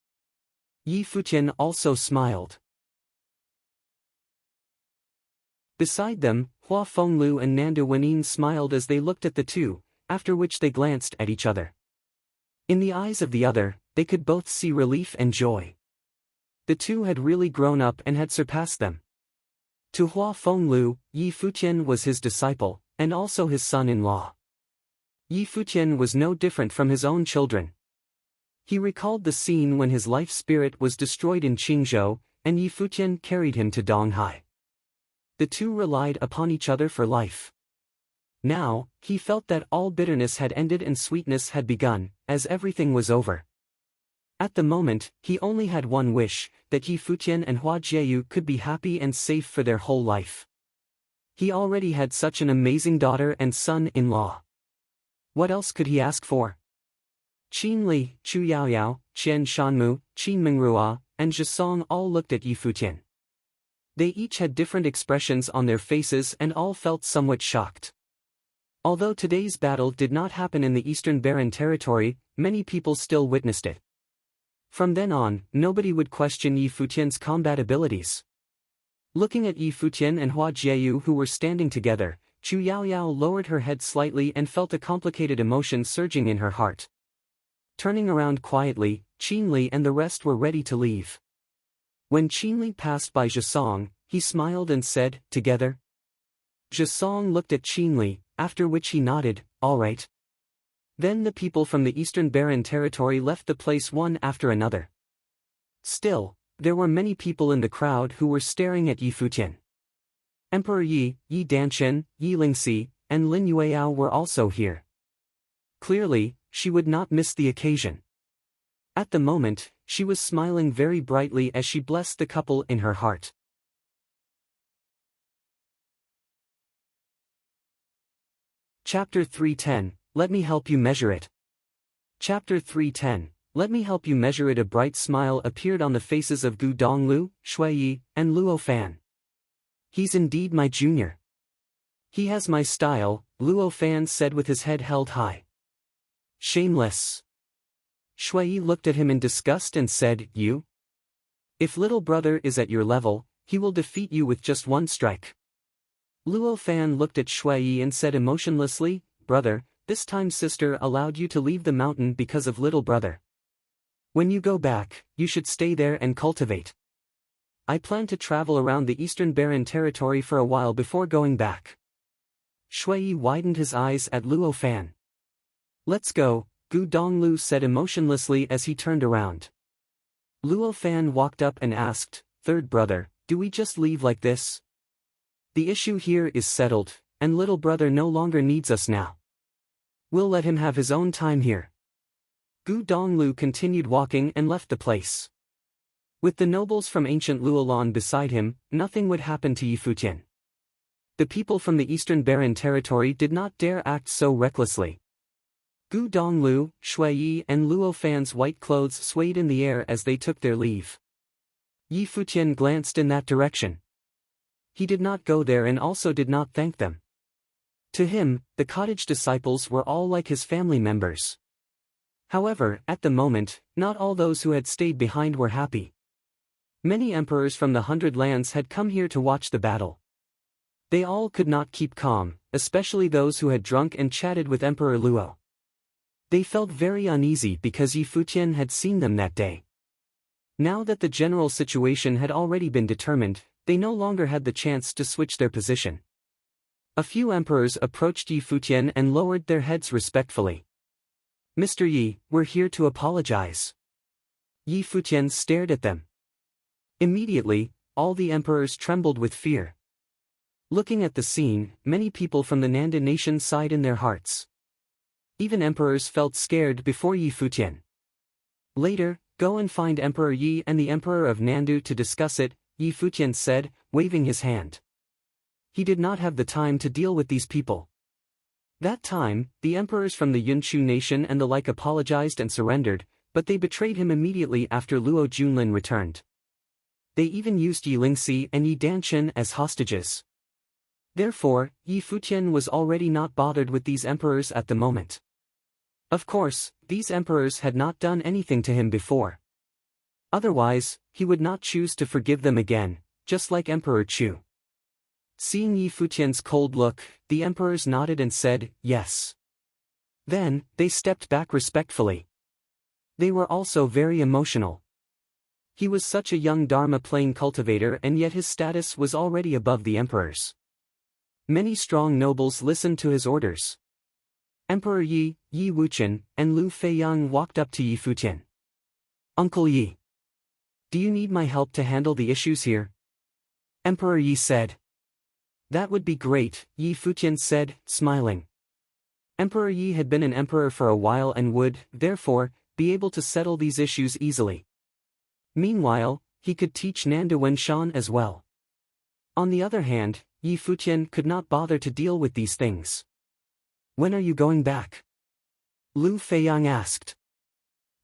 Yi Futian also smiled. Beside them, Hua Fenglu and Nanda Wenin smiled as they looked at the two, after which they glanced at each other. In the eyes of the other, they could both see relief and joy. The two had really grown up and had surpassed them. To Hua Fenglu, Yi Futian was his disciple, and also his son-in-law. Yi Futian was no different from his own children. He recalled the scene when his life spirit was destroyed in Qingzhou, and Yi Futian carried him to Donghai. The two relied upon each other for life. Now, he felt that all bitterness had ended and sweetness had begun, as everything was over. At the moment, he only had one wish, that Yi Futian and Hua Jieyu could be happy and safe for their whole life. He already had such an amazing daughter and son-in-law. What else could he ask for? Qin Li, Chu Yaoyao, Qian Shanmu, Qin Mingrua, and Zhisong all looked at Yi Futian. They each had different expressions on their faces and all felt somewhat shocked. Although today's battle did not happen in the Eastern Barren territory, many people still witnessed it. From then on, nobody would question Yi Futian's combat abilities. Looking at Yi Futian and Hua Jieyu who were standing together, Chu Yaoyao lowered her head slightly and felt a complicated emotion surging in her heart. Turning around quietly, Qin Li and the rest were ready to leave. When Qin Li passed by Zhisong, he smiled and said, "Together?" Zhisong looked at Qin Li, after which he nodded, "All right." Then the people from the Eastern Barren territory left the place one after another. Still, there were many people in the crowd who were staring at Yi Futian. Emperor Yi, Yi Danchen, Yi Lingxi, and Lin Yueyao were also here. Clearly, she would not miss the occasion. At the moment, she was smiling very brightly as she blessed the couple in her heart. Chapter 310, Let me help you measure it. Chapter 310, Let me help you measure it. A bright smile appeared on the faces of Gu Donglu, Shui Yi, and Luo Fan. He's indeed my junior. He has my style, Luo Fan said with his head held high. Shameless. Shui Yi looked at him in disgust and said, "You? If little brother is at your level, he will defeat you with just one strike." Luo Fan looked at Shui Yi and said emotionlessly, "Brother, this time sister allowed you to leave the mountain because of little brother. When you go back, you should stay there and cultivate. I plan to travel around the Eastern Barren territory for a while before going back." Shui Yi widened his eyes at Luo Fan. "Let's go," Gu Donglu said emotionlessly as he turned around. Luo Fan walked up and asked, "Third brother, do we just leave like this? The issue here is settled, and little brother no longer needs us now. We'll let him have his own time here." Gu Donglu continued walking and left the place. With the nobles from ancient Luolan beside him, nothing would happen to Yi Futian. The people from the Eastern Barren territory did not dare act so recklessly. Gu Donglu, Shui Yi and Luo Fan's white clothes swayed in the air as they took their leave. Yi Futian glanced in that direction. He did not go there and also did not thank them. To him, the cottage disciples were all like his family members. However, at the moment, not all those who had stayed behind were happy. Many emperors from the 100 Lands had come here to watch the battle. They all could not keep calm, especially those who had drunk and chatted with Emperor Luo. They felt very uneasy because Yi Futian had seen them that day. Now that the general situation had already been determined, they no longer had the chance to switch their position. A few emperors approached Yi Futian and lowered their heads respectfully. "Mr. Yi, we're here to apologize." Yi Futian stared at them. Immediately, all the emperors trembled with fear. Looking at the scene, many people from the Nanda nation sighed in their hearts. Even emperors felt scared before Yi Futian. "Later, go and find Emperor Yi and the Emperor of Nandu to discuss it," Yi Futian said, waving his hand. He did not have the time to deal with these people. That time, the emperors from the Yunchu nation and the like apologized and surrendered, but they betrayed him immediately after Luo Junlin returned. They even used Yi Lingxi and Yi Danshan as hostages. Therefore, Yi Futian was already not bothered with these emperors at the moment. Of course, these emperors had not done anything to him before. Otherwise, he would not choose to forgive them again, just like Emperor Chu. Seeing Yi Futian's cold look, the emperors nodded and said, "Yes." Then, they stepped back respectfully. They were also very emotional. He was such a young Dharma plane cultivator and yet his status was already above the emperor's. Many strong nobles listened to his orders. Emperor Yi, Yi Wuqian, and Lu Feiyang walked up to Yi Futian. "Uncle Yi, do you need my help to handle the issues here?" Emperor Yi said. "That would be great," Yi Futian said, smiling. Emperor Yi had been an emperor for a while and would, therefore, be able to settle these issues easily. Meanwhile, he could teach Nanda Wenshan as well. On the other hand, Yi Futian could not bother to deal with these things. "When are you going back?" Lu Feiyang asked.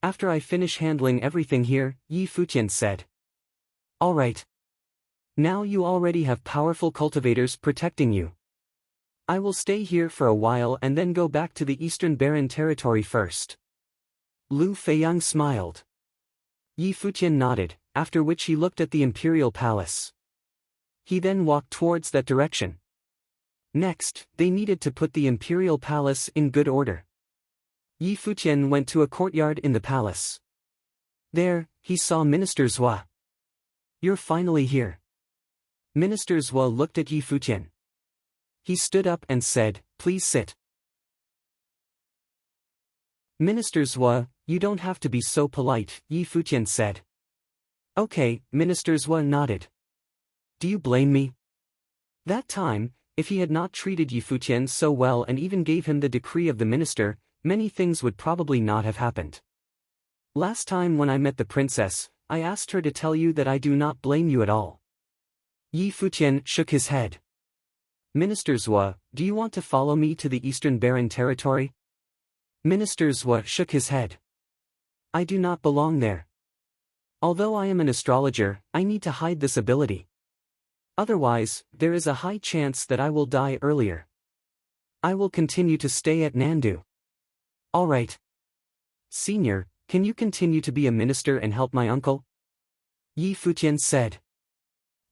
"After I finish handling everything here," Yi Futian said. "All right. Now you already have powerful cultivators protecting you. I will stay here for a while and then go back to the Eastern Barren territory first." Lu Feiyang smiled. Yi Futian nodded, after which he looked at the imperial palace. He then walked towards that direction. Next, they needed to put the imperial palace in good order. Yi Futian went to a courtyard in the palace. There, he saw Minister Zhua. "You're finally here." Minister Zhua looked at Yi Futian. He stood up and said, "Please sit." "Minister Zhua, you don't have to be so polite," Yi Futian said. "Okay," Minister Zhua nodded. "Do you blame me?" That time, if he had not treated Yi Futian so well and even gave him the decree of the minister, many things would probably not have happened. "Last time when I met the princess, I asked her to tell you that I do not blame you at all." Yi Futian shook his head. "Minister Zhua, do you want to follow me to the Eastern Barren territory?" Minister Zhua shook his head. "I do not belong there. Although I am an astrologer, I need to hide this ability. Otherwise, there is a high chance that I will die earlier. I will continue to stay at Nandu." "All right. Senior, can you continue to be a minister and help my uncle?" Yi Futian said.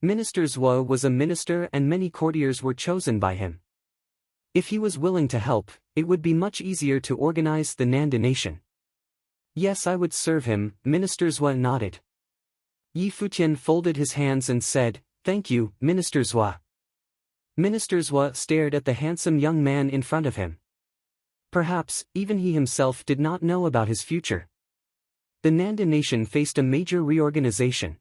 Minister Zhuo was a minister and many courtiers were chosen by him. If he was willing to help, it would be much easier to organize the Nanda nation. "Yes, I would serve him," Minister Zhuo nodded. Yi Futian folded his hands and said, "Thank you, Minister Zhua." Minister Zhua stared at the handsome young man in front of him. Perhaps, even he himself did not know about his future. The Nanda nation faced a major reorganization.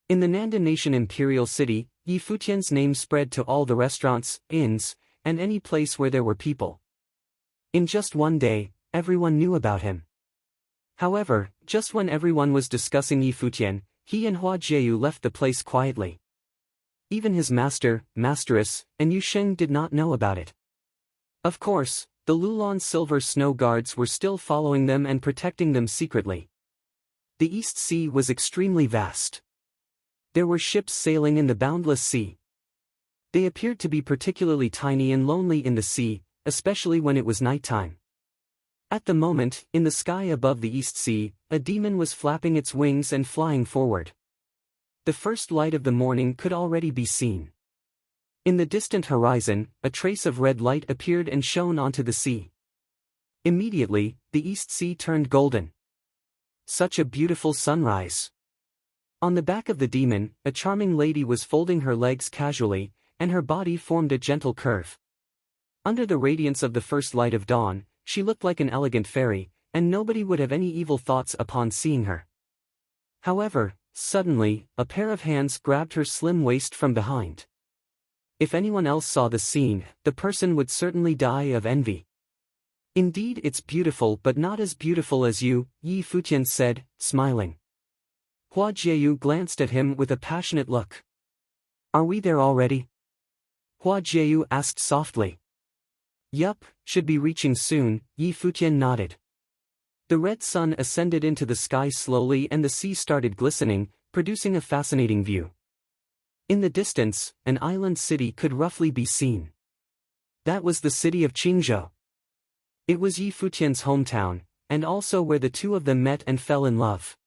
In the Nanda nation imperial city, Yi Futian's name spread to all the restaurants, inns, and any place where there were people. In just one day, everyone knew about him. However, just when everyone was discussing Yi Futian, he and Hua Jieyu left the place quietly. Even his master, Masteress, and Yu Sheng did not know about it. Of course, the Lulan Silver Snow Guards were still following them and protecting them secretly. The East Sea was extremely vast. There were ships sailing in the boundless sea. They appeared to be particularly tiny and lonely in the sea, especially when it was nighttime. At the moment, in the sky above the East Sea, a demon was flapping its wings and flying forward. The first light of the morning could already be seen. In the distant horizon, a trace of red light appeared and shone onto the sea. Immediately, the East Sea turned golden. Such a beautiful sunrise. On the back of the demon, a charming lady was folding her legs casually, and her body formed a gentle curve. Under the radiance of the first light of dawn, she looked like an elegant fairy, and nobody would have any evil thoughts upon seeing her. However, suddenly, a pair of hands grabbed her slim waist from behind. If anyone else saw the scene, the person would certainly die of envy. Indeed, it's beautiful but not as beautiful as you, Yi Futian said, smiling. Hua Jieyu glanced at him with a passionate look. Are we there already? Hua Jieyu asked softly. Yup, should be reaching soon, Yi Futian nodded. The red sun ascended into the sky slowly and the sea started glistening, producing a fascinating view. In the distance, an island city could roughly be seen. That was the city of Qingzhou. It was Yi Futian's hometown, and also where the two of them met and fell in love.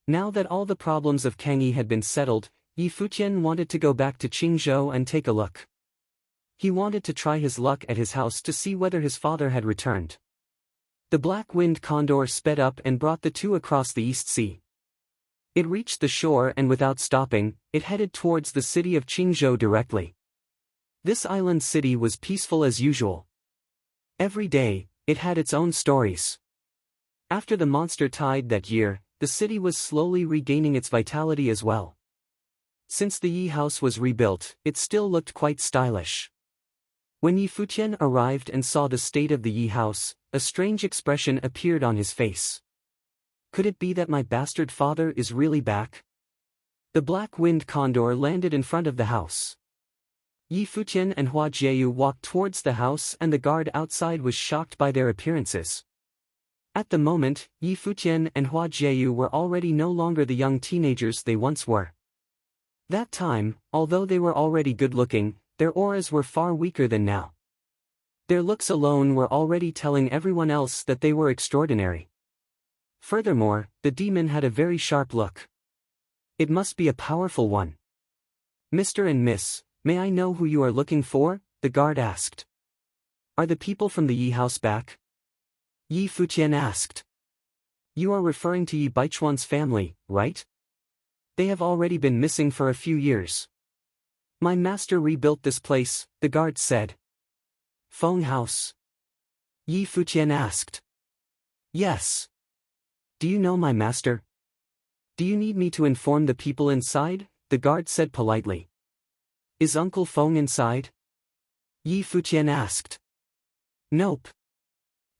Now that all the problems of Kangyi had been settled, Yi Futian wanted to go back to Qingzhou and take a look. He wanted to try his luck at his house to see whether his father had returned. The black-winged condor sped up and brought the two across the East Sea. It reached the shore and without stopping, it headed towards the city of Qingzhou directly. This island city was peaceful as usual. Every day, it had its own stories. After the monster tide that year, the city was slowly regaining its vitality as well. Since the Yi house was rebuilt, it still looked quite stylish. When Yi Futian arrived and saw the state of the Yi house, a strange expression appeared on his face. Could it be that my bastard father is really back? The black-winged condor landed in front of the house. Yi Futian and Hua Jieyu walked towards the house and the guard outside was shocked by their appearances. At the moment, Yi Futian and Hua Jieyu were already no longer the young teenagers they once were. That time, although they were already good-looking, their auras were far weaker than now. Their looks alone were already telling everyone else that they were extraordinary. Furthermore, the demon had a very sharp look. It must be a powerful one. Mr. and Miss, may I know who you are looking for? The guard asked. Are the people from the Yi house back? Yi Futian asked. You are referring to Yi Baichuan's family, right? They have already been missing for a few years. My master rebuilt this place, the guard said. Feng house? Yi Futian asked. Yes. Do you know my master? Do you need me to inform the people inside? The guard said politely. Is Uncle Feng inside? Yi Futian asked. Nope.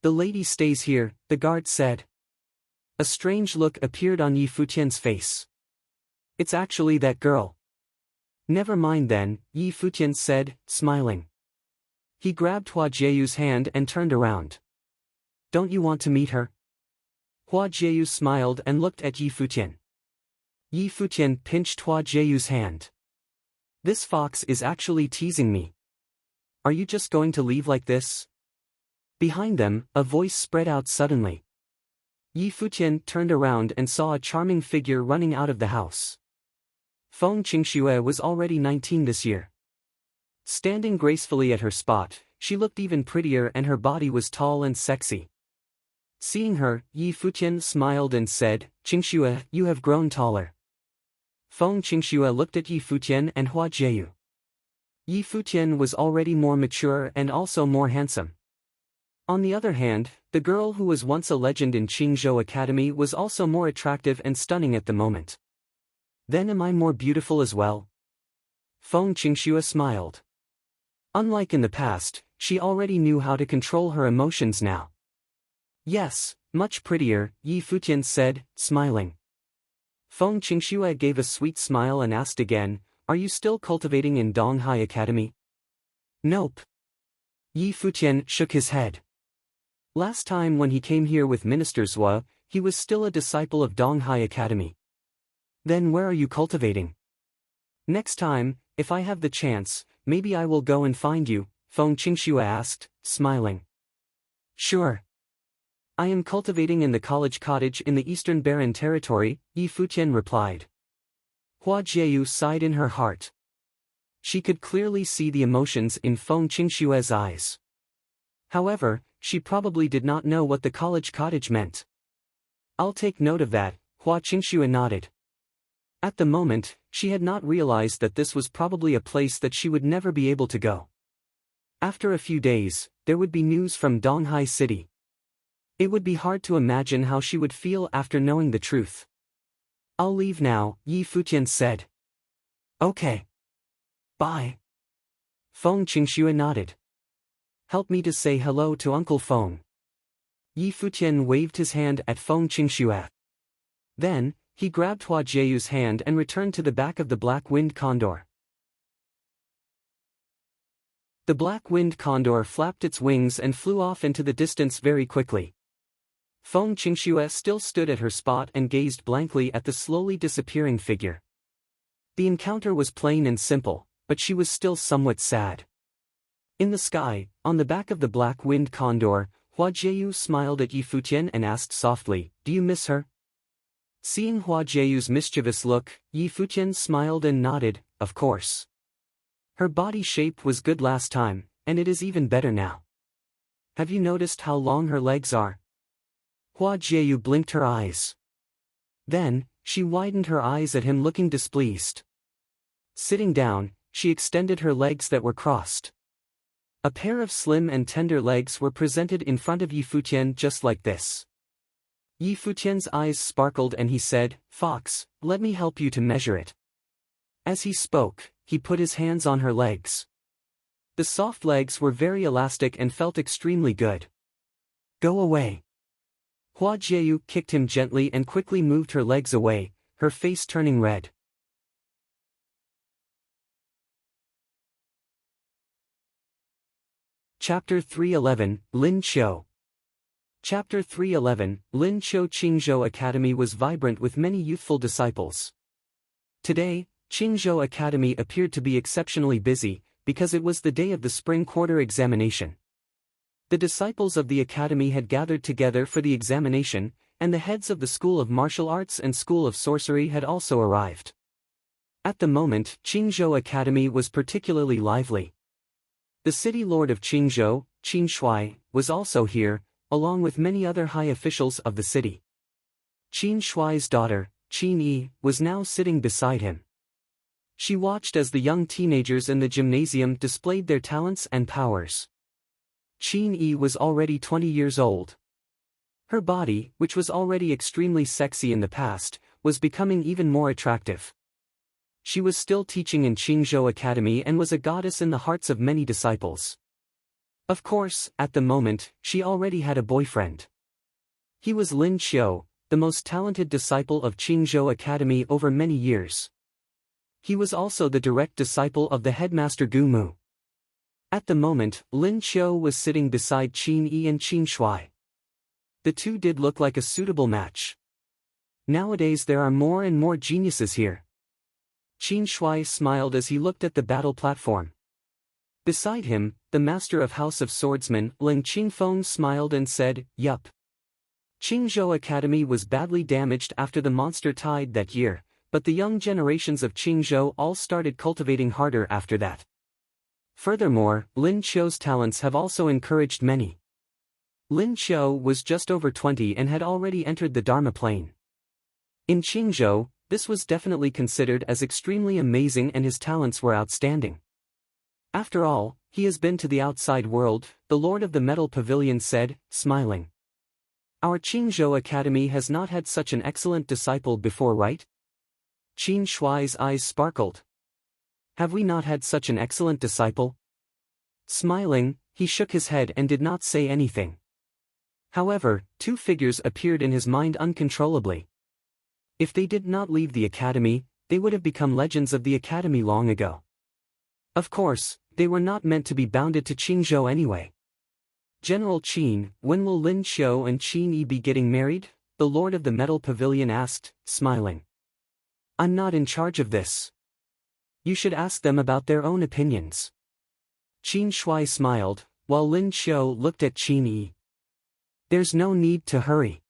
The lady stays here, the guard said. A strange look appeared on Yi Futian's face. It's actually that girl. Never mind then, Yi Futian said, smiling. He grabbed Hua Jieyu's hand and turned around. Don't you want to meet her? Hua Jieyu smiled and looked at Yi Futian. Yi Futian pinched Hua Jieyu's hand. This fox is actually teasing me. Are you just going to leave like this? Behind them, a voice spread out suddenly. Yi Futian turned around and saw a charming figure running out of the house. Feng Qingxue was already 19 this year. Standing gracefully at her spot, she looked even prettier and her body was tall and sexy. Seeing her, Yi Futian smiled and said, Qingxue, you have grown taller. Feng Qingxue looked at Yi Futian and Hua Jieyu. Yi Futian was already more mature and also more handsome. On the other hand, the girl who was once a legend in Qingzhou Academy was also more attractive and stunning at the moment. Then am I more beautiful as well? Feng Qingxue smiled. Unlike in the past, she already knew how to control her emotions now. Yes, much prettier, Yi Futian said, smiling. Feng Qingxue gave a sweet smile and asked again, are you still cultivating in Donghai Academy? Nope. Yi Futian shook his head. Last time when he came here with Minister Zhua, he was still a disciple of Donghai Academy. Then where are you cultivating? Next time, if I have the chance, maybe I will go and find you, Feng Qingxue asked, smiling. Sure. I am cultivating in the college cottage in the Eastern Barren Territory, Yi Futian replied. Hua Jieyu sighed in her heart. She could clearly see the emotions in Feng Qingxue's eyes. However, she probably did not know what the college cottage meant. I'll take note of that, Hua Qingxue nodded. At the moment, she had not realized that this was probably a place that she would never be able to go. After a few days, there would be news from Donghai City. It would be hard to imagine how she would feel after knowing the truth. I'll leave now, Yi Futian said. Okay. Bye. Feng Qingxue nodded. Help me to say hello to Uncle Feng. Yi Futian waved his hand at Feng Qingxue. Then, he grabbed Hua Jieyu's hand and returned to the back of the black-winged condor. The black-winged condor flapped its wings and flew off into the distance very quickly. Feng Qingxue still stood at her spot and gazed blankly at the slowly disappearing figure. The encounter was plain and simple, but she was still somewhat sad. In the sky, on the back of the black-winged condor, Hua Jieyu smiled at Yi Futian and asked softly, "Do you miss her?" Seeing Hua Jieyu's mischievous look, Yi Futian smiled and nodded, "Of course. Her body shape was good last time, and it is even better now. Have you noticed how long her legs are?" Hua Jieyu blinked her eyes. Then, she widened her eyes at him looking displeased. Sitting down, she extended her legs that were crossed. A pair of slim and tender legs were presented in front of Yi Futian just like this. Yi Futian's eyes sparkled and he said, "Fox, let me help you to measure it." As he spoke, he put his hands on her legs. The soft legs were very elastic and felt extremely good. "Go away." Hua Jieyu kicked him gently and quickly moved her legs away, her face turning red. Chapter 311, Lin Qiu. Chapter 311, Lin Qiu Qingzhou Academy was vibrant with many youthful disciples. Today, Qingzhou Academy appeared to be exceptionally busy, because it was the day of the spring quarter examination. The disciples of the academy had gathered together for the examination, and the heads of the School of Martial Arts and School of Sorcery had also arrived. At the moment, Qingzhou Academy was particularly lively. The city lord of Qingzhou, Qin Shuai, was also here, along with many other high officials of the city. Qin Shuai's daughter, Qin Yi, was now sitting beside him. She watched as the young teenagers in the gymnasium displayed their talents and powers. Qin Yi was already 20 years old. Her body, which was already extremely sexy in the past, was becoming even more attractive. She was still teaching in Qingzhou Academy and was a goddess in the hearts of many disciples. Of course, at the moment, she already had a boyfriend. He was Lin Qiu, the most talented disciple of Qingzhou Academy over many years. He was also the direct disciple of the headmaster Gu Mu. At the moment, Lin Qiu was sitting beside Qin Yi and Qin Shuai. The two did look like a suitable match. Nowadays there are more and more geniuses here. Qin Shuai smiled as he looked at the battle platform. Beside him, the master of House of Swordsmen, Ling Qingfeng, smiled and said, "Yup. Qingzhou Academy was badly damaged after the monster tide that year, but the young generations of Qingzhou all started cultivating harder after that. Furthermore, Lin Qiu's talents have also encouraged many." Lin Qiu was just over 20 and had already entered the Dharma plane. In Qingzhou, this was definitely considered as extremely amazing and his talents were outstanding. "After all, he has been to the outside world," the Lord of the Metal Pavilion said, smiling. "Our Qingzhou Academy has not had such an excellent disciple before, right?" Qin Shuai's eyes sparkled. "Have we not had such an excellent disciple?" Smiling, he shook his head and did not say anything. However, two figures appeared in his mind uncontrollably. If they did not leave the academy, they would have become legends of the academy long ago. Of course, they were not meant to be bounded to Qingzhou anyway. "General Qin, when will Lin Qiu and Qin Yi be getting married?" the Lord of the Metal Pavilion asked, smiling. "I'm not in charge of this. You should ask them about their own opinions." Qin Shui smiled, while Lin Qiu looked at Qin Yi. There's no need to hurry.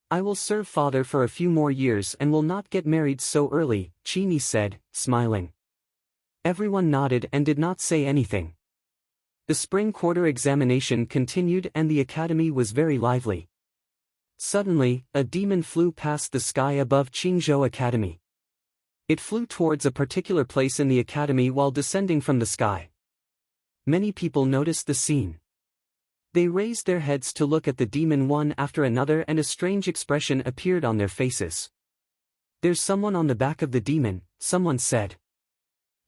I will serve father for a few more years and will not get married so early, Qin Yi said, smiling. Everyone nodded and did not say anything. The spring quarter examination continued and the academy was very lively. Suddenly, a demon flew past the sky above Qingzhou Academy. It flew towards a particular place in the academy while descending from the sky. Many people noticed the scene. They raised their heads to look at the demon one after another and a strange expression appeared on their faces. There's someone on the back of the demon, someone said.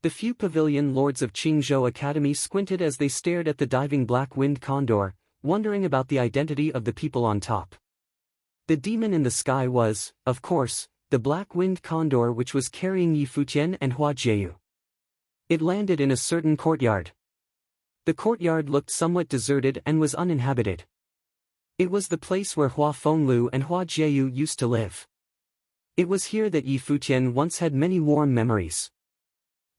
The few pavilion lords of Qingzhou Academy squinted as they stared at the diving black-winged condor, wondering about the identity of the people on top. The demon in the sky was, of course, the black-winged condor which was carrying Yi Futian and Hua Jieyu. It landed in a certain courtyard. The courtyard looked somewhat deserted and was uninhabited. It was the place where Hua Fenglu and Hua Jieyu used to live. It was here that Yi Futian once had many warm memories.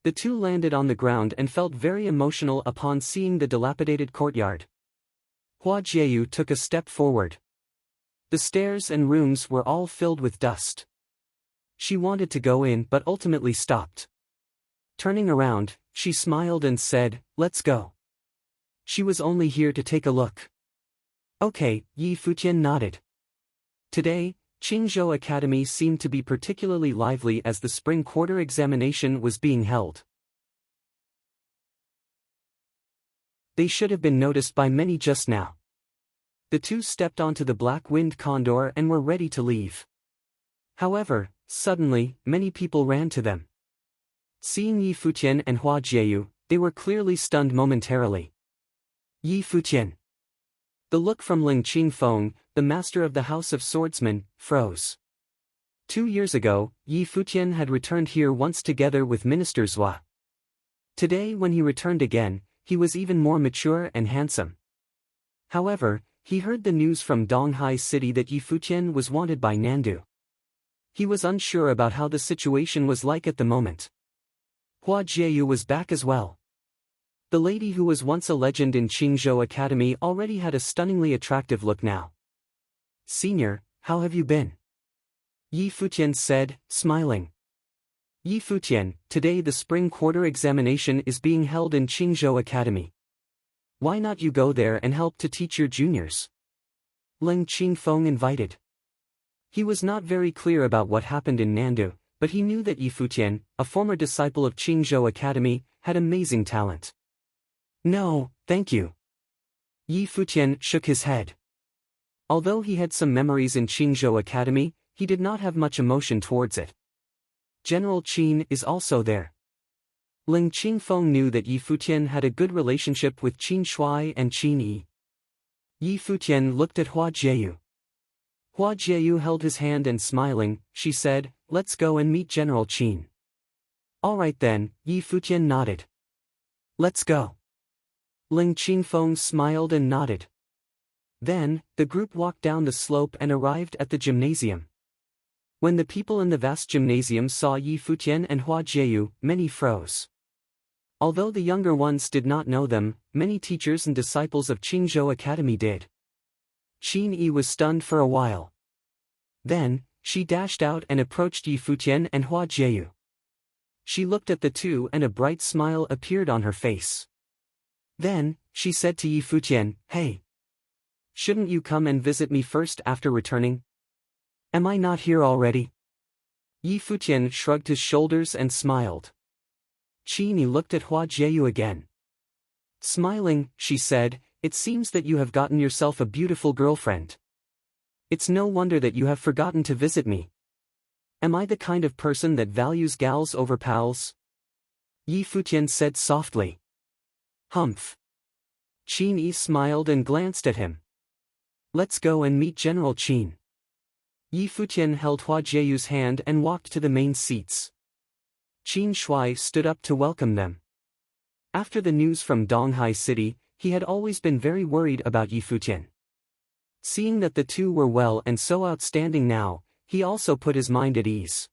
The two landed on the ground and felt very emotional upon seeing the dilapidated courtyard. Hua Jieyu took a step forward. The stairs and rooms were all filled with dust. She wanted to go in but ultimately stopped. Turning around, she smiled and said, "Let's go." She was only here to take a look. Okay, Yi Futian nodded. Today, Qingzhou Academy seemed to be particularly lively as the spring quarter examination was being held. They should have been noticed by many just now. The two stepped onto the black-winged condor and were ready to leave. However, suddenly, many people ran to them. Seeing Yi Futian and Hua Jieyu, they were clearly stunned momentarily. Yi Futian. The look from Ling Qingfeng, the master of the House of Swordsmen, froze. 2 years ago, Yi Futian had returned here once together with Minister Zhua. Today when he returned again, he was even more mature and handsome. However, he heard the news from Donghai City that Yi Futian was wanted by Nandu. He was unsure about how the situation was like at the moment. Hua Jieyu was back as well. The lady who was once a legend in Qingzhou Academy already had a stunningly attractive look now. "Senior, how have you been?" Yi Futian said, smiling. "Yi Futian, today the spring quarter examination is being held in Qingzhou Academy. Why not you go there and help to teach your juniors?" Ling Qingfeng invited. He was not very clear about what happened in Nandu, but he knew that Yi Futian, a former disciple of Qingzhou Academy, had amazing talent. "No, thank you." Yi Futian shook his head. Although he had some memories in Qingzhou Academy, he did not have much emotion towards it. General Qin is also there. Ling Qingfeng knew that Yi Futian had a good relationship with Qin Shui and Qin Yi. Yi Futian looked at Hua Jieyu. Hua Jieyu held his hand and smiling, she said, "Let's go and meet General Qin." "All right then," Yi Futian nodded. "Let's go." Ling Qingfeng smiled and nodded. Then, the group walked down the slope and arrived at the gymnasium. When the people in the vast gymnasium saw Yi Futian and Hua Jieyu, many froze. Although the younger ones did not know them, many teachers and disciples of Qingzhou Academy did. Qin Yi was stunned for a while. Then, she dashed out and approached Yi Futian and Hua Jieyu. She looked at the two and a bright smile appeared on her face. Then, she said to Yi Futian, "Hey. Shouldn't you come and visit me first after returning? Am I not here already?" Yi Futian shrugged his shoulders and smiled. Qin Yi looked at Hua Jieyu again. Smiling, she said, "It seems that you have gotten yourself a beautiful girlfriend. It's no wonder that you have forgotten to visit me. Am I the kind of person that values gals over pals?" Yi Futian said softly. "Humph." Qin Yi smiled and glanced at him. "Let's go and meet General Qin." Yi Futian held Hua Jieyu's hand and walked to the main seats. Qin Shui stood up to welcome them. After the news from Donghai City, he had always been very worried about Yi Futian. Seeing that the two were well and so outstanding now, he also put his mind at ease.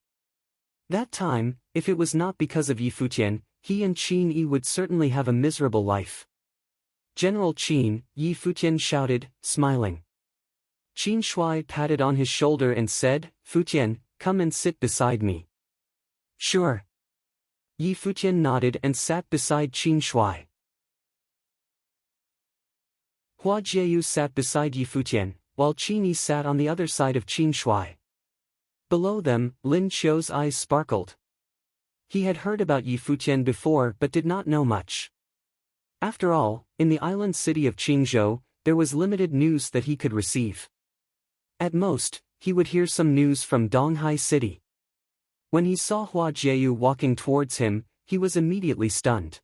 That time, if it was not because of Yi Futian, He and Qin Yi would certainly have a miserable life. General Qin, Yi Futian shouted, smiling. Qin Shuai patted on his shoulder and said, Futian, come and sit beside me. Sure. Yi Futian nodded and sat beside Qin Shuai. Hua Jieyu sat beside Yi Futian, while Qin Yi sat on the other side of Qin Shuai. Below them, Lin Qiu's eyes sparkled. He had heard about Yi Futian before but did not know much. After all, in the island city of Qingzhou, there was limited news that he could receive. At most, he would hear some news from Donghai City. When he saw Hua Jieyu walking towards him, he was immediately stunned.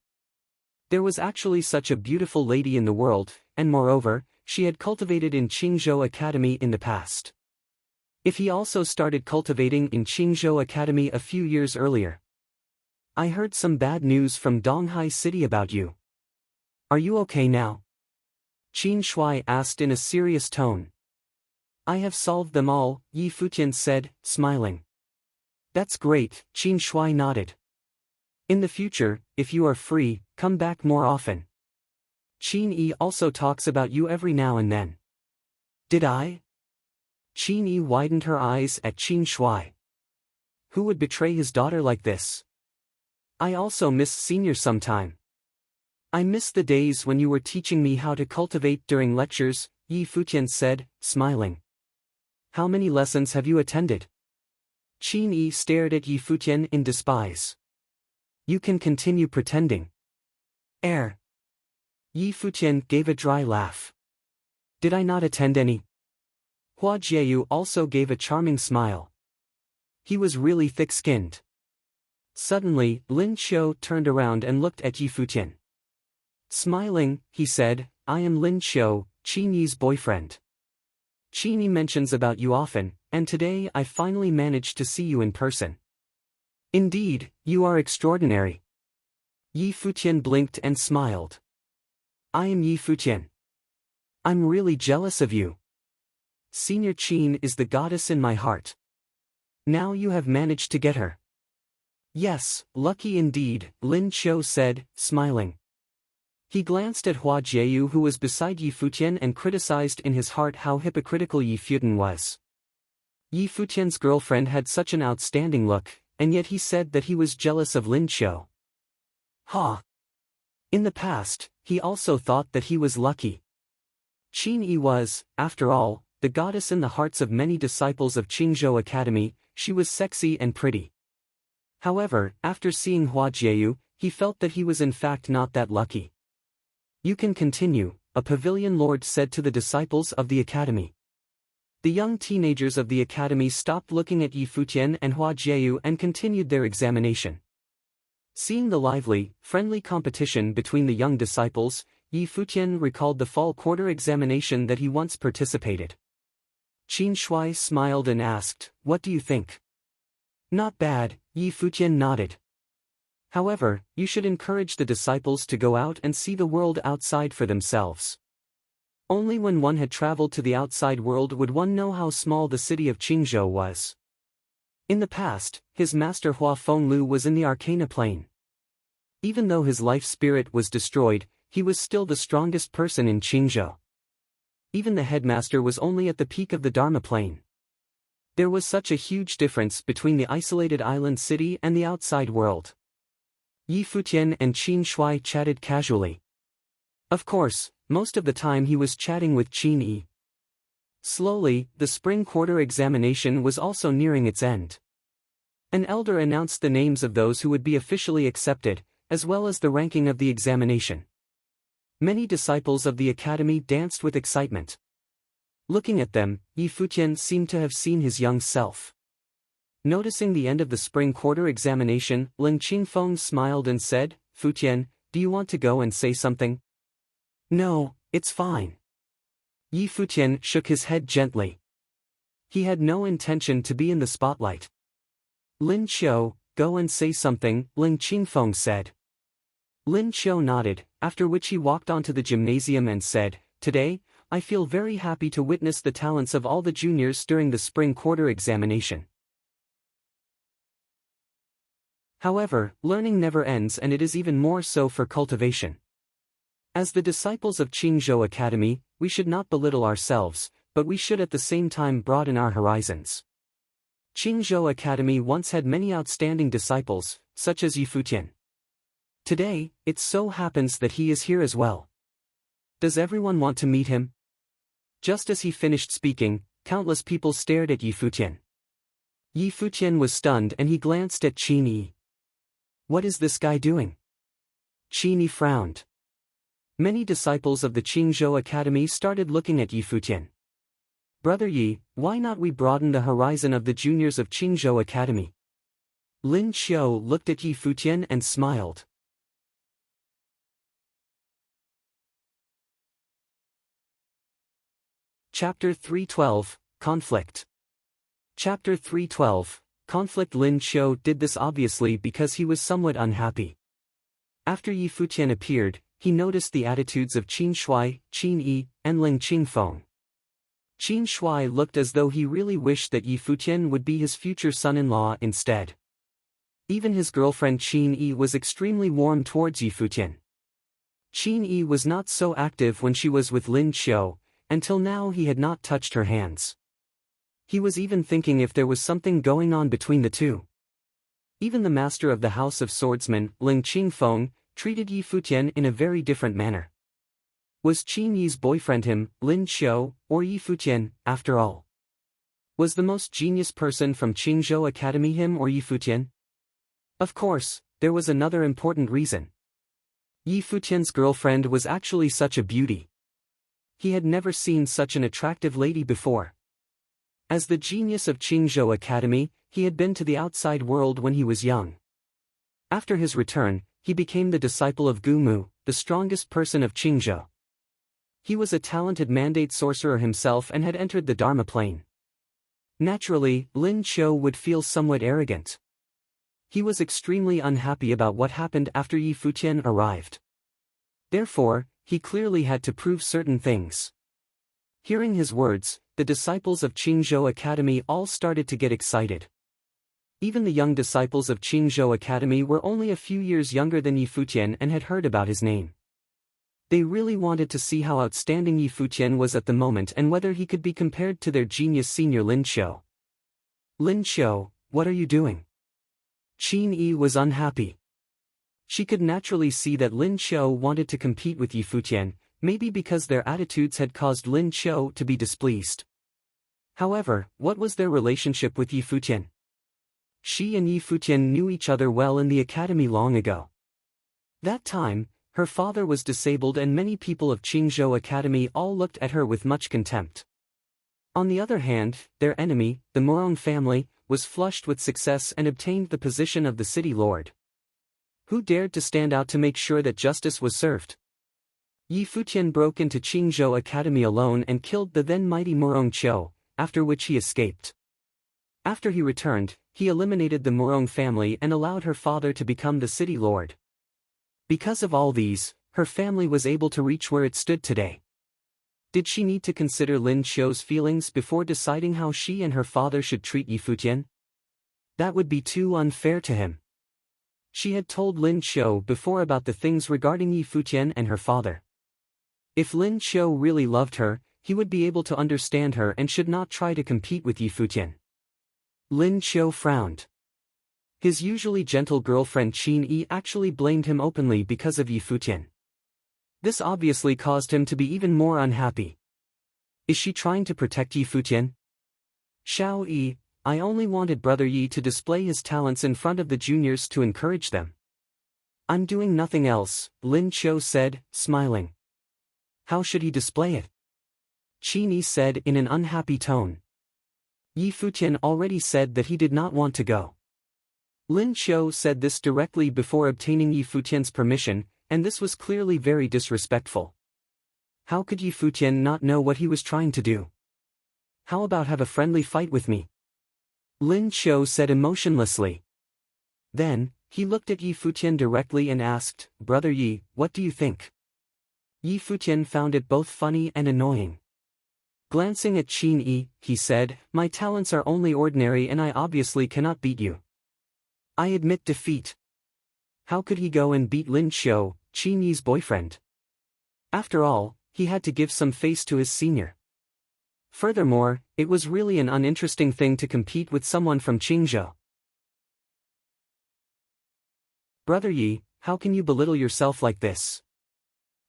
There was actually such a beautiful lady in the world, and moreover, she had cultivated in Qingzhou Academy in the past. If he also started cultivating in Qingzhou Academy a few years earlier. I heard some bad news from Donghai City about you. Are you okay now? Qin Shuai asked in a serious tone. I have solved them all, Yi Futian said, smiling. That's great, Qin Shuai nodded. In the future, if you are free, come back more often. Qin Yi also talks about you every now and then. Did I? Qin Yi widened her eyes at Qin Shuai. Who would betray his daughter like this? I also miss senior sometime. I miss the days when you were teaching me how to cultivate during lectures, Yi Futian said, smiling. How many lessons have you attended? Qin Yi stared at Yi Futian in despise. You can continue pretending. Yi Futian gave a dry laugh. Did I not attend any? Hua Jieyu also gave a charming smile. He was really thick-skinned. Suddenly, Lin Qiu turned around and looked at Yi Futian. Smiling, he said, I am Lin Qiu, Qin Yi's boyfriend. Qin Yi mentions about you often, and today I finally managed to see you in person. Indeed, you are extraordinary. Yi Futian blinked and smiled. I am Yi Futian. I'm really jealous of you. Senior Qin is the goddess in my heart. Now you have managed to get her. Yes, lucky indeed, Lin Qiu said, smiling. He glanced at Hua Jieyu who was beside Yi Futian and criticized in his heart how hypocritical Yi Futian was. Yi Futian's girlfriend had such an outstanding look, and yet he said that he was jealous of Lin Qiu. In the past, he also thought that he was lucky. Qin Yi was, after all, the goddess in the hearts of many disciples of Qingzhou Academy. She was sexy and pretty. However, after seeing Hua Jieyu, he felt that he was in fact not that lucky. You can continue, a pavilion lord said to the disciples of the academy. The young teenagers of the academy stopped looking at Yi Futian and Hua Jieyu and continued their examination. Seeing the lively, friendly competition between the young disciples, Yi Futian recalled the fall quarter examination that he once participated. Qin Shuai smiled and asked, What do you think? Not bad, Yi Futian nodded. However, you should encourage the disciples to go out and see the world outside for themselves. Only when one had traveled to the outside world would one know how small the city of Qingzhou was. In the past, his master Hua Fenglu was in the Arcana Plane. Even though his life spirit was destroyed, he was still the strongest person in Qingzhou. Even the headmaster was only at the peak of the Dharma Plane. There was such a huge difference between the isolated island city and the outside world. Yi Futian and Qin Shuai chatted casually. Of course, most of the time he was chatting with Qin Yi. Slowly, the spring quarter examination was also nearing its end. An elder announced the names of those who would be officially accepted, as well as the ranking of the examination. Many disciples of the academy danced with excitement. Looking at them, Yi Futian seemed to have seen his young self. Noticing the end of the spring quarter examination, Lin Qingfeng smiled and said, Futian, do you want to go and say something? No, it's fine. Yi Futian shook his head gently. He had no intention to be in the spotlight. Lin Qiu, go and say something, Lin Qingfeng said. Lin Qiu nodded, after which he walked onto the gymnasium and said, Today, I feel very happy to witness the talents of all the juniors during the spring quarter examination. However, learning never ends, and it is even more so for cultivation. As the disciples of Qingzhou Academy, we should not belittle ourselves, but we should at the same time broaden our horizons. Qingzhou Academy once had many outstanding disciples, such as Futian. Today, it so happens that he is here as well. Does everyone want to meet him? Just as he finished speaking, countless people stared at Futian. Futian was stunned and he glanced at Qin Yi. What is this guy doing? Qin Yi frowned. Many disciples of the Qingzhou Academy started looking at Futian. Brother Yi, why not we broaden the horizon of the juniors of Qingzhou Academy? Lin Qiu looked at Futian and smiled. Chapter 312, Conflict. Chapter 312, Conflict. Lin Qiu did this obviously because he was somewhat unhappy. After Futian appeared, he noticed the attitudes of Qin Shui, Qin Yi, and Ling Qingfeng. Qin Shui looked as though he really wished that Futian would be his future son-in-law instead. Even his girlfriend Qin Yi was extremely warm towards Futian. Qin Yi was not so active when she was with Lin Qiu. Until now he had not touched her hands. He was even thinking if there was something going on between the two. Even the master of the House of Swordsmen, Ling Qingfeng, treated Futian in a very different manner. Was Qin Yi's boyfriend him, Lin Qiu, or Futian, after all? Was the most genius person from Qingzhou Academy him or Futian? Of course, there was another important reason. Futian's girlfriend was actually such a beauty. He had never seen such an attractive lady before. As the genius of Qingzhou Academy, he had been to the outside world when he was young. After his return, he became the disciple of Gumu, the strongest person of Qingzhou. He was a talented mandate sorcerer himself and had entered the Dharma plane. Naturally, Lin Qiu would feel somewhat arrogant. He was extremely unhappy about what happened after Futian arrived. Therefore, he clearly had to prove certain things. Hearing his words, the disciples of Qingzhou Academy all started to get excited. Even the young disciples of Qingzhou Academy were only a few years younger than Futian and had heard about his name. They really wanted to see how outstanding Futian was at the moment and whether he could be compared to their genius senior Lin Qiu. Lin Qiu, what are you doing? Qin Yi was unhappy. She could naturally see that Lin Qiu wanted to compete with Futian, maybe because their attitudes had caused Lin Qiu to be displeased. However, what was their relationship with Futian? She and Futian knew each other well in the academy long ago. That time, her father was disabled and many people of Qingzhou Academy all looked at her with much contempt. On the other hand, their enemy, the Morong family, was flushed with success and obtained the position of the city lord. Who dared to stand out to make sure that justice was served? Futian broke into Qingzhou Academy alone and killed the then mighty Morong Qiu, after which he escaped. After he returned, he eliminated the Morong family and allowed her father to become the city lord. Because of all these, her family was able to reach where it stood today. Did she need to consider Lin Qiu's feelings before deciding how she and her father should treat Futian? That would be too unfair to him. She had told Lin Qiu before about the things regarding Futian and her father. If Lin Qiu really loved her, he would be able to understand her and should not try to compete with Futian. Lin Qiu frowned. His usually gentle girlfriend Qin Yi actually blamed him openly because of Futian. This obviously caused him to be even more unhappy. Is she trying to protect Futian? Xiao Yi, I only wanted Brother Yi to display his talents in front of the juniors to encourage them. I'm doing nothing else, Lin Qiu said, smiling. How should he display it? Qin Yi said in an unhappy tone. Futian already said that he did not want to go. Lin Qiu said this directly before obtaining Futian's permission, and this was clearly very disrespectful. How could Futian not know what he was trying to do? How about have a friendly fight with me? Lin Qiu said emotionlessly. Then, he looked at Futian directly and asked, Brother Yi, what do you think? Futian found it both funny and annoying. Glancing at Qin Yi, he said, My talents are only ordinary and I obviously cannot beat you. I admit defeat. How could he go and beat Lin Xiu, Qin Yi's boyfriend? After all, he had to give some face to his senior. Furthermore, it was really an uninteresting thing to compete with someone from Qingzhou. Brother Yi, how can you belittle yourself like this?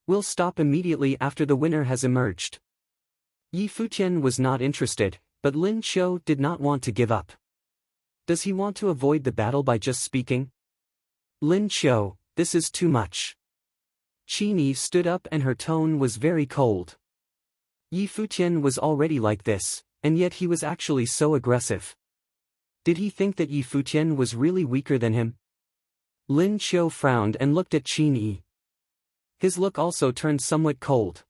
We'll stop immediately after the winner has emerged. Yi Futian was not interested, but Lin Xiu did not want to give up. Does he want to avoid the battle by just speaking? Lin Xiu, this is too much. Qin Yi stood up and her tone was very cold. Yi Futian was already like this, and yet he was actually so aggressive. Did he think that Yi Futian was really weaker than him? Lin Xiu frowned and looked at Qin Yi. His look also turned somewhat cold.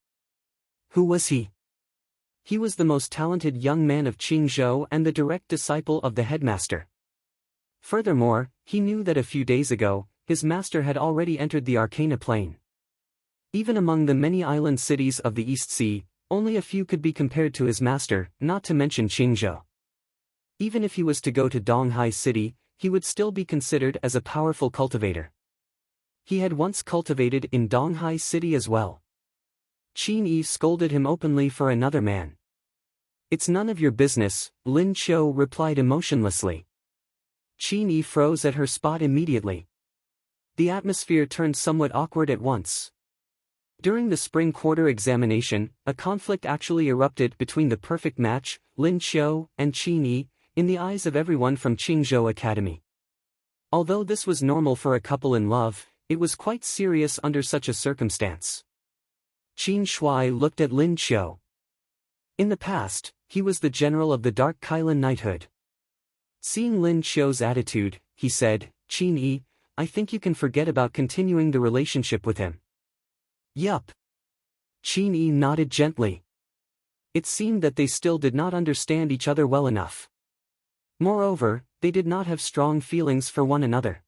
Who was he? He was the most talented young man of Qingzhou and the direct disciple of the headmaster. Furthermore, he knew that a few days ago, his master had already entered the Arcana Plain. Even among the many island cities of the East Sea, only a few could be compared to his master, not to mention Qingzhou. Even if he was to go to Donghai City, he would still be considered as a powerful cultivator. He had once cultivated in Donghai City as well. Qin Yi scolded him openly for another man. It's none of your business, Lin Xiu replied emotionlessly. Qin Yi froze at her spot immediately. The atmosphere turned somewhat awkward at once. During the spring quarter examination, a conflict actually erupted between the perfect match, Lin Xiu and Qin Yi, in the eyes of everyone from Qingzhou Academy. Although this was normal for a couple in love, it was quite serious under such a circumstance. Qin Shuai looked at Lin Xiu. In the past, he was the general of the Dark Kylan Knighthood. Seeing Lin Xiu's attitude, he said, Qin Yi, I think you can forget about continuing the relationship with him. Yup. Qin Yi nodded gently. It seemed that they still did not understand each other well enough. Moreover, they did not have strong feelings for one another.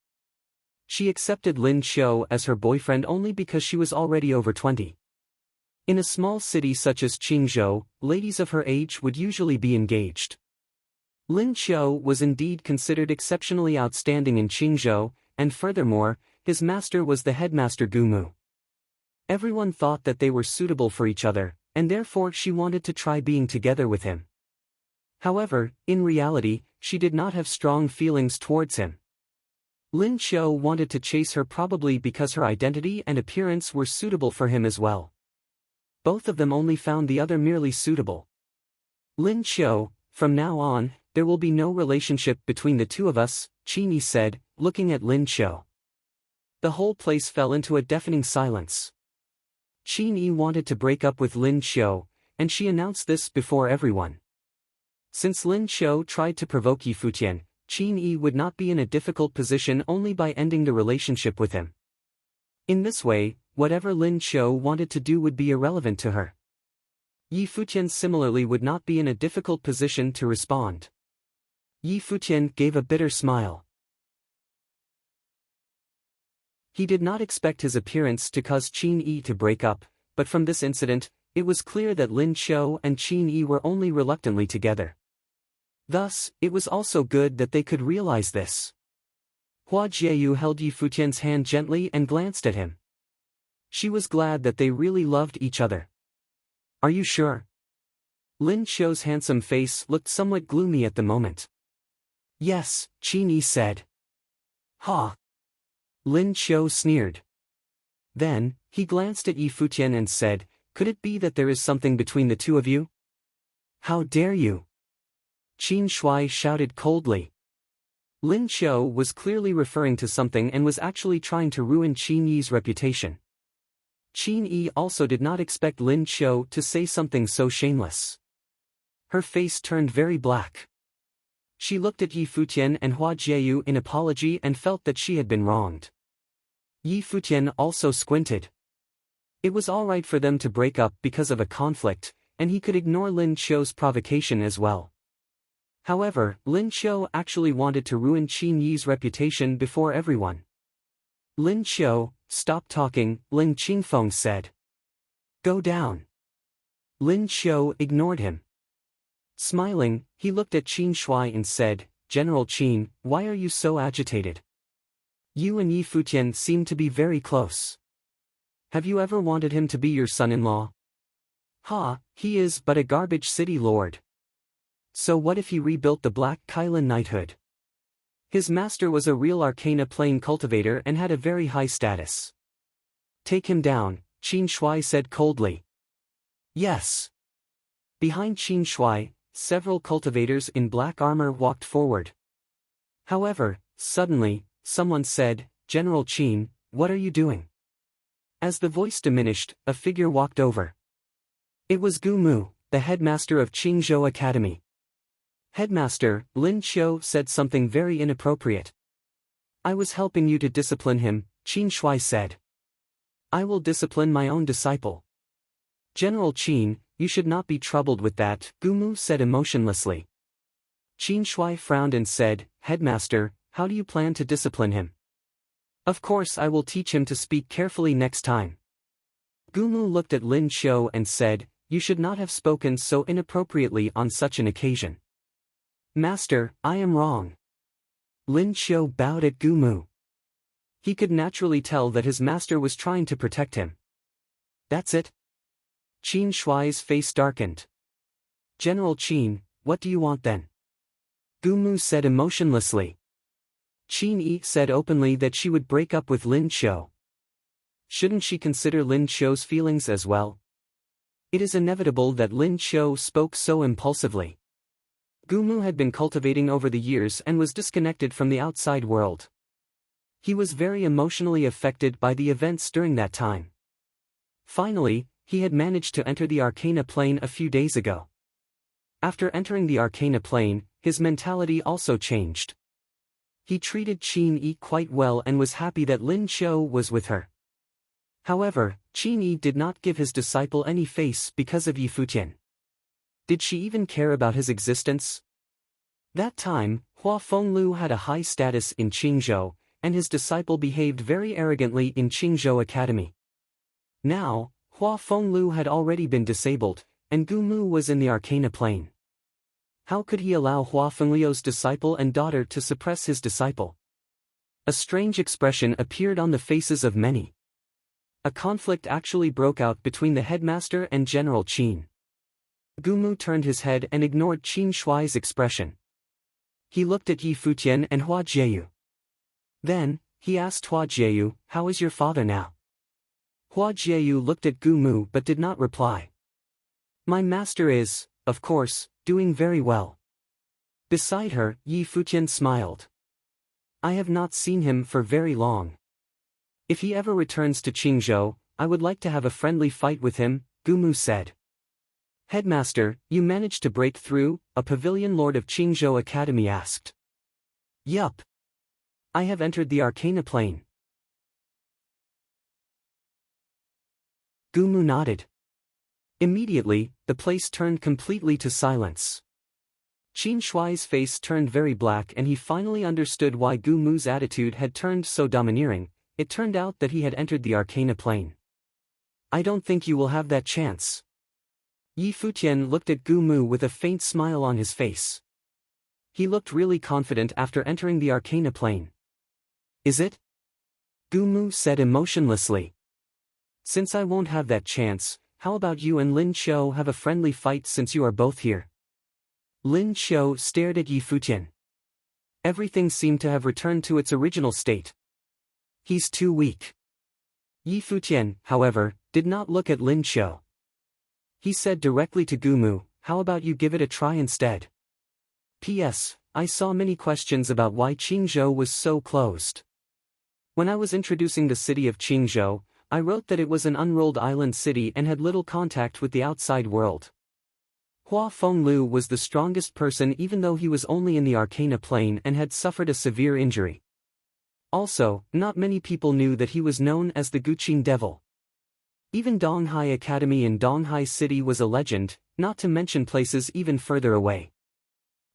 She accepted Lin Xiu as her boyfriend only because she was already over 20. In a small city such as Qingzhou, ladies of her age would usually be engaged. Lin Xiu was indeed considered exceptionally outstanding in Qingzhou, and furthermore, his master was the headmaster Gumu. Everyone thought that they were suitable for each other, and therefore she wanted to try being together with him. However, in reality, she did not have strong feelings towards him. Lin Xiu wanted to chase her probably because her identity and appearance were suitable for him as well. Both of them only found the other merely suitable. Lin Xiu, from now on, there will be no relationship between the two of us, Qin Yi said, looking at Lin Xiu. The whole place fell into a deafening silence. Qin Yi wanted to break up with Lin Xiu, and she announced this before everyone. Since Lin Xiu tried to provoke Yi Futian, Qin Yi would not be in a difficult position only by ending the relationship with him. In this way, whatever Lin Xiu wanted to do would be irrelevant to her. Yi Futian similarly would not be in a difficult position to respond. Yi Futian gave a bitter smile. He did not expect his appearance to cause Qin Yi to break up, but from this incident, it was clear that Lin Xiu and Qin Yi were only reluctantly together. Thus, it was also good that they could realize this. Hua Jieyu held Yi Futian's hand gently and glanced at him. She was glad that they really loved each other. Are you sure? Lin Xiu's handsome face looked somewhat gloomy at the moment. Yes, Qin Yi said. Ha! Lin Xiu sneered. Then, he glanced at Yi Futian and said, could it be that there is something between the two of you? How dare you? Qin Shuai shouted coldly. Lin Xiu was clearly referring to something and was actually trying to ruin Qin Yi's reputation. Qin Yi also did not expect Lin Xiu to say something so shameless. Her face turned very black. She looked at Yi Futian and Hua Jieyu in apology and felt that she had been wronged. Yi Futian also squinted. It was alright for them to break up because of a conflict, and he could ignore Lin Xiu's provocation as well. However, Lin Xiu actually wanted to ruin Qin Yi's reputation before everyone. Lin Xiu, stop talking, Ling Qingfeng said. Go down. Lin Xiu ignored him. Smiling, he looked at Qin Shuai and said, General Qin, why are you so agitated? You and Yi Futian seem to be very close. Have you ever wanted him to be your son-in-law? Ha, he is but a garbage city lord. So what if he rebuilt the Black Kylan knighthood? His master was a real arcana plane cultivator and had a very high status. Take him down, Qin Shui said coldly. Yes. Behind Qin Shui, several cultivators in black armor walked forward. However, suddenly, someone said, General Qin, what are you doing? As the voice diminished, a figure walked over. It was Gu Mu, the headmaster of Qingzhou Academy. Headmaster, Lin Qiu said something very inappropriate. I was helping you to discipline him, Qin Shui said. I will discipline my own disciple. General Qin, you should not be troubled with that, Gu Mu said emotionlessly. Qin Shui frowned and said, Headmaster, how do you plan to discipline him? Of course I will teach him to speak carefully next time. Gu Mu looked at Lin Qiu and said, you should not have spoken so inappropriately on such an occasion. Master, I am wrong. Lin Qiu bowed at Gu Mu. He could naturally tell that his master was trying to protect him. That's it? Qin Shui's face darkened. General Qin, what do you want then? Gu Mu said emotionlessly. Qin Yi said openly that she would break up with Lin Qiu. Shouldn't she consider Lin Qiu's feelings as well? It is inevitable that Lin Qiu spoke so impulsively. Gu Mu had been cultivating over the years and was disconnected from the outside world. He was very emotionally affected by the events during that time. Finally, he had managed to enter the Arcana plane a few days ago. After entering the Arcana plane, his mentality also changed. He treated Qin Yi quite well and was happy that Lin Qiu was with her. However, Qin Yi did not give his disciple any face because of Yi Futian. Did she even care about his existence? That time, Hua Fenglu had a high status in Qingzhou, and his disciple behaved very arrogantly in Qingzhou Academy. Now, Hua Fenglu had already been disabled, and Gu Mu was in the Arcana plane. How could he allow Hua Fenglu's disciple and daughter to suppress his disciple? A strange expression appeared on the faces of many. A conflict actually broke out between the headmaster and General Qin. Gu Mu turned his head and ignored Qin Shui's expression. He looked at Yi Futian and Hua Jieyu. Then, he asked Hua Jieyu, how is your father now? Hua Jieyu looked at Gu Mu but did not reply. My master is, of course, doing very well. Beside her, Yi Futian smiled. I have not seen him for very long. If he ever returns to Qingzhou, I would like to have a friendly fight with him, Gu Mu said. Headmaster, you managed to break through? A pavilion lord of Qingzhou Academy asked. Yup. I have entered the Arcana plane. Gu Mu nodded. Immediately, the place turned completely to silence. Qin Shui's face turned very black and he finally understood why Gu Mu's attitude had turned so domineering. It turned out that he had entered the Arcana plane. I don't think you will have that chance. Yi Futian looked at Gu Mu with a faint smile on his face. He looked really confident after entering the Arcana plane. Is it? Gu Mu said emotionlessly. Since I won't have that chance, how about you and Lin Qiu have a friendly fight since you are both here? Lin Qiu stared at Yi Futian. Everything seemed to have returned to its original state. He's too weak. Yi Futian, however, did not look at Lin Qiu. He said directly to Gu Mu, how about you give it a try instead? P.S. I saw many questions about why Qingzhou was so closed. When I was introducing the city of Qingzhou, I wrote that it was an unrolled island city and had little contact with the outside world. Hua Fenglu was the strongest person even though he was only in the Arcana plane and had suffered a severe injury. Also, not many people knew that he was known as the Guqin Devil. Even Donghai Academy in Donghai City was a legend, not to mention places even further away.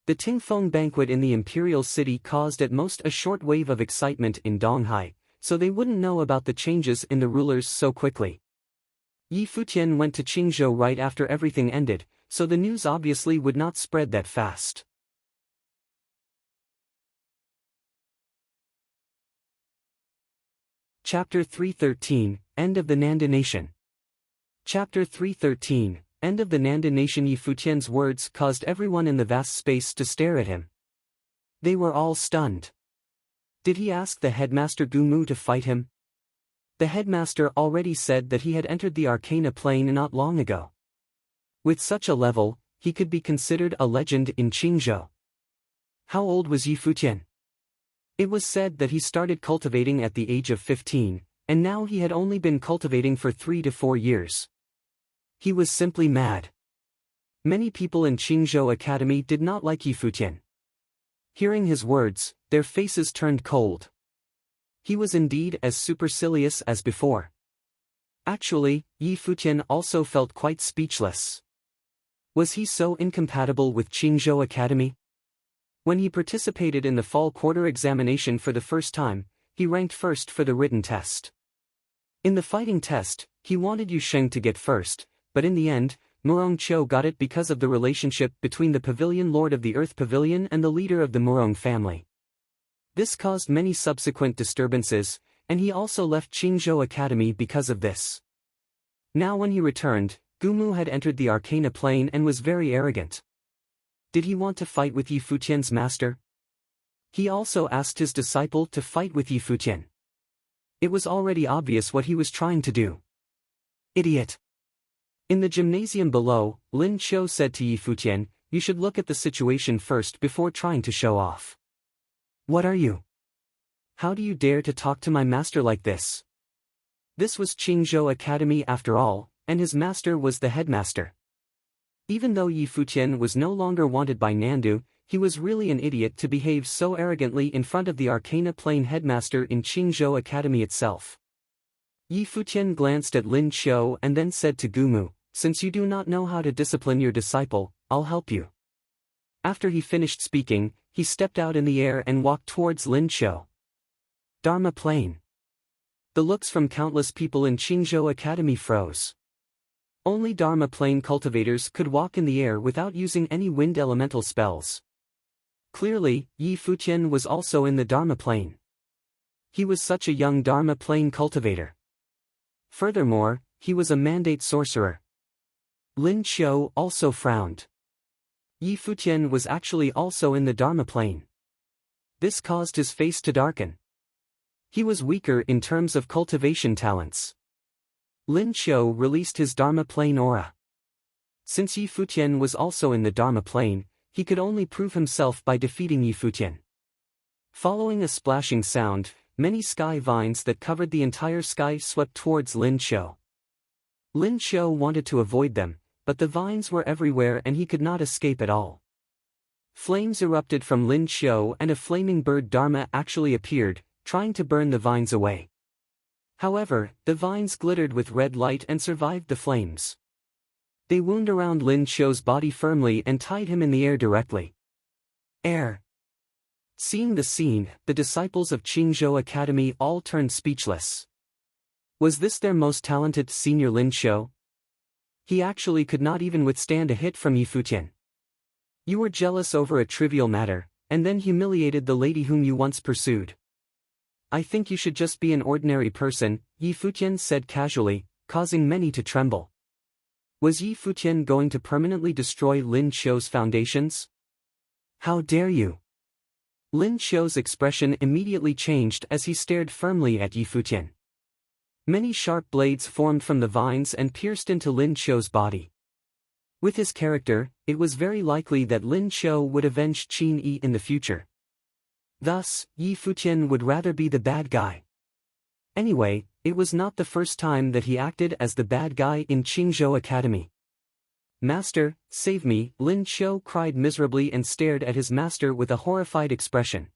The Tingfeng banquet in the Imperial City caused at most a short wave of excitement in Donghai, so they wouldn't know about the changes in the rulers so quickly. Yi Futian went to Qingzhou right after everything ended, so the news obviously would not spread that fast. Chapter 313, End of the Nanda Nation. Chapter 313, End of the Nanda Nation. Yi Futian's words caused everyone in the vast space to stare at him. They were all stunned. Did he ask the headmaster Gumu to fight him? The headmaster already said that he had entered the Arcana plane not long ago. With such a level, he could be considered a legend in Qingzhou. How old was Yi Futian? It was said that he started cultivating at the age of 15, and now he had only been cultivating for 3 to 4 years. He was simply mad. Many people in Qingzhou Academy did not like Yi Futian. Hearing his words, their faces turned cold. He was indeed as supercilious as before. Actually, Yi Futian also felt quite speechless. Was he so incompatible with Qingzhou Academy? When he participated in the fall quarter examination for the first time, he ranked first for the written test. In the fighting test, he wanted Yu Sheng to get first, but in the end, Murong Qiu got it because of the relationship between the Pavilion Lord of the Earth Pavilion and the leader of the Murong family. This caused many subsequent disturbances, and he also left Qingzhou Academy because of this. Now when he returned, Gumu had entered the Arcana plane and was very arrogant. Did he want to fight with Yi Futian's master? He also asked his disciple to fight with Yi Futian. It was already obvious what he was trying to do. Idiot! In the gymnasium below, Lin Qiu said to Yi Futian, "You should look at the situation first before trying to show off." What are you? How do you dare to talk to my master like this? This was Qingzhou Academy after all, and his master was the headmaster. Even though Yi Futian was no longer wanted by Nandu, he was really an idiot to behave so arrogantly in front of the Arcana Plane headmaster in Qingzhou Academy itself. Yi Futian glanced at Lin Qiu and then said to Gumu, "Since you do not know how to discipline your disciple, I'll help you." After he finished speaking, he stepped out in the air and walked towards Lin Qiu. Dharma Plane. The looks from countless people in Qingzhou Academy froze. Only Dharma Plane cultivators could walk in the air without using any wind elemental spells. Clearly, Yi Futian was also in the Dharma Plane. He was such a young Dharma Plane cultivator. Furthermore, he was a mandate sorcerer. Lin Qiu also frowned. Yi Futian was actually also in the Dharma Plane. This caused his face to darken. He was weaker in terms of cultivation talents. Lin Qiu released his Dharma Plane aura. Since Yi Futian was also in the Dharma Plane, he could only prove himself by defeating Yi Futian. Following a splashing sound, many sky vines that covered the entire sky swept towards Lin Qiu. Lin Qiu wanted to avoid them, but the vines were everywhere and he could not escape at all. Flames erupted from Lin Qiu and a flaming bird Dharma actually appeared, trying to burn the vines away. However, the vines glittered with red light and survived the flames. They wound around Lin Qiu's body firmly and tied him in the air directly. Air. Seeing the scene, the disciples of Qingzhou Academy all turned speechless. Was this their most talented senior Lin Qiu? He actually could not even withstand a hit from Yi Futian. You were jealous over a trivial matter, and then humiliated the lady whom you once pursued. I think you should just be an ordinary person, Yi Futian said casually, causing many to tremble. Was Yi Futian going to permanently destroy Lin Qiu's foundations? How dare you! Lin Qiu's expression immediately changed as he stared firmly at Yi Futian. Many sharp blades formed from the vines and pierced into Lin Qiu's body. With his character, it was very likely that Lin Qiu would avenge Qin Yi in the future. Thus, Yi Futian would rather be the bad guy. Anyway, it was not the first time that he acted as the bad guy in Qingzhou Academy. Master, save me, Lin Qiu cried miserably and stared at his master with a horrified expression.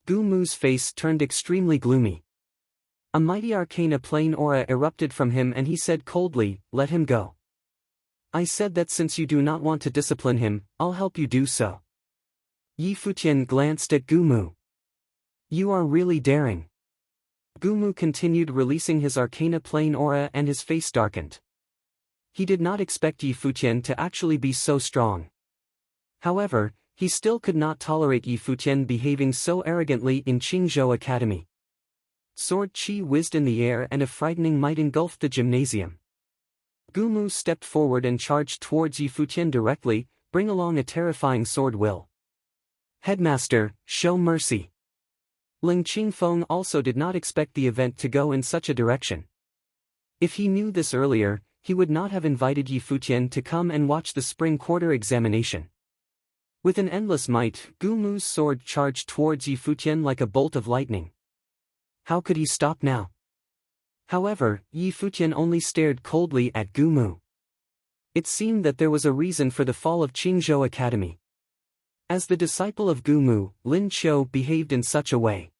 Gumu's face turned extremely gloomy. A mighty Arcana Plane aura erupted from him and he said coldly, "Let him go. I said that since you do not want to discipline him, I'll help you do so." Yi Futian glanced at Gumu. You are really daring. Gumu continued releasing his Arcana Plane aura and his face darkened. He did not expect Yi Futian to actually be so strong. However, He still could not tolerate Yi Futian behaving so arrogantly in Qingzhou Academy. Sword chi whizzed in the air and a frightening might engulfed the gymnasium. Gumu stepped forward and charged towards Yi Futian directly, bring along a terrifying sword will. Headmaster, show mercy. Ling Qingfeng also did not expect the event to go in such a direction. If he knew this earlier, he would not have invited Yi Futian to come and watch the spring quarter examination. With an endless might, Gumu's sword charged towards Yi Futian like a bolt of lightning. How could he stop now? However, Yi Futian only stared coldly at Gumu. It seemed that there was a reason for the fall of Qingzhou Academy. As the disciple of Gumu, Lin Qiu behaved in such a way.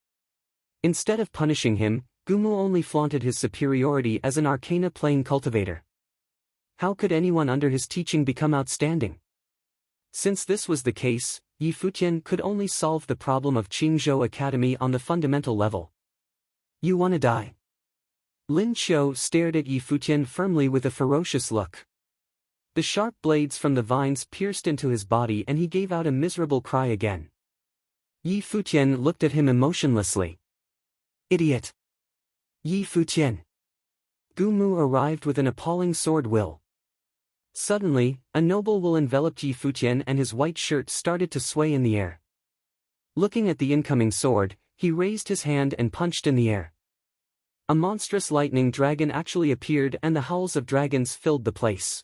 Instead of punishing him, Gumu only flaunted his superiority as an arcana plane cultivator. How could anyone under his teaching become outstanding? Since this was the case, Yi Futian could only solve the problem of Qingzhou Academy on the fundamental level. You wanna die? Lin Qiu stared at Yi Futian firmly with a ferocious look. The sharp blades from the vines pierced into his body and he gave out a miserable cry again. Yi Futian looked at him emotionlessly. Idiot! Yi Futian! Gumu arrived with an appalling sword will. Suddenly, a noble will enveloped Yi Futian and his white shirt started to sway in the air. Looking at the incoming sword, he raised his hand and punched in the air. A monstrous lightning dragon actually appeared and the howls of dragons filled the place.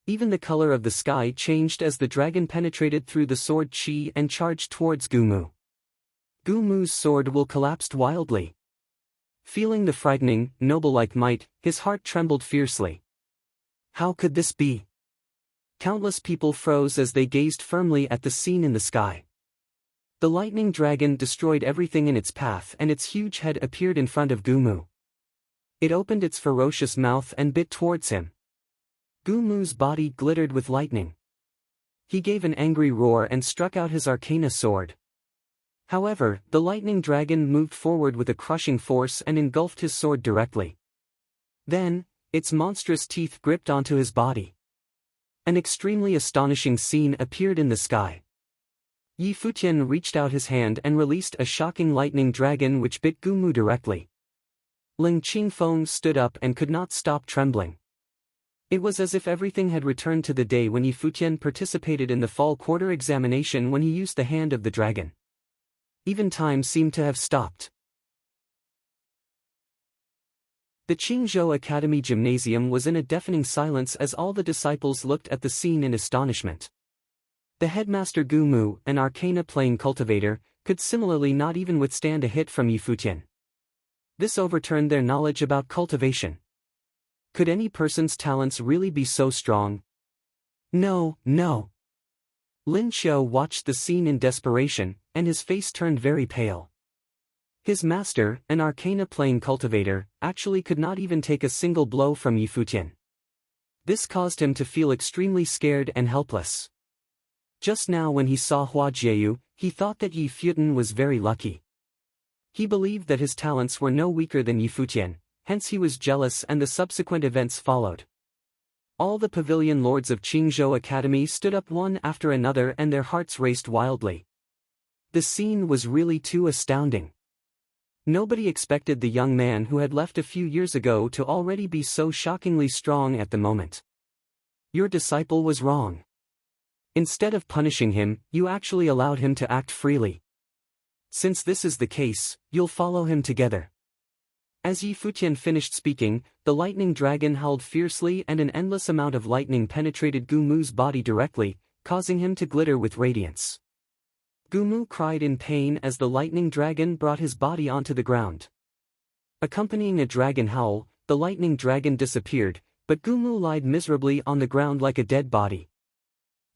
Even the color of the sky changed as the dragon penetrated through the sword chi and charged towards Gumu. Gumu's sword will collapsed wildly. Feeling the frightening, noble-like might, his heart trembled fiercely. How could this be? Countless people froze as they gazed firmly at the scene in the sky. The lightning dragon destroyed everything in its path and its huge head appeared in front of Gumu. It opened its ferocious mouth and bit towards him. Gumu's body glittered with lightning. He gave an angry roar and struck out his arcana sword. However, the lightning dragon moved forward with a crushing force and engulfed his sword directly. Then, its monstrous teeth gripped onto his body. An extremely astonishing scene appeared in the sky. Yi Futian reached out his hand and released a shocking lightning dragon which bit Gumu directly. Ling Qingfeng stood up and could not stop trembling. It was as if everything had returned to the day when Yi Futian participated in the fall quarter examination when he used the hand of the dragon. Even time seemed to have stopped. The Qingzhou Academy Gymnasium was in a deafening silence as all the disciples looked at the scene in astonishment. The headmaster Gumu, an arcana plane cultivator, could similarly not even withstand a hit from Yi Futian. This overturned their knowledge about cultivation. Could any person's talents really be so strong? No. Lin Qiu watched the scene in desperation, and his face turned very pale. His master, an arcana plane cultivator, actually could not even take a single blow from Yi Futian. This caused him to feel extremely scared and helpless. Just now when he saw Hua Jieyu, he thought that Yi Futian was very lucky. He believed that his talents were no weaker than Yi Futian, hence he was jealous and the subsequent events followed. All the pavilion lords of Qingzhou Academy stood up one after another and their hearts raced wildly. The scene was really too astounding. Nobody expected the young man who had left a few years ago to already be so shockingly strong at the moment. Your disciple was wrong. Instead of punishing him, you actually allowed him to act freely. Since this is the case, you'll follow him together. As Yi Futian finished speaking, the lightning dragon howled fiercely and an endless amount of lightning penetrated Gumu's body directly, causing him to glitter with radiance. Gumu cried in pain as the lightning dragon brought his body onto the ground. Accompanying a dragon howl, the lightning dragon disappeared, but Gumu lied miserably on the ground like a dead body.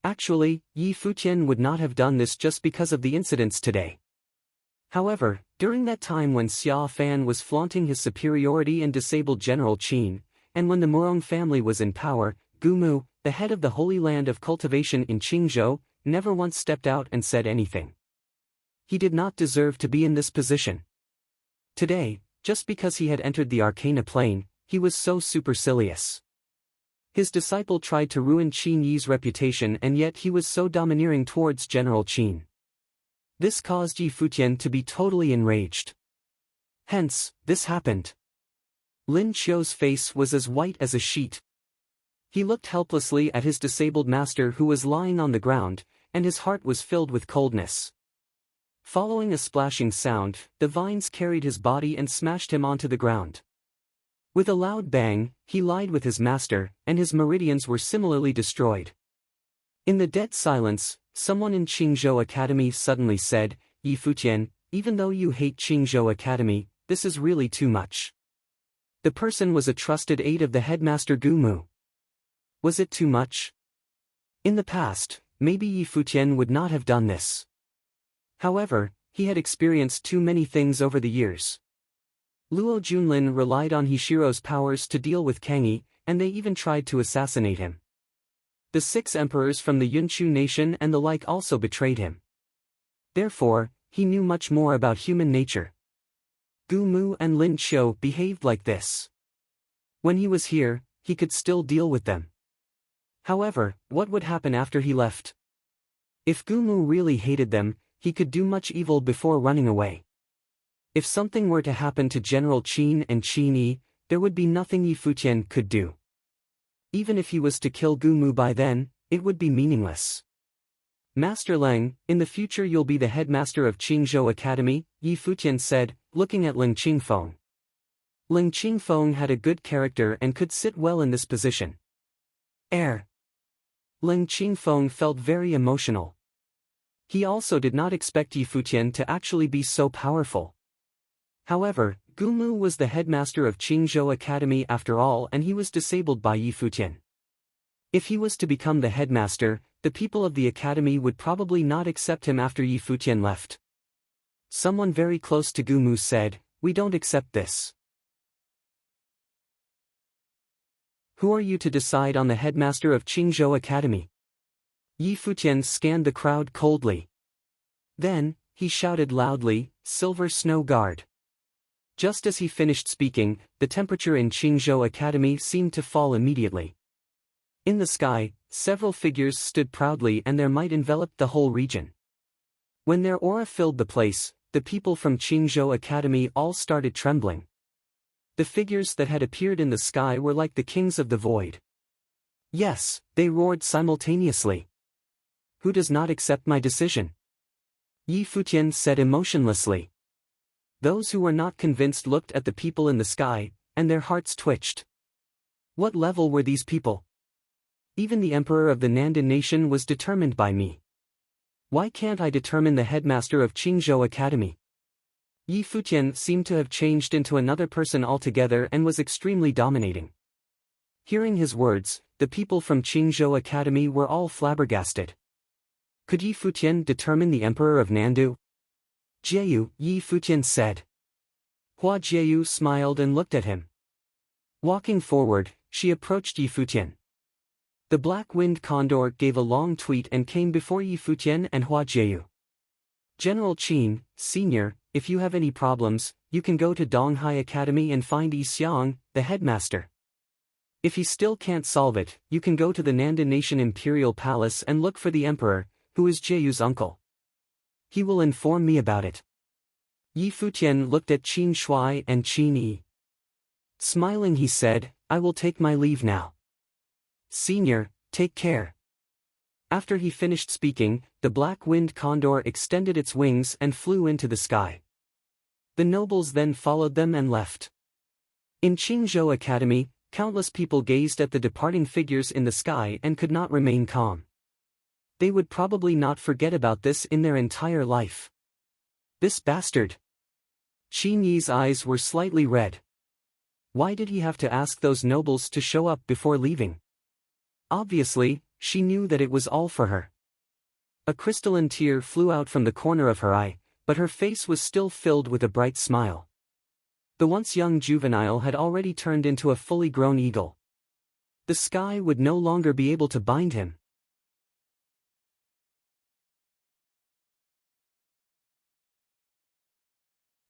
Actually, Yi Futian would not have done this just because of the incidents today. However, during that time when Xia Fan was flaunting his superiority and disabled General Qin, and when the Murong family was in power, Gumu, the head of the Holy Land of cultivation in Qingzhou, never once stepped out and said anything. He did not deserve to be in this position. Today, just because he had entered the arcana plane, he was so supercilious. His disciple tried to ruin Qin Yi's reputation, and yet he was so domineering towards General Qin. This caused Yi Futian to be totally enraged. Hence, this happened. Lin Qiu's face was as white as a sheet. He looked helplessly at his disabled master who was lying on the ground, and his heart was filled with coldness. Following a splashing sound, the vines carried his body and smashed him onto the ground. With a loud bang, he lied with his master, and his meridians were similarly destroyed. In the dead silence, someone in Qingzhou Academy suddenly said, "Yi Futian, even though you hate Qingzhou Academy, this is really too much." The person was a trusted aide of the headmaster Gu Mu. Was it too much? In the past, maybe Yi Futian would not have done this. However, he had experienced too many things over the years. Luo Junlin relied on Hishiro's powers to deal with Kangyi, and they even tried to assassinate him. The 6 emperors from the Yunchu nation and the like also betrayed him. Therefore, he knew much more about human nature. Gu Mu and Lin Qiu behaved like this. When he was here, he could still deal with them. However, what would happen after he left? If Gu Mu really hated them, he could do much evil before running away. If something were to happen to General Qin and Qin Yi, there would be nothing Yi Futian could do. Even if he was to kill Gu Mu by then, it would be meaningless. "Master Leng, in the future you'll be the headmaster of Qingzhou Academy," Yi Futian said, looking at Ling Qingfeng. Ling Qingfeng had a good character and could sit well in this position. Ling Qingfeng felt very emotional. He also did not expect Yi Futian to actually be so powerful. However, Gu Mu was the headmaster of Qingzhou Academy after all, and he was disabled by Yi Futian. If he was to become the headmaster, the people of the academy would probably not accept him after Yi Futian left. Someone very close to Gu Mu said, "We don't accept this." "Who are you to decide on the headmaster of Qingzhou Academy?" Yi Futian scanned the crowd coldly. Then, he shouted loudly, "Silver Snow Guard." Just as he finished speaking, the temperature in Qingzhou Academy seemed to fall immediately. In the sky, several figures stood proudly and their might enveloped the whole region. When their aura filled the place, the people from Qingzhou Academy all started trembling. The figures that had appeared in the sky were like the kings of the void. Yes, they roared simultaneously. "Who does not accept my decision?" Yi Futian said emotionlessly. Those who were not convinced looked at the people in the sky, and their hearts twitched. What level were these people? Even the emperor of the Nandan nation was determined by me. Why can't I determine the headmaster of Qingzhou Academy? Yi Futian seemed to have changed into another person altogether and was extremely dominating. Hearing his words, the people from Qingzhou Academy were all flabbergasted. Could Yi Futian determine the emperor of Nandu? "Jieyu," Yi Futian said. Hua Jieyu smiled and looked at him. Walking forward, she approached Yi Futian. The black-winged condor gave a long tweet and came before Yi Futian and Hua Jieyu. "General Qin, Senior, if you have any problems, you can go to Donghai Academy and find Yi Xiang, the headmaster. If he still can't solve it, you can go to the Nandan Nation Imperial Palace and look for the emperor, who is Jieyu's uncle. He will inform me about it." Yi Futian looked at Qin Shui and Qin Yi. Smiling he said, "I will take my leave now. Senior, take care." After he finished speaking, the black-winged condor extended its wings and flew into the sky. The nobles then followed them and left. In Qingzhou Academy, countless people gazed at the departing figures in the sky and could not remain calm. They would probably not forget about this in their entire life. This bastard! Qin Yi's eyes were slightly red. Why did he have to ask those nobles to show up before leaving? Obviously, she knew that it was all for her. A crystalline tear flew out from the corner of her eye, but her face was still filled with a bright smile. The once young juvenile had already turned into a fully grown eagle. The sky would no longer be able to bind him.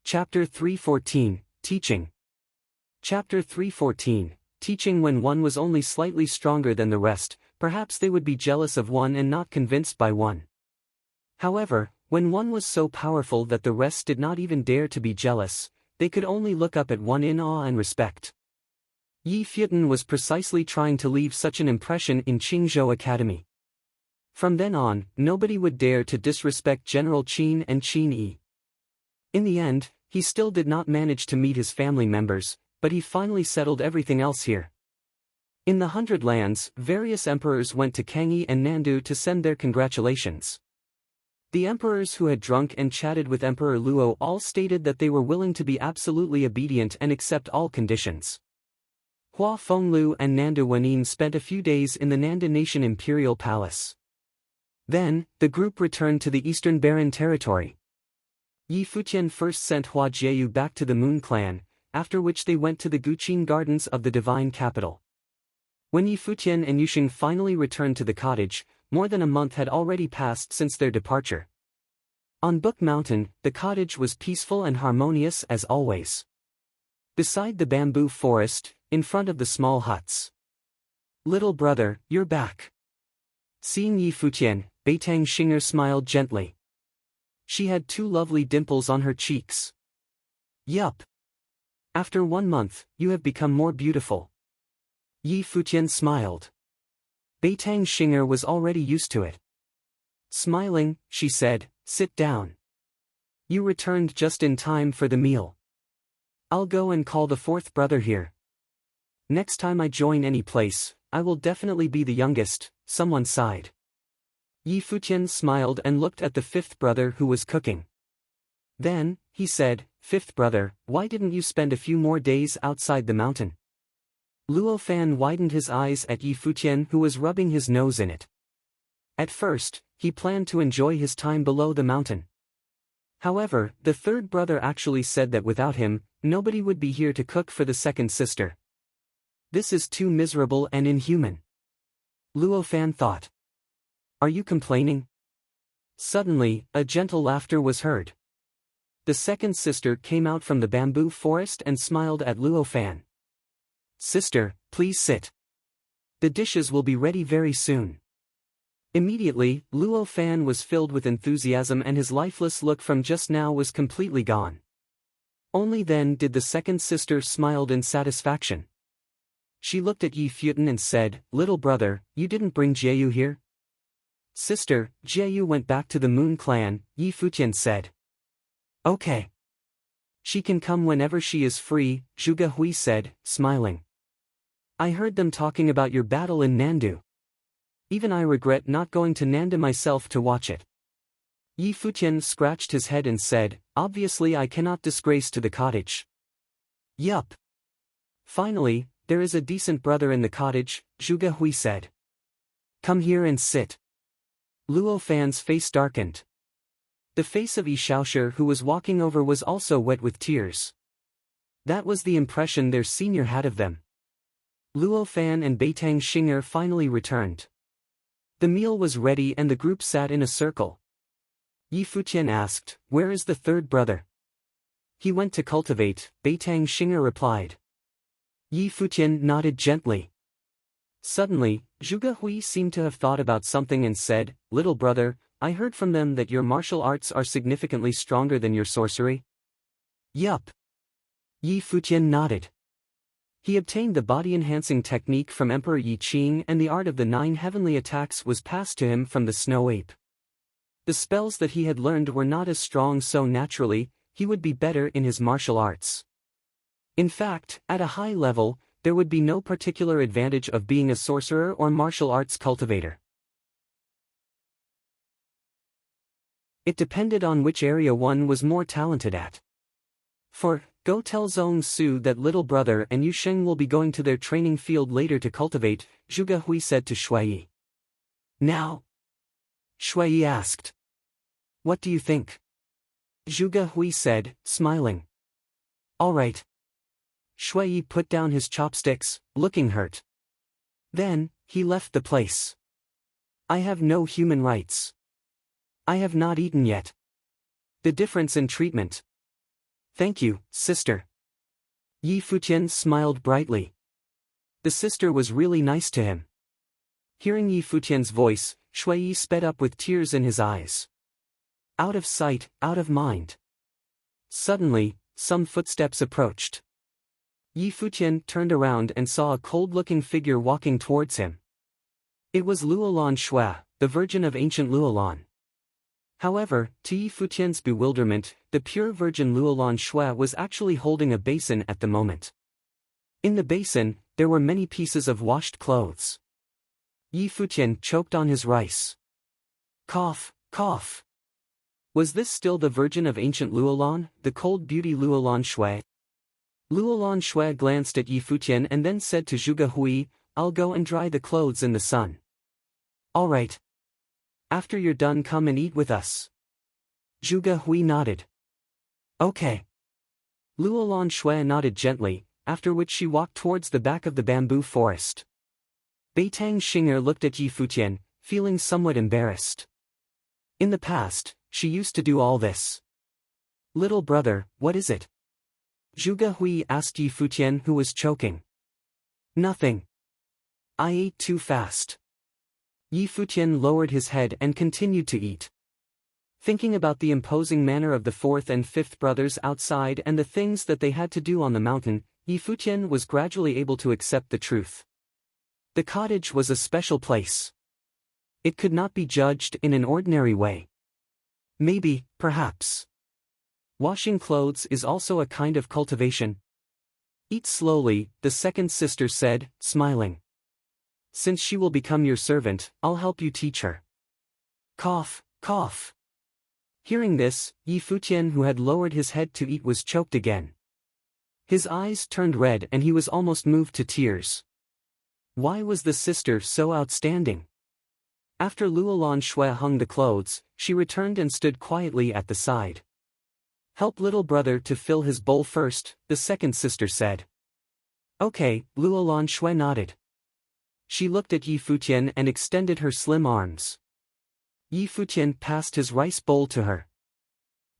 Chapter 314, Teaching. Chapter 314, teaching when one was only slightly stronger than the rest, perhaps they would be jealous of one and not convinced by one. However, when one was so powerful that the rest did not even dare to be jealous, they could only look up at one in awe and respect. Yi Futian was precisely trying to leave such an impression in Qingzhou Academy. From then on, nobody would dare to disrespect General Qin and Qin Yi. In the end, he still did not manage to meet his family members, but he finally settled everything else here. In the 100 Lands, various emperors went to Kangyi and Nandu to send their congratulations. The emperors who had drunk and chatted with Emperor Luo all stated that they were willing to be absolutely obedient and accept all conditions. Hua Fenglu and Nanda Wenin spent a few days in the Nanda Nation Imperial Palace. Then, the group returned to the Eastern Barren Territory. Yi Futian first sent Hua Jieyu back to the Moon Clan, after which they went to the Guqin Gardens of the Divine Capital. When Yi Futian and Yusheng finally returned to the cottage, more than a month had already passed since their departure. On Book Mountain, the cottage was peaceful and harmonious as always. Beside the bamboo forest, in front of the small huts. "Little brother, you're back." Seeing Yi Futian, Beitang Xinger smiled gently. She had 2 lovely dimples on her cheeks. "Yup. After 1 month, you have become more beautiful." Yi Futian smiled. Beitang Xinger was already used to it. Smiling, she said, "Sit down. You returned just in time for the meal. I'll go and call the 4th brother here. Next time I join any place, I will definitely be the youngest," someone sighed. Yi Futian smiled and looked at the 5th brother who was cooking. Then, he said, "5th brother, why didn't you spend a few more days outside the mountain?" Luo Fan widened his eyes at Yi Futian, who was rubbing his nose in it. At first, he planned to enjoy his time below the mountain. However, the 3rd brother actually said that without him, nobody would be here to cook for the 2nd sister. This is too miserable and inhuman. Luo Fan thought. "Are you complaining?" Suddenly, a gentle laughter was heard. The 2nd sister came out from the bamboo forest and smiled at Luo Fan. "Sister, please sit. The dishes will be ready very soon." Immediately, Luo Fan was filled with enthusiasm and his lifeless look from just now was completely gone. Only then did the 2nd sister smiled in satisfaction. She looked at Yi Futian and said, "Little brother, you didn't bring Jieyu here?" "Sister, Jieyu went back to the Moon Clan," Yi Futian said. "Okay. She can come whenever she is free," Zhuge Hui said, smiling. "I heard them talking about your battle in Nandu. Even I regret not going to Nanda myself to watch it." Yi Futian scratched his head and said, "Obviously I cannot disgrace to the cottage." "Yup. Finally, there is a decent brother in the cottage," Zhuge Hui said. "Come here and sit." Luo Fan's face darkened. The face of Yi Shaoshi, who was walking over, was also wet with tears. That was the impression their senior had of them. Luo Fan and Beitang Xinger finally returned. The meal was ready and the group sat in a circle. Yi Futian asked, "Where is the 3rd brother?" "He went to cultivate," Beitang Xinger replied. Yi Futian nodded gently. Suddenly, Zhuge Hui seemed to have thought about something and said, "Little brother, I heard from them that your martial arts are significantly stronger than your sorcery?" "Yup." Yi Futian nodded. He obtained the body-enhancing technique from Emperor Yi Qing and the art of the 9 heavenly attacks was passed to him from the Snow Ape. The spells that he had learned were not as strong, so naturally, he would be better in his martial arts. In fact, at a high level, there would be no particular advantage of being a sorcerer or martial arts cultivator. It depended on which area one was more talented at. For, "Go tell Zhong Su that little brother and Yusheng will be going to their training field later to cultivate," Zhuge Hui said to Shuai. "Now?" Shuai asked. "What do you think?" Zhuge Hui said, smiling. "All right." Shuai put down his chopsticks, looking hurt. Then, he left the place. "I have no human rights. I have not eaten yet. The difference in treatment." "Thank you, sister." Yi Futian smiled brightly. The sister was really nice to him. Hearing Yi Futian's voice, Shui sped up with tears in his eyes. Out of sight, out of mind. Suddenly, some footsteps approached. Yi Futian turned around and saw a cold-looking figure walking towards him. It was Luolan Shui, the virgin of ancient Luolan. However, to Yi Futian's bewilderment, the pure virgin Luolan Shui was actually holding a basin at the moment. In the basin, there were many pieces of washed clothes. Yi Futian choked on his rice. Cough, cough. Was this still the virgin of ancient Luolan, the cold beauty Luolan Shui? Luolan Shui glanced at Yi Futian and then said to Zhuge Hui, "I'll go and dry the clothes in the sun." "All right. After you're done, come and eat with us." Zhuge Hui nodded. "Okay." Luolan Shui nodded gently, after which she walked towards the back of the bamboo forest. Beitang Xing'er looked at Yi Futian, feeling somewhat embarrassed. In the past, she used to do all this. "Little brother, what is it?" Zhuge Hui asked Yi Futian, who was choking. "Nothing. I ate too fast." Yi Futian lowered his head and continued to eat. Thinking about the imposing manner of the fourth and fifth brothers outside and the things that they had to do on the mountain, Yi Futian was gradually able to accept the truth. The cottage was a special place. It could not be judged in an ordinary way. Maybe, perhaps. Washing clothes is also a kind of cultivation. "Eat slowly," the second sister said, smiling. "Since she will become your servant, I'll help you teach her." Cough, cough. Hearing this, Yi Futian, who had lowered his head to eat, was choked again. His eyes turned red and he was almost moved to tears. Why was the sister so outstanding? After Luolan Shui hung the clothes, she returned and stood quietly at the side. "Help little brother to fill his bowl first," the second sister said. "Okay," Luolan Shui nodded. She looked at Yi Futian and extended her slim arms. Yi Futian passed his rice bowl to her.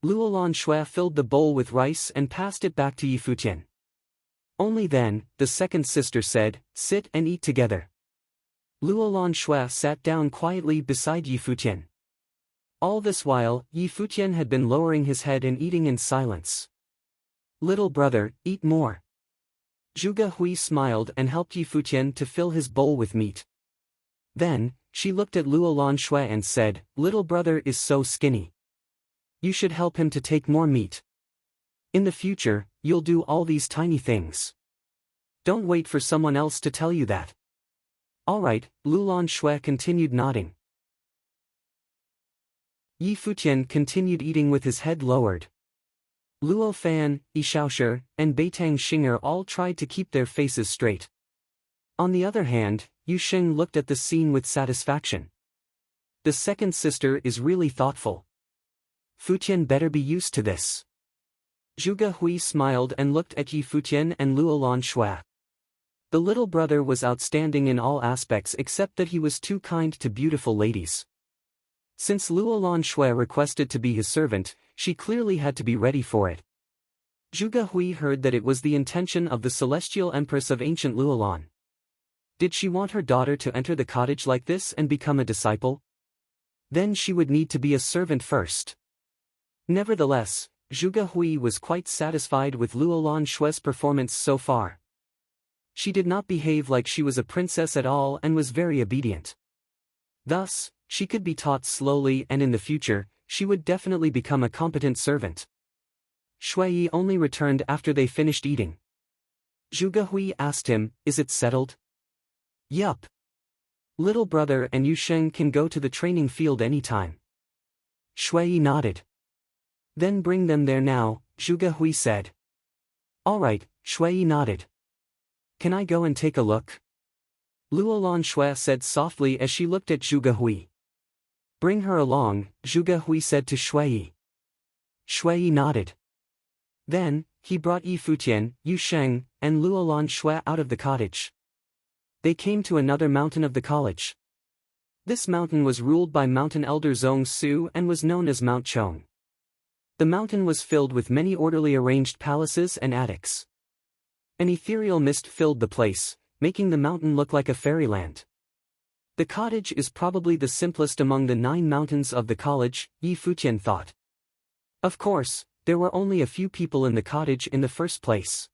Luolan Shui filled the bowl with rice and passed it back to Yi Futian. Only then, the second sister said, "Sit and eat together." Luolan Shui sat down quietly beside Yi Futian. All this while, Yi Futian had been lowering his head and eating in silence. "Little brother, eat more." Zhuge Hui smiled and helped Yi Futian to fill his bowl with meat. Then, she looked at Luolan Shui and said, "Little brother is so skinny. You should help him to take more meat. In the future, you'll do all these tiny things. Don't wait for someone else to tell you that." "All right," Luolan Shui continued nodding. Yi Futian continued eating with his head lowered. Luo Fan, Yi Shaoshi, and Beitang Xing'er all tried to keep their faces straight. On the other hand, Yu Sheng looked at the scene with satisfaction. The second sister is really thoughtful. Futian better be used to this. Zhuge Hui smiled and looked at Yi Futian and Luolan Shui. The little brother was outstanding in all aspects except that he was too kind to beautiful ladies. Since Luolan Shui requested to be his servant, she clearly had to be ready for it. Zhuge Hui heard that it was the intention of the celestial empress of ancient Luolan. Did she want her daughter to enter the cottage like this and become a disciple? Then she would need to be a servant first. Nevertheless, Zhuge Hui was quite satisfied with Luolan Shui's performance so far. She did not behave like she was a princess at all and was very obedient. Thus, she could be taught slowly and in the future, she would definitely become a competent servant. Shui only returned after they finished eating. Zhuge Hui asked him, "Is it settled?" "Yup. Little brother and Yu Sheng can go to the training field anytime." Shui nodded. "Then bring them there now," Zhuge Hui said. "All right," Shui nodded. "Can I go and take a look?" Luolan Shui said softly as she looked at Zhuge Hui. "Bring her along," Zhuge Hui said to Shui. Shui nodded. Then, he brought Yi Futian, Yu Sheng, and Luolan Shui out of the cottage. They came to another mountain of the college. This mountain was ruled by Mountain Elder Zong Su and was known as Mount Chong. The mountain was filled with many orderly arranged palaces and attics. An ethereal mist filled the place, making the mountain look like a fairyland. The cottage is probably the simplest among the 9 mountains of the college, Yi Futian thought. Of course, there were only a few people in the cottage in the first place.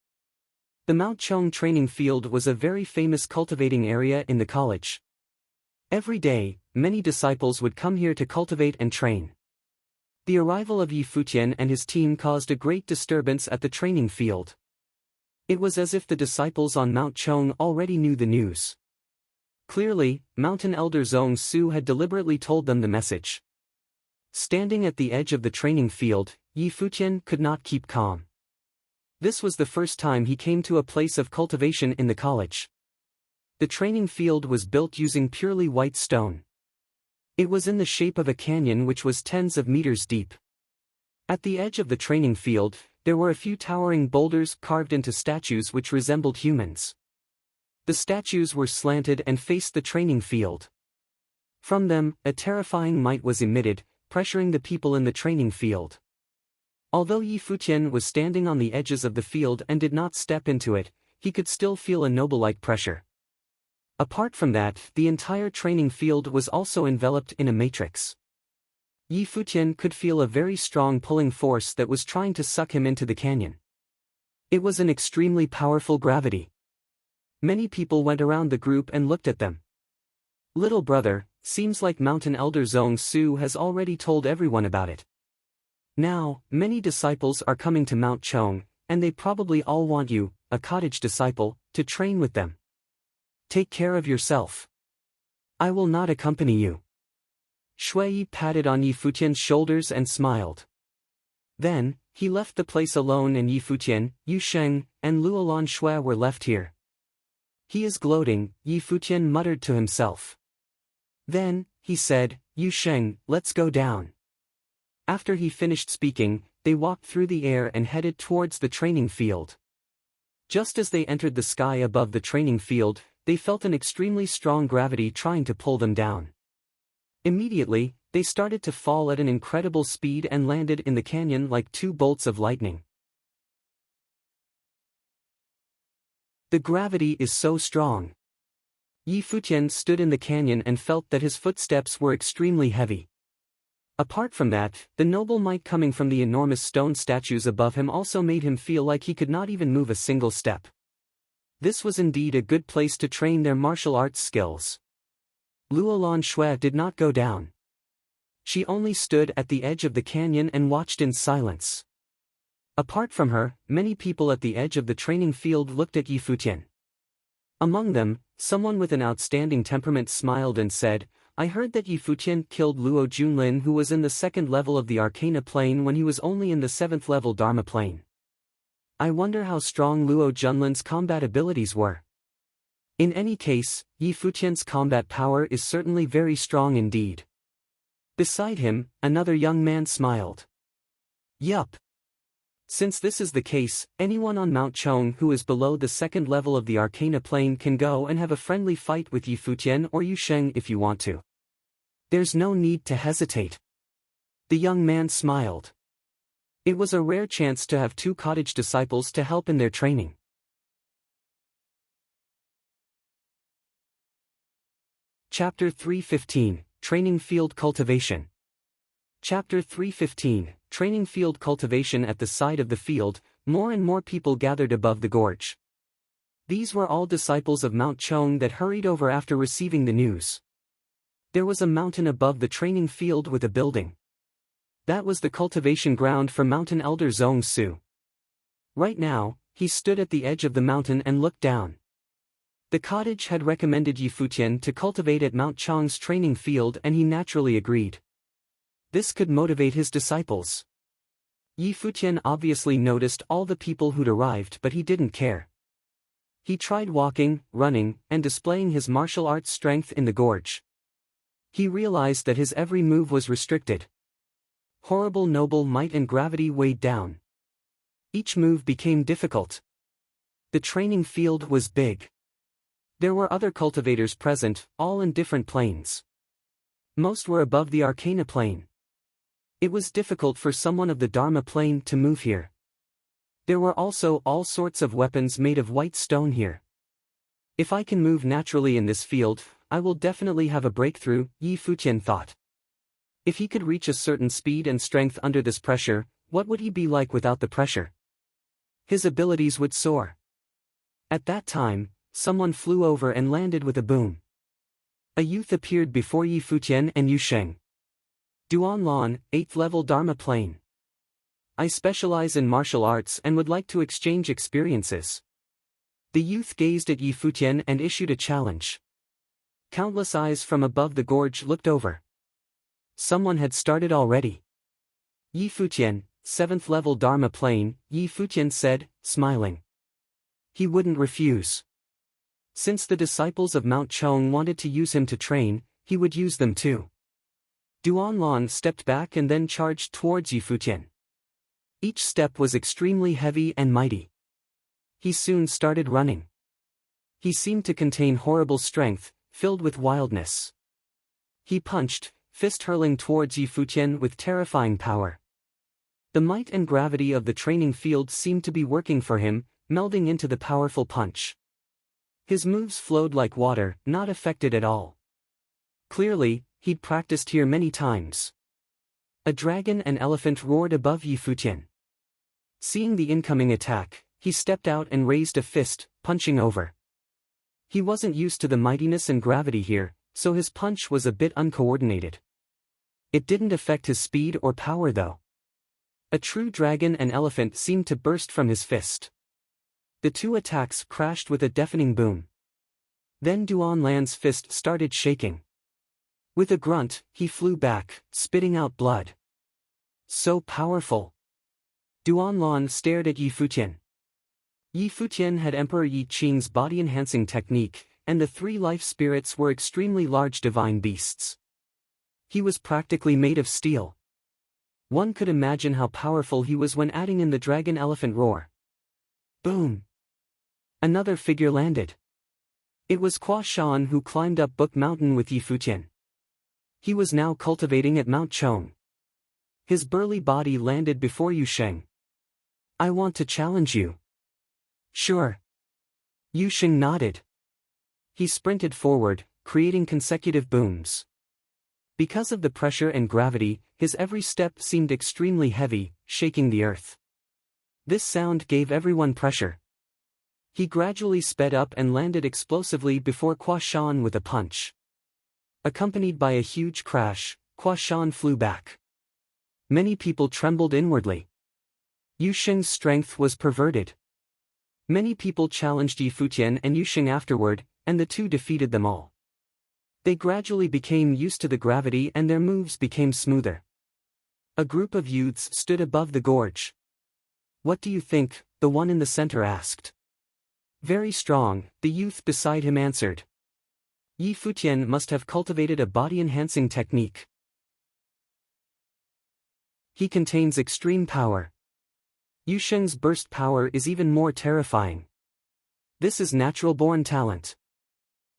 The Mount Chong training field was a very famous cultivating area in the college. Every day, many disciples would come here to cultivate and train. The arrival of Yi Futian and his team caused a great disturbance at the training field. It was as if the disciples on Mount Chong already knew the news. Clearly, Mountain Elder Zhong Su had deliberately told them the message. Standing at the edge of the training field, Yi Futian could not keep calm. This was the first time he came to a place of cultivation in the college. The training field was built using purely white stone. It was in the shape of a canyon which was tens of meters deep. At the edge of the training field, there were a few towering boulders carved into statues which resembled humans. The statues were slanted and faced the training field. From them, a terrifying might was emitted, pressuring the people in the training field. Although Yi Futian was standing on the edges of the field and did not step into it, he could still feel a noble-like pressure. Apart from that, the entire training field was also enveloped in a matrix. Yi Futian could feel a very strong pulling force that was trying to suck him into the canyon. It was an extremely powerful gravity. Many people went around the group and looked at them. Little brother, seems like Mountain Elder Zhong Su has already told everyone about it. Now, many disciples are coming to Mount Chong, and they probably all want you, a cottage disciple, to train with them. Take care of yourself. I will not accompany you. Shui patted on Yi Futian's shoulders and smiled. Then, he left the place alone and Yi Futian, Yu Sheng, and Luolan Shui were left here. He is gloating, Yi Futian muttered to himself. Then, he said, Yu Sheng, let's go down. After he finished speaking, they walked through the air and headed towards the training field. Just as they entered the sky above the training field, they felt an extremely strong gravity trying to pull them down. Immediately, they started to fall at an incredible speed and landed in the canyon like 2 bolts of lightning. The gravity is so strong. Yi Futian stood in the canyon and felt that his footsteps were extremely heavy. Apart from that, the noble might coming from the enormous stone statues above him also made him feel like he could not even move a single step. This was indeed a good place to train their martial arts skills. Luolan Shui did not go down. She only stood at the edge of the canyon and watched in silence. Apart from her, many people at the edge of the training field looked at Yi Futian. Among them, someone with an outstanding temperament smiled and said, I heard that Yi Futian killed Luo Junlin, who was in the 2nd level of the Arcana plane when he was only in the 7th level Dharma plane. I wonder how strong Luo Junlin's combat abilities were. In any case, Yi Futian's combat power is certainly very strong indeed. Beside him, another young man smiled. Yup. Since this is the case, anyone on Mount Chong who is below the 2nd level of the Arcana plane can go and have a friendly fight with Yi Futian or Yu Sheng if you want to. There's no need to hesitate. The young man smiled. It was a rare chance to have 2 cottage disciples to help in their training. Chapter 315, Training Field Cultivation. Chapter 315, Training Field Cultivation. At the side of the field, more and more people gathered above the gorge. These were all disciples of Mount Chong that hurried over after receiving the news. There was a mountain above the training field with a building. That was the cultivation ground for Mountain Elder Zhong Su. Right now, he stood at the edge of the mountain and looked down. The cottage had recommended Yi Futian to cultivate at Mount Chong's training field and he naturally agreed. This could motivate his disciples. Yi Futian obviously noticed all the people who'd arrived, but he didn't care. He tried walking, running, and displaying his martial arts strength in the gorge. He realized that his every move was restricted. Horrible noble might and gravity weighed down. Each move became difficult. The training field was big. There were other cultivators present, all in different planes. Most were above the Arcana plane. It was difficult for someone of the Dharma plane to move here. There were also all sorts of weapons made of white stone here. If I can move naturally in this field, I will definitely have a breakthrough, Yi Futian thought. If he could reach a certain speed and strength under this pressure, what would he be like without the pressure? His abilities would soar. At that time, someone flew over and landed with a boom. A youth appeared before Yi Futian and Yu Sheng. Duanlan, 8th level Dharma plane. I specialize in martial arts and would like to exchange experiences. The youth gazed at Yi Futian and issued a challenge. Countless eyes from above the gorge looked over. Someone had started already. Yi Futian, 7th level Dharma plane, Yi Futian said, smiling. He wouldn't refuse. Since the disciples of Mount Chong wanted to use him to train, he would use them too. Duanlan stepped back and then charged towards Yi Futian. Each step was extremely heavy and mighty. He soon started running. He seemed to contain horrible strength, filled with wildness. He punched, fist hurling towards Yi Futian with terrifying power. The might and gravity of the training field seemed to be working for him, melding into the powerful punch. His moves flowed like water, not affected at all. Clearly, he'd practiced here many times. A dragon and elephant roared above Yi Futian. Seeing the incoming attack, he stepped out and raised a fist, punching over. He wasn't used to the mightiness and gravity here, so his punch was a bit uncoordinated. It didn't affect his speed or power though. A true dragon and elephant seemed to burst from his fist. The two attacks crashed with a deafening boom. Then Duanlan's fist started shaking. With a grunt, he flew back, spitting out blood. So powerful. Duanlan stared at Yi Futian. Yi Futian had Emperor Yi Qing's body-enhancing technique, and the three life spirits were extremely large divine beasts. He was practically made of steel. One could imagine how powerful he was when adding in the dragon-elephant roar. Boom! Another figure landed. It was Kwa Shan who climbed up Book Mountain with Yi Futian. He was now cultivating at Mount Chong. His burly body landed before Yu Sheng. I want to challenge you. Sure. Yu Sheng nodded. He sprinted forward, creating consecutive booms. Because of the pressure and gravity, his every step seemed extremely heavy, shaking the earth. This sound gave everyone pressure. He gradually sped up and landed explosively before Kwa Shan with a punch. Accompanied by a huge crash, Kwa Shan flew back. Many people trembled inwardly. Yu Sheng's strength was perverted. Many people challenged Yi Futian and Yu Sheng afterward, and the two defeated them all. They gradually became used to the gravity and their moves became smoother. A group of youths stood above the gorge. What do you think? The one in the center asked. Very strong, the youth beside him answered. Yi Futian must have cultivated a body-enhancing technique. He contains extreme power. Yu Sheng's burst power is even more terrifying. This is natural-born talent.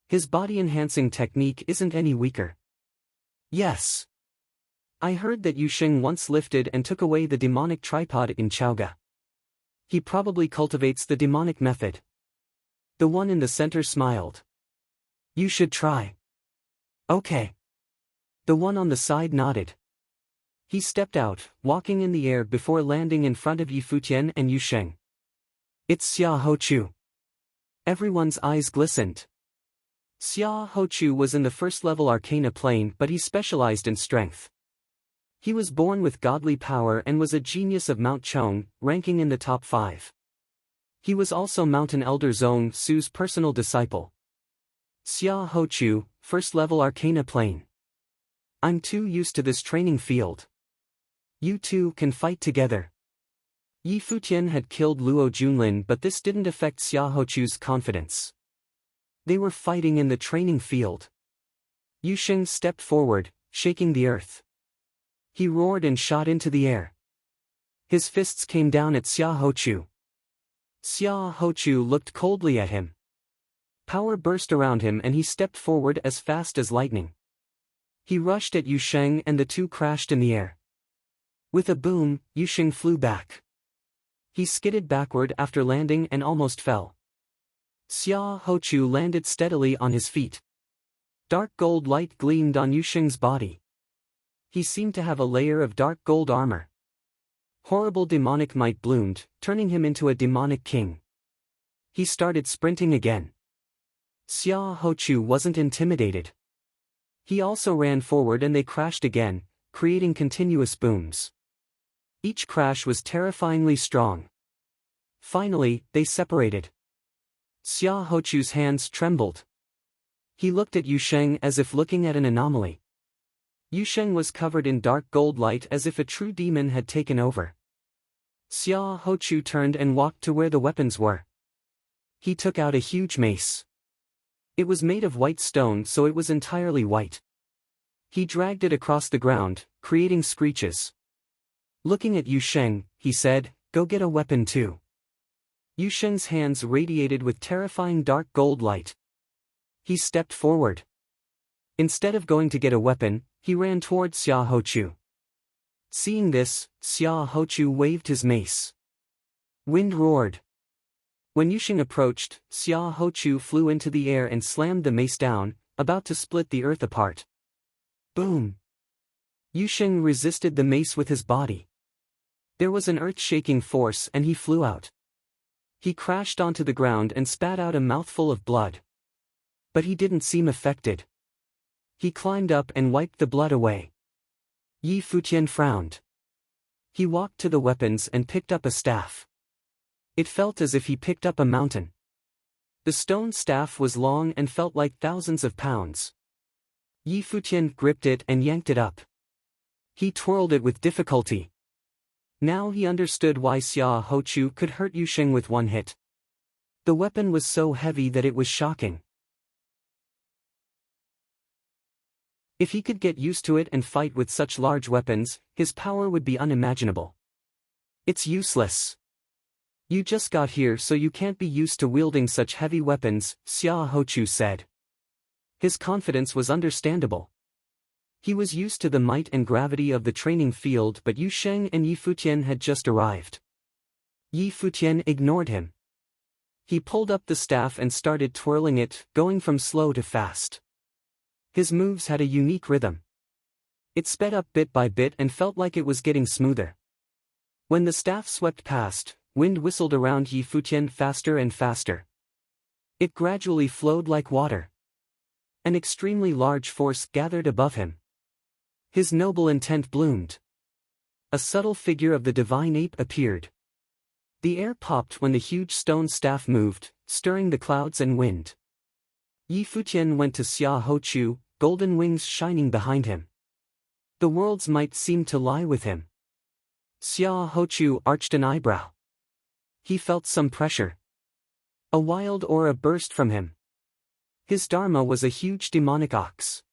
His body-enhancing technique isn't any weaker. Yes. I heard that Yu Sheng once lifted and took away the demonic tripod in Chaoga. He probably cultivates the demonic method. The one in the center smiled. You should try. Okay. The one on the side nodded. He stepped out, walking in the air before landing in front of Yi Futian and Yu Sheng. It's Xia Hochu. Everyone's eyes glistened. Xia Hochu was in the first-level Arcana plane but he specialized in strength. He was born with godly power and was a genius of Mount Chong, ranking in the top 5. He was also Mountain Elder Zong Su's personal disciple. Xia Hochu, first-level Arcana plane. I'm too used to this training field. You two can fight together. Yi Futian had killed Luo Junlin but this didn't affect Xia Hochu's confidence. They were fighting in the training field. Yu Sheng stepped forward, shaking the earth. He roared and shot into the air. His fists came down at Xia Hochu. Xia Hochu looked coldly at him. Power burst around him and he stepped forward as fast as lightning. He rushed at Yu Sheng and the two crashed in the air. With a boom, Yu Sheng flew back. He skidded backward after landing and almost fell. Xia Hochu landed steadily on his feet. Dark gold light gleamed on Yusheng's body. He seemed to have a layer of dark gold armor. Horrible demonic might bloomed, turning him into a demonic king. He started sprinting again. Xia Hochu wasn't intimidated. He also ran forward and they crashed again, creating continuous booms. Each crash was terrifyingly strong. Finally, they separated. Xia Hochu's hands trembled. He looked at Yusheng as if looking at an anomaly. Yusheng was covered in dark gold light as if a true demon had taken over. Xia Hochu turned and walked to where the weapons were. He took out a huge mace. It was made of white stone, so it was entirely white. He dragged it across the ground, creating screeches. Looking at Yusheng, he said, "Go get a weapon too." Yusheng's hands radiated with terrifying dark gold light. He stepped forward. Instead of going to get a weapon, he ran toward Xia Hochu. Seeing this, Xia Hochu waved his mace. Wind roared. When Yusheng approached, Xia Hochu flew into the air and slammed the mace down, about to split the earth apart. Boom! Yusheng resisted the mace with his body. There was an earth-shaking force and he flew out. He crashed onto the ground and spat out a mouthful of blood. But he didn't seem affected. He climbed up and wiped the blood away. Futian frowned. He walked to the weapons and picked up a staff. It felt as if he picked up a mountain. The stone staff was long and felt like thousands of pounds. Futian gripped it and yanked it up. He twirled it with difficulty. Now he understood why Xia Hochu could hurt Yusheng with one hit. The weapon was so heavy that it was shocking. If he could get used to it and fight with such large weapons, his power would be unimaginable. It's useless. You just got here so you can't be used to wielding such heavy weapons, Xia Hochu said. His confidence was understandable. He was used to the might and gravity of the training field, but Yusheng and Futian had just arrived. Futian ignored him. He pulled up the staff and started twirling it, going from slow to fast. His moves had a unique rhythm. It sped up bit by bit and felt like it was getting smoother. When the staff swept past, wind whistled around Futian faster and faster. It gradually flowed like water. An extremely large force gathered above him. His noble intent bloomed. A subtle figure of the divine ape appeared. The air popped when the huge stone staff moved, stirring the clouds and wind. Futian went to Xia Hochu, golden wings shining behind him. The world's might seemed to lie with him. Xia Hochu arched an eyebrow. He felt some pressure. A wild aura burst from him. His dharma was a huge demonic ox.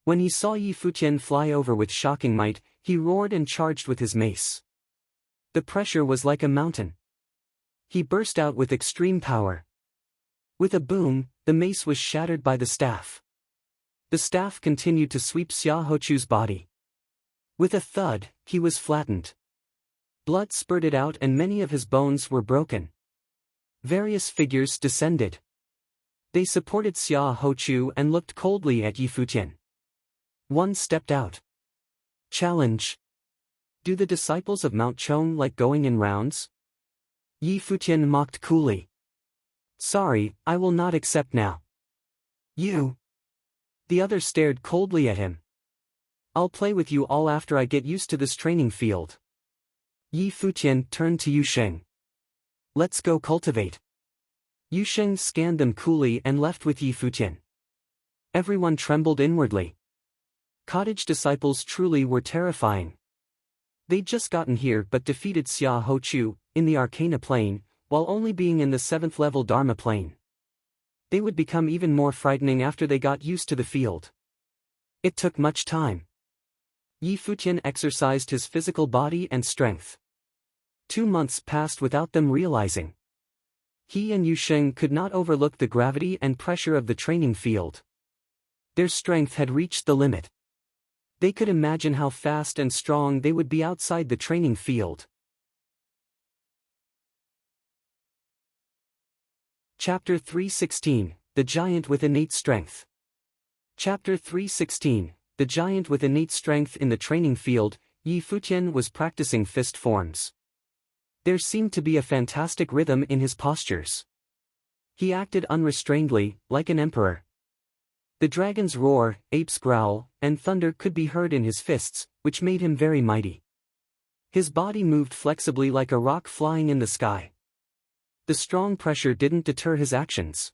When he saw Futian fly over with shocking might, he roared and charged with his mace. The pressure was like a mountain. He burst out with extreme power. With a boom, the mace was shattered by the staff. The staff continued to sweep Xia Hochu's body. With a thud, he was flattened. Blood spurted out and many of his bones were broken. Various figures descended. They supported Xia Hochu and looked coldly at Futian. One stepped out. Challenge. Do the disciples of Mount Chong like going in rounds? Futian mocked coolly. Sorry, I will not accept now. You. The other stared coldly at him. I'll play with you all after I get used to this training field. Futian turned to Yusheng. Let's go cultivate. Yusheng scanned them coolly and left with Futian. Everyone trembled inwardly. Cottage disciples truly were terrifying. They'd just gotten here but defeated Xia Hochu, in the Arcana plane, while only being in the 7th level Dharma plane. They would become even more frightening after they got used to the field. It took much time. Futian exercised his physical body and strength. 2 months passed without them realizing. He and Yusheng could not overlook the gravity and pressure of the training field. Their strength had reached the limit. They could imagine how fast and strong they would be outside the training field. Chapter 316, The Giant with Innate Strength. Chapter 316, The Giant with Innate Strength. In the training field, Futian was practicing fist forms. There seemed to be a fantastic rhythm in his postures. He acted unrestrainedly, like an emperor. The dragon's roar, ape's growl, and thunder could be heard in his fists, which made him very mighty. His body moved flexibly like a rock flying in the sky. The strong pressure didn't deter his actions.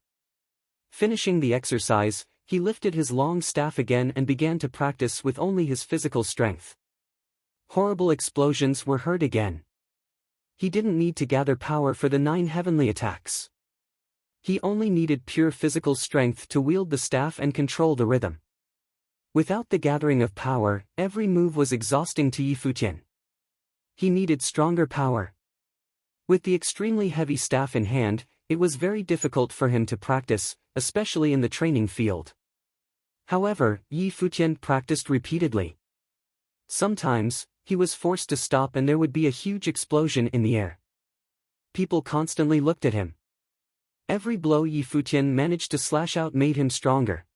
Finishing the exercise, he lifted his long staff again and began to practice with only his physical strength. Horrible explosions were heard again. He didn't need to gather power for the 9 heavenly attacks. He only needed pure physical strength to wield the staff and control the rhythm. Without the gathering of power, every move was exhausting to Futian. He needed stronger power. With the extremely heavy staff in hand, it was very difficult for him to practice, especially in the training field. However, Futian practiced repeatedly. Sometimes, he was forced to stop and there would be a huge explosion in the air. People constantly looked at him. Every blow Futian managed to slash out made him stronger.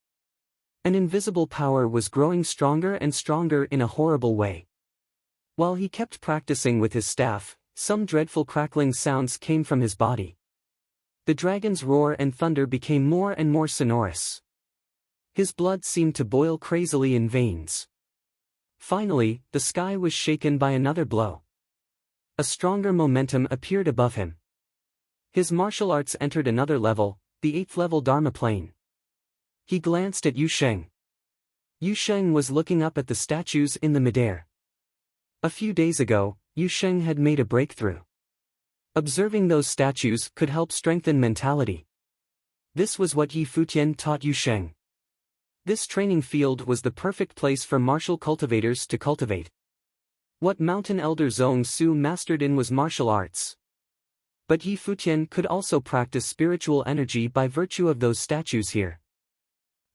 An invisible power was growing stronger and stronger in a horrible way. While he kept practicing with his staff, some dreadful crackling sounds came from his body. The dragon's roar and thunder became more and more sonorous. His blood seemed to boil crazily in veins. Finally, the sky was shaken by another blow. A stronger momentum appeared above him. His martial arts entered another level, the 8th level Dharma plane. He glanced at Yu Sheng. Yu Sheng was looking up at the statues in the midair. A few days ago, Yu Sheng had made a breakthrough. Observing those statues could help strengthen mentality. This was what Futian taught Yu Sheng. This training field was the perfect place for martial cultivators to cultivate. What Mountain Elder Zhong Su mastered in was martial arts. But Futian could also practice spiritual energy by virtue of those statues here.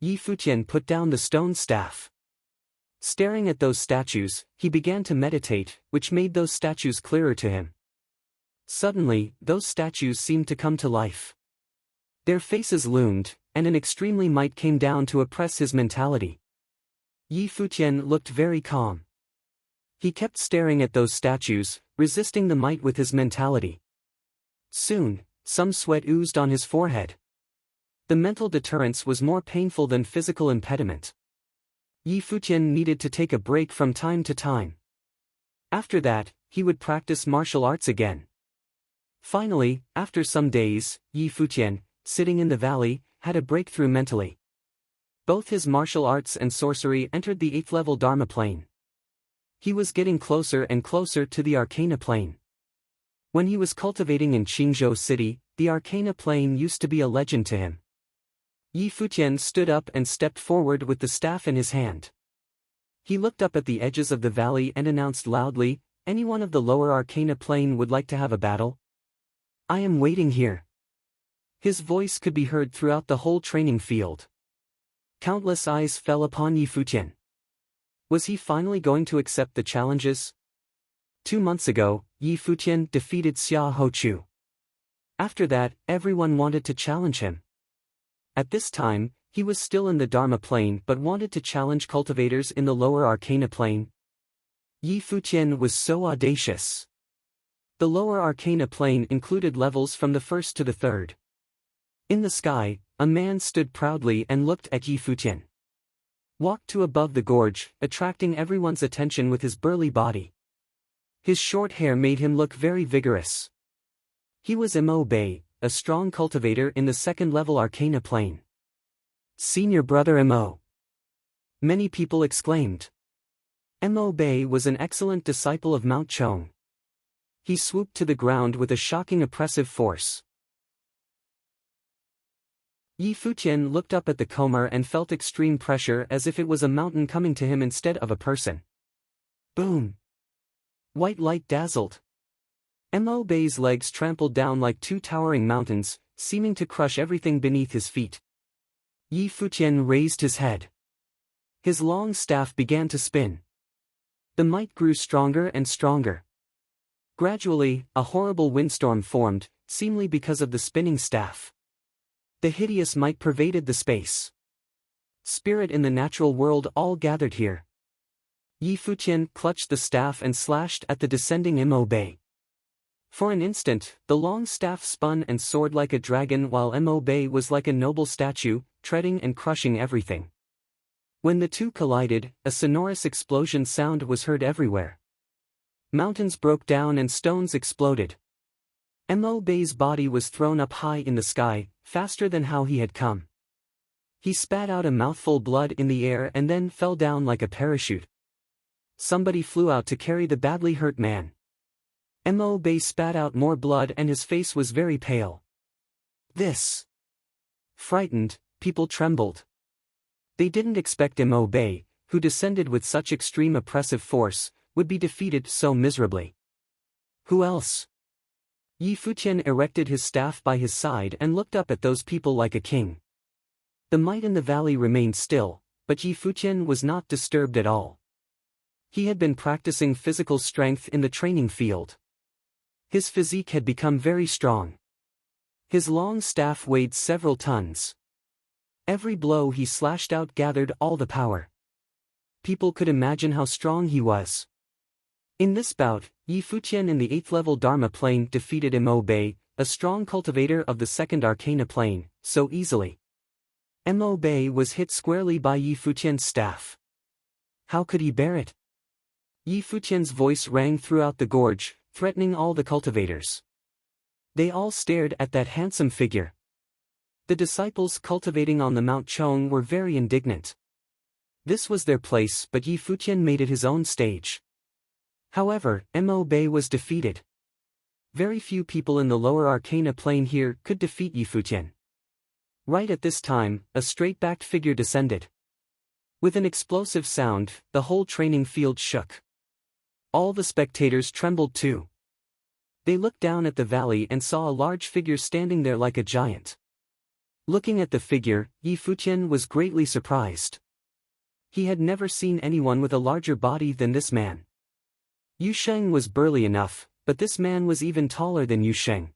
Futian put down the stone staff. Staring at those statues, he began to meditate, which made those statues clearer to him. Suddenly, those statues seemed to come to life. Their faces loomed, and an extremely might came down to oppress his mentality. Futian looked very calm. He kept staring at those statues, resisting the might with his mentality. Soon, some sweat oozed on his forehead. The mental deterrence was more painful than physical impediment. Futian needed to take a break from time to time. After that, he would practice martial arts again. Finally, after some days, Futian, sitting in the valley, had a breakthrough mentally. Both his martial arts and sorcery entered the 8th level Dharma plane. He was getting closer and closer to the Arcana plane. When he was cultivating in Qingzhou City, the Arcana plane used to be a legend to him. Futian stood up and stepped forward with the staff in his hand. He looked up at the edges of the valley and announced loudly, "Anyone of the lower Arcana plane would like to have a battle? I am waiting here." His voice could be heard throughout the whole training field. Countless eyes fell upon Futian. Was he finally going to accept the challenges? 2 months ago, Futian defeated Xia Hochu. After that, everyone wanted to challenge him. At this time, he was still in the Dharma plane but wanted to challenge cultivators in the lower Arcana plane. Futian was so audacious. The lower Arcana plane included levels from the 1st to the 3rd. In the sky, a man stood proudly and looked at Futian. Walked to above the gorge, attracting everyone's attention with his burly body. His short hair made him look very vigorous. He was Mo Bei, a strong cultivator in the 2nd level Arcana plane. "Senior brother Mo!" Many people exclaimed. Mo Bei was an excellent disciple of Mount Chong. He swooped to the ground with a shocking oppressive force. Futian looked up at the Khmer and felt extreme pressure as if it was a mountain coming to him instead of a person. Boom! White light dazzled. Mo Bei's legs trampled down like 2 towering mountains, seeming to crush everything beneath his feet. Futian raised his head. His long staff began to spin. The might grew stronger and stronger. Gradually, a horrible windstorm formed, seemingly because of the spinning staff. The hideous might pervaded the space. Spirit in the natural world all gathered here. Yi Futian clutched the staff and slashed at the descending Mo Bei. For an instant, the long staff spun and soared like a dragon while Mo Bei was like a noble statue, treading and crushing everything. When the two collided, a sonorous explosion sound was heard everywhere. Mountains broke down and stones exploded. Mo Bei's body was thrown up high in the sky, faster than how he had come. He spat out a mouthful blood in the air and then fell down like a parachute. Somebody flew out to carry the badly hurt man. Mo Bei spat out more blood and his face was very pale. This. Frightened, people trembled. They didn't expect Mo Bei, who descended with such extreme oppressive force, would be defeated so miserably. Who else? Yi Futian erected his staff by his side and looked up at those people like a king. The might in the valley remained still, but Yi Futian was not disturbed at all. He had been practicing physical strength in the training field. His physique had become very strong. His long staff weighed several tons. Every blow he slashed out gathered all the power. People could imagine how strong he was. In this bout, Yi Futian in the 8th level Dharma plane defeated Mo Bei, a strong cultivator of the 2nd Arcana plane, so easily. Mo Bei was hit squarely by Yi Futian's staff. How could he bear it? Yi Futian's voice rang throughout the gorge, threatening all the cultivators. They all stared at that handsome figure. The disciples cultivating on the Mount Chong were very indignant. This was their place, but Yi Futian made it his own stage. However, Mo Bei was defeated. Very few people in the lower Arcana plane here could defeat Yi Futian. Right at this time, a straight-backed figure descended. With an explosive sound, the whole training field shook. All the spectators trembled too. They looked down at the valley and saw a large figure standing there like a giant. Looking at the figure, Yi Futian was greatly surprised. He had never seen anyone with a larger body than this man. Yu Sheng was burly enough, but this man was even taller than Yu Sheng.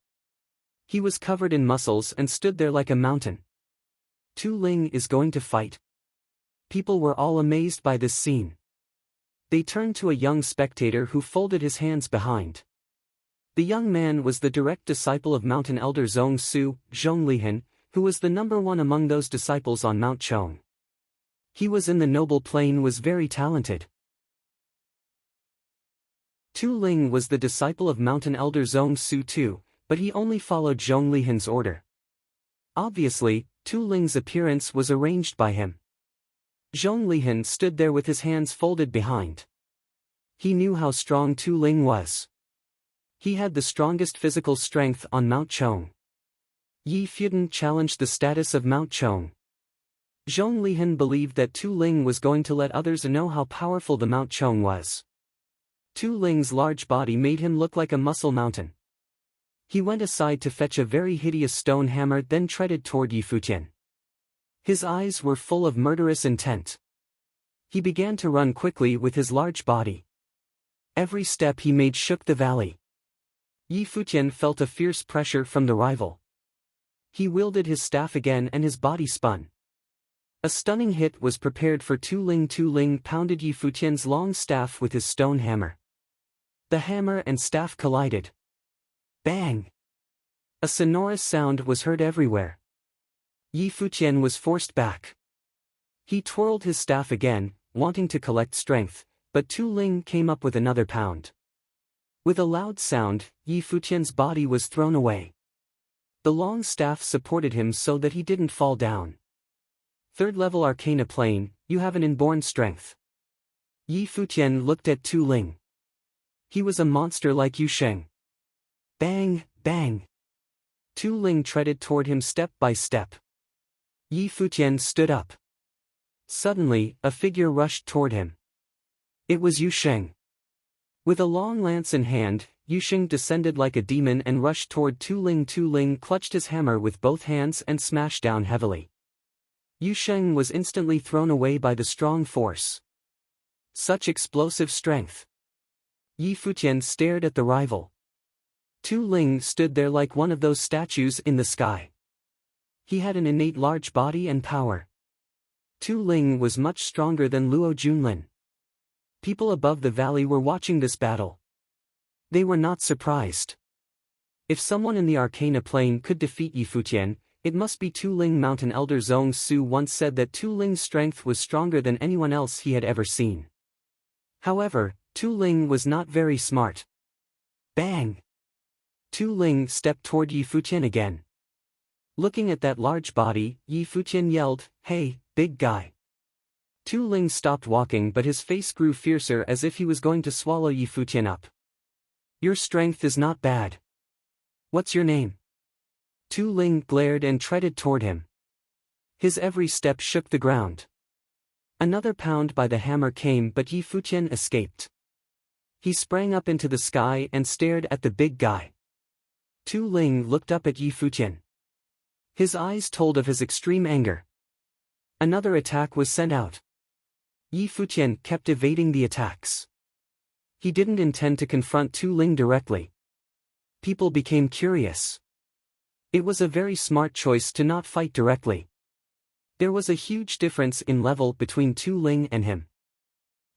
He was covered in muscles and stood there like a mountain. Tu Ling is going to fight. People were all amazed by this scene. They turned to a young spectator who folded his hands behind. The young man was the direct disciple of mountain elder Zhong Su, Zhong Lihan, who was the number one among those disciples on Mount Chong. He was in the noble plane, was very talented. Tu Ling was the disciple of mountain elder Zhong Su too, but he only followed Zhong Lihan's order. Obviously, Tu Ling's appearance was arranged by him. Zhong Lihan stood there with his hands folded behind. He knew how strong Tu Ling was. He had the strongest physical strength on Mount Chong. Yi Futian challenged the status of Mount Chong. Zhong Lihan believed that Tu Ling was going to let others know how powerful the Mount Chong was. Tu Ling's large body made him look like a muscle mountain. He went aside to fetch a very hideous stone hammer, then treaded toward Yi Futian. His eyes were full of murderous intent. He began to run quickly with his large body. Every step he made shook the valley. Yi Futian felt a fierce pressure from the rival. He wielded his staff again and his body spun. A stunning hit was prepared for Tu Ling. Tu Ling pounded Yi Futian's long staff with his stone hammer. The hammer and staff collided. Bang! A sonorous sound was heard everywhere. Yi Futian was forced back. He twirled his staff again, wanting to collect strength, but Tu Ling came up with another pound. With a loud sound, Yi Futian's body was thrown away. The long staff supported him so that he didn't fall down. 3rd level Arcana plane, you have an inborn strength. Yi Futian looked at Tu Ling. He was a monster like Yu Sheng. Bang, bang. Tu Ling treaded toward him step by step. Yi Futian stood up. Suddenly, a figure rushed toward him. It was Yu Sheng. With a long lance in hand, Yu Sheng descended like a demon and rushed toward Tu Ling. Tu Ling clutched his hammer with both hands and smashed down heavily. Yu Sheng was instantly thrown away by the strong force. Such explosive strength. Yi Futian stared at the rival. Tu Ling stood there like one of those statues in the sky. He had an innate large body and power. Tu Ling was much stronger than Luo Junlin. People above the valley were watching this battle. They were not surprised. If someone in the Arcana plane could defeat Yi Futian, it must be Tu Ling. Mountain Elder Zhong Su once said that Tu Ling's strength was stronger than anyone else he had ever seen. However, Tu Ling was not very smart. Bang! Tu Ling stepped toward Yi Futian again. Looking at that large body, Yi Futian yelled, "Hey, big guy." Tu Ling stopped walking, but his face grew fiercer as if he was going to swallow Yi Futian up. "Your strength is not bad. What's your name?" Tu Ling glared and treaded toward him. His every step shook the ground. Another pound by the hammer came, but Yi Futian escaped. He sprang up into the sky and stared at the big guy. Tu Ling looked up at Yi Futian. His eyes told of his extreme anger. Another attack was sent out. Yi Futian kept evading the attacks. He didn't intend to confront Tu Ling directly. People became curious. It was a very smart choice to not fight directly. There was a huge difference in level between Tu Ling and him.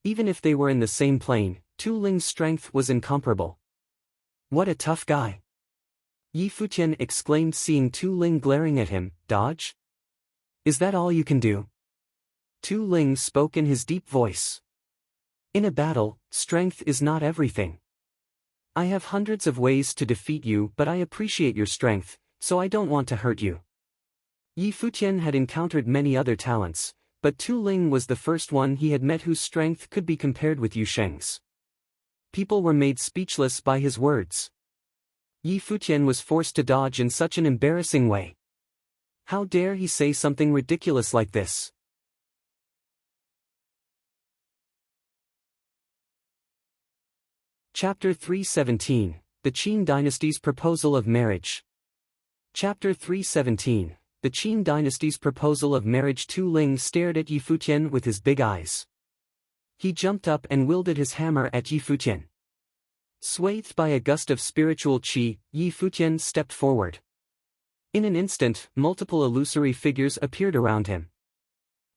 Even if they were in the same plane, Tu Ling's strength was incomparable. "What a tough guy!" Yi Futian exclaimed, seeing Tu Ling glaring at him. "Dodge? Is that all you can do?" Tu Ling spoke in his deep voice. "In a battle, strength is not everything. I have hundreds of ways to defeat you, but I appreciate your strength, so I don't want to hurt you." Yi Futian had encountered many other talents, but Tu Ling was the first one he had met whose strength could be compared with Yu Sheng's. People were made speechless by his words. Yi Futian was forced to dodge in such an embarrassing way. How dare he say something ridiculous like this? Chapter 317, The Qin Dynasty's Proposal of Marriage. Chapter 317, The Qin Dynasty's Proposal of Marriage. Tu Ling stared at Yi Futian with his big eyes. He jumped up and wielded his hammer at Yi Futian. Swathed by a gust of spiritual qi, Yi Futian stepped forward. In an instant, multiple illusory figures appeared around him.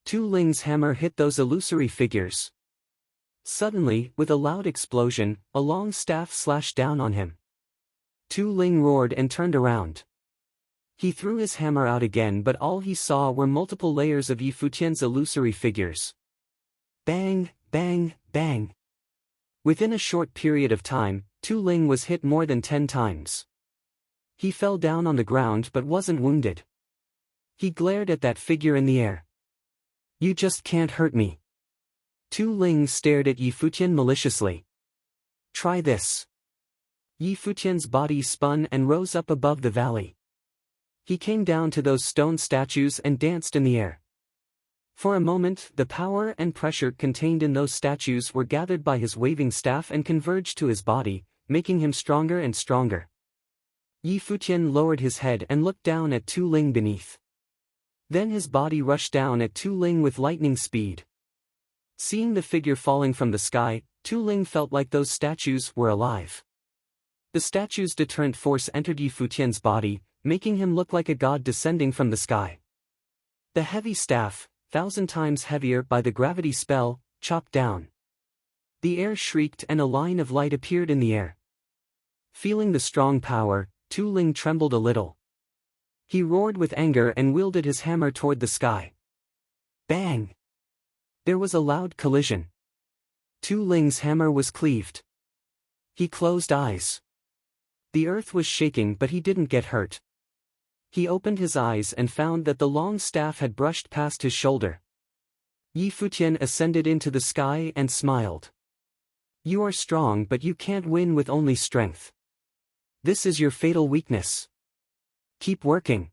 Tu Ling's hammer hit those illusory figures. Suddenly, with a loud explosion, a long staff slashed down on him. Tu Ling roared and turned around. He threw his hammer out again, but all he saw were multiple layers of Yi Futian's illusory figures. Bang, bang, bang. Within a short period of time, Tu Ling was hit more than 10 times. He fell down on the ground but wasn't wounded. He glared at that figure in the air. "You just can't hurt me." Tu Ling stared at Yi Futian maliciously. "Try this." Yi Futian's body spun and rose up above the valley. He came down to those stone statues and danced in the air. For a moment, the power and pressure contained in those statues were gathered by his waving staff and converged to his body, making him stronger and stronger. Yi Futian lowered his head and looked down at Tu Ling beneath. Then his body rushed down at Tu Ling with lightning speed. Seeing the figure falling from the sky, Tu Ling felt like those statues were alive. The statue's deterrent force entered Yi Futian's body, making him look like a god descending from the sky. The heavy staff, 1,000 times heavier by the gravity spell, chopped down. The air shrieked and a line of light appeared in the air. Feeling the strong power, Tu Ling trembled a little. He roared with anger and wielded his hammer toward the sky. Bang! There was a loud collision. Tu Ling's hammer was cleaved. He closed eyes. The earth was shaking, but he didn't get hurt. He opened his eyes and found that the long staff had brushed past his shoulder. Yi Futian ascended into the sky and smiled. "You are strong, but you can't win with only strength. This is your fatal weakness. Keep working."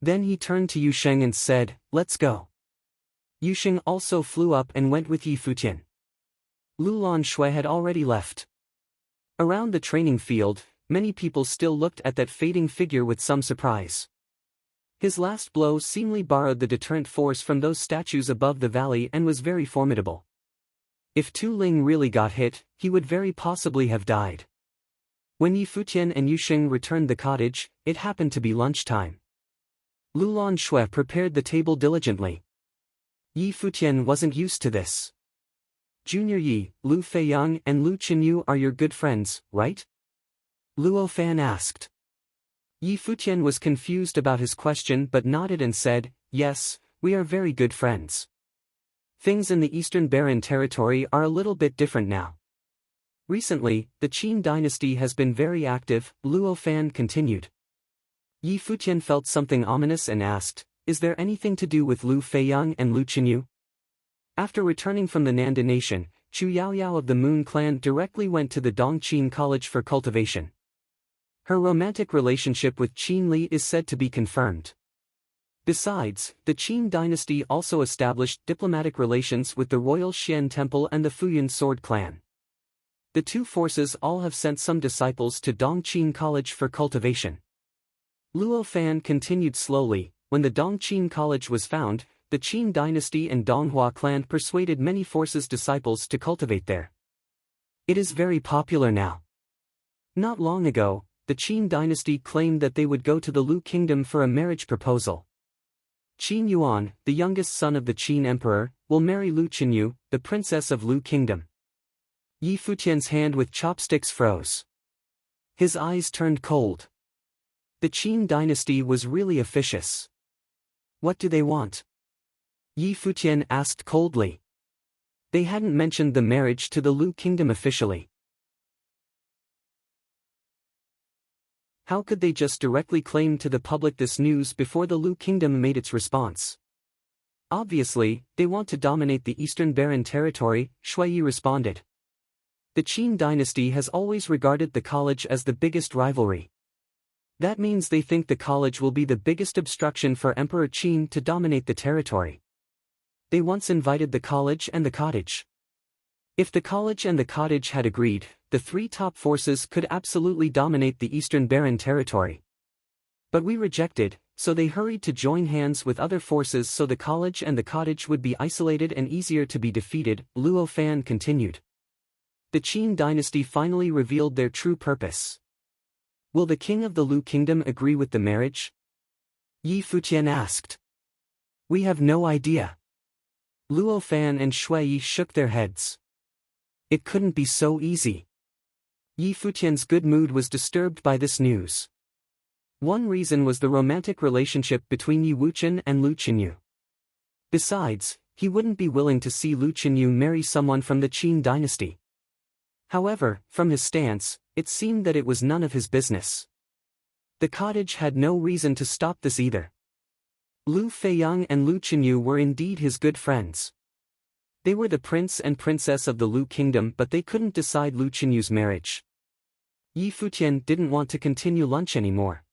Then he turned to Yu Sheng and said, "Let's go." Yu Sheng also flew up and went with Yi Futian. Lulan Shui had already left. Around the training field, many people still looked at that fading figure with some surprise. His last blow seemingly borrowed the deterrent force from those statues above the valley and was very formidable. If Tu Ling really got hit, he would very possibly have died. When Yi Futian and Yu Sheng returned the cottage, it happened to be lunchtime. Lulan Shui prepared the table diligently. Yi Futian wasn't used to this. Junior Yi, Lu Feiyang and Lu Qinyu are your good friends, right? Luo Fan asked. Yi Futian was confused about his question but nodded and said, yes, we are very good friends. Things in the Eastern Barren territory are a little bit different now. Recently, the Qin dynasty has been very active, Luo Fan continued. Yi Futian felt something ominous and asked, is there anything to do with Lu Feiyang and Lu Qinyu? After returning from the Nanda nation, Chu Yaoyao of the Moon clan directly went to the Dongqing College for cultivation. Her romantic relationship with Qin Li is said to be confirmed. Besides, the Qin dynasty also established diplomatic relations with the Royal Xian Temple and the Futian Sword Clan. The two forces all have sent some disciples to Dongqing College for cultivation. Luo Fan continued slowly, when the Dongqing College was found, the Qin dynasty and Donghua clan persuaded many forces' disciples to cultivate there. It is very popular now. Not long ago, the Qin dynasty claimed that they would go to the Lu kingdom for a marriage proposal. Qin Yuan, the youngest son of the Qin emperor, will marry Lu Qinyu, the princess of Lu kingdom. Yi Futian's hand with chopsticks froze. His eyes turned cold. The Qin dynasty was really officious. What do they want? Yi Futian asked coldly. They hadn't mentioned the marriage to the Lu kingdom officially. How could they just directly claim to the public this news before the Lu kingdom made its response? Obviously, they want to dominate the Eastern Barren territory, Shui Yi responded. The Qin dynasty has always regarded the college as the biggest rivalry. That means they think the college will be the biggest obstruction for Emperor Qin to dominate the territory. They once invited the college and the cottage. If the college and the cottage had agreed, the three top forces could absolutely dominate the Eastern Barren territory. But we rejected, so they hurried to join hands with other forces so the college and the cottage would be isolated and easier to be defeated, Luo Fan continued. The Qin dynasty finally revealed their true purpose. Will the king of the Lu kingdom agree with the marriage? Yi Futian asked. We have no idea. Luo Fan and Shui Yi shook their heads. It couldn't be so easy. Yi Futian's good mood was disturbed by this news. One reason was the romantic relationship between Yi Wuchen and Lu Qinyu. Besides, he wouldn't be willing to see Lu Qinyu marry someone from the Qin dynasty. However, from his stance, it seemed that it was none of his business. The cottage had no reason to stop this either. Lu Feiyang and Lu Qinyu were indeed his good friends. They were the prince and princess of the Lu kingdom but they couldn't decide Lu Qinyu's marriage. Yi Futian didn't want to continue lunch anymore.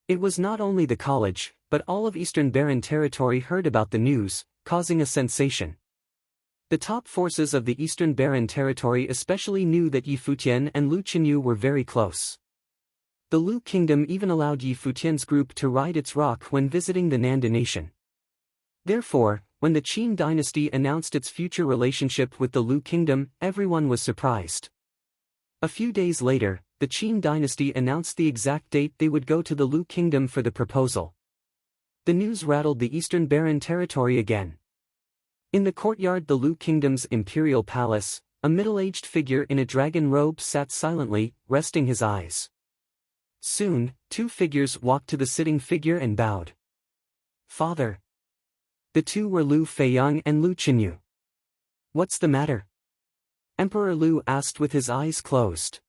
It was not only the college, but all of Eastern Barren territory heard about the news, causing a sensation. The top forces of the Eastern Barren territory especially knew that Yi Futian and Lu Qinyu were very close. The Lu kingdom even allowed Yi Futian's group to ride its rock when visiting the Nanda nation. Therefore, when the Qin dynasty announced its future relationship with the Lu kingdom, everyone was surprised. A few days later, the Qin dynasty announced the exact date they would go to the Lu kingdom for the proposal. The news rattled the Eastern Barren territory again. In the courtyard the Lu kingdom's imperial palace, a middle-aged figure in a dragon robe sat silently, resting his eyes. Soon, two figures walked to the sitting figure and bowed. Father. The two were Lu Feiyang and Lu Qinyu. What's the matter? Emperor Lu asked with his eyes closed.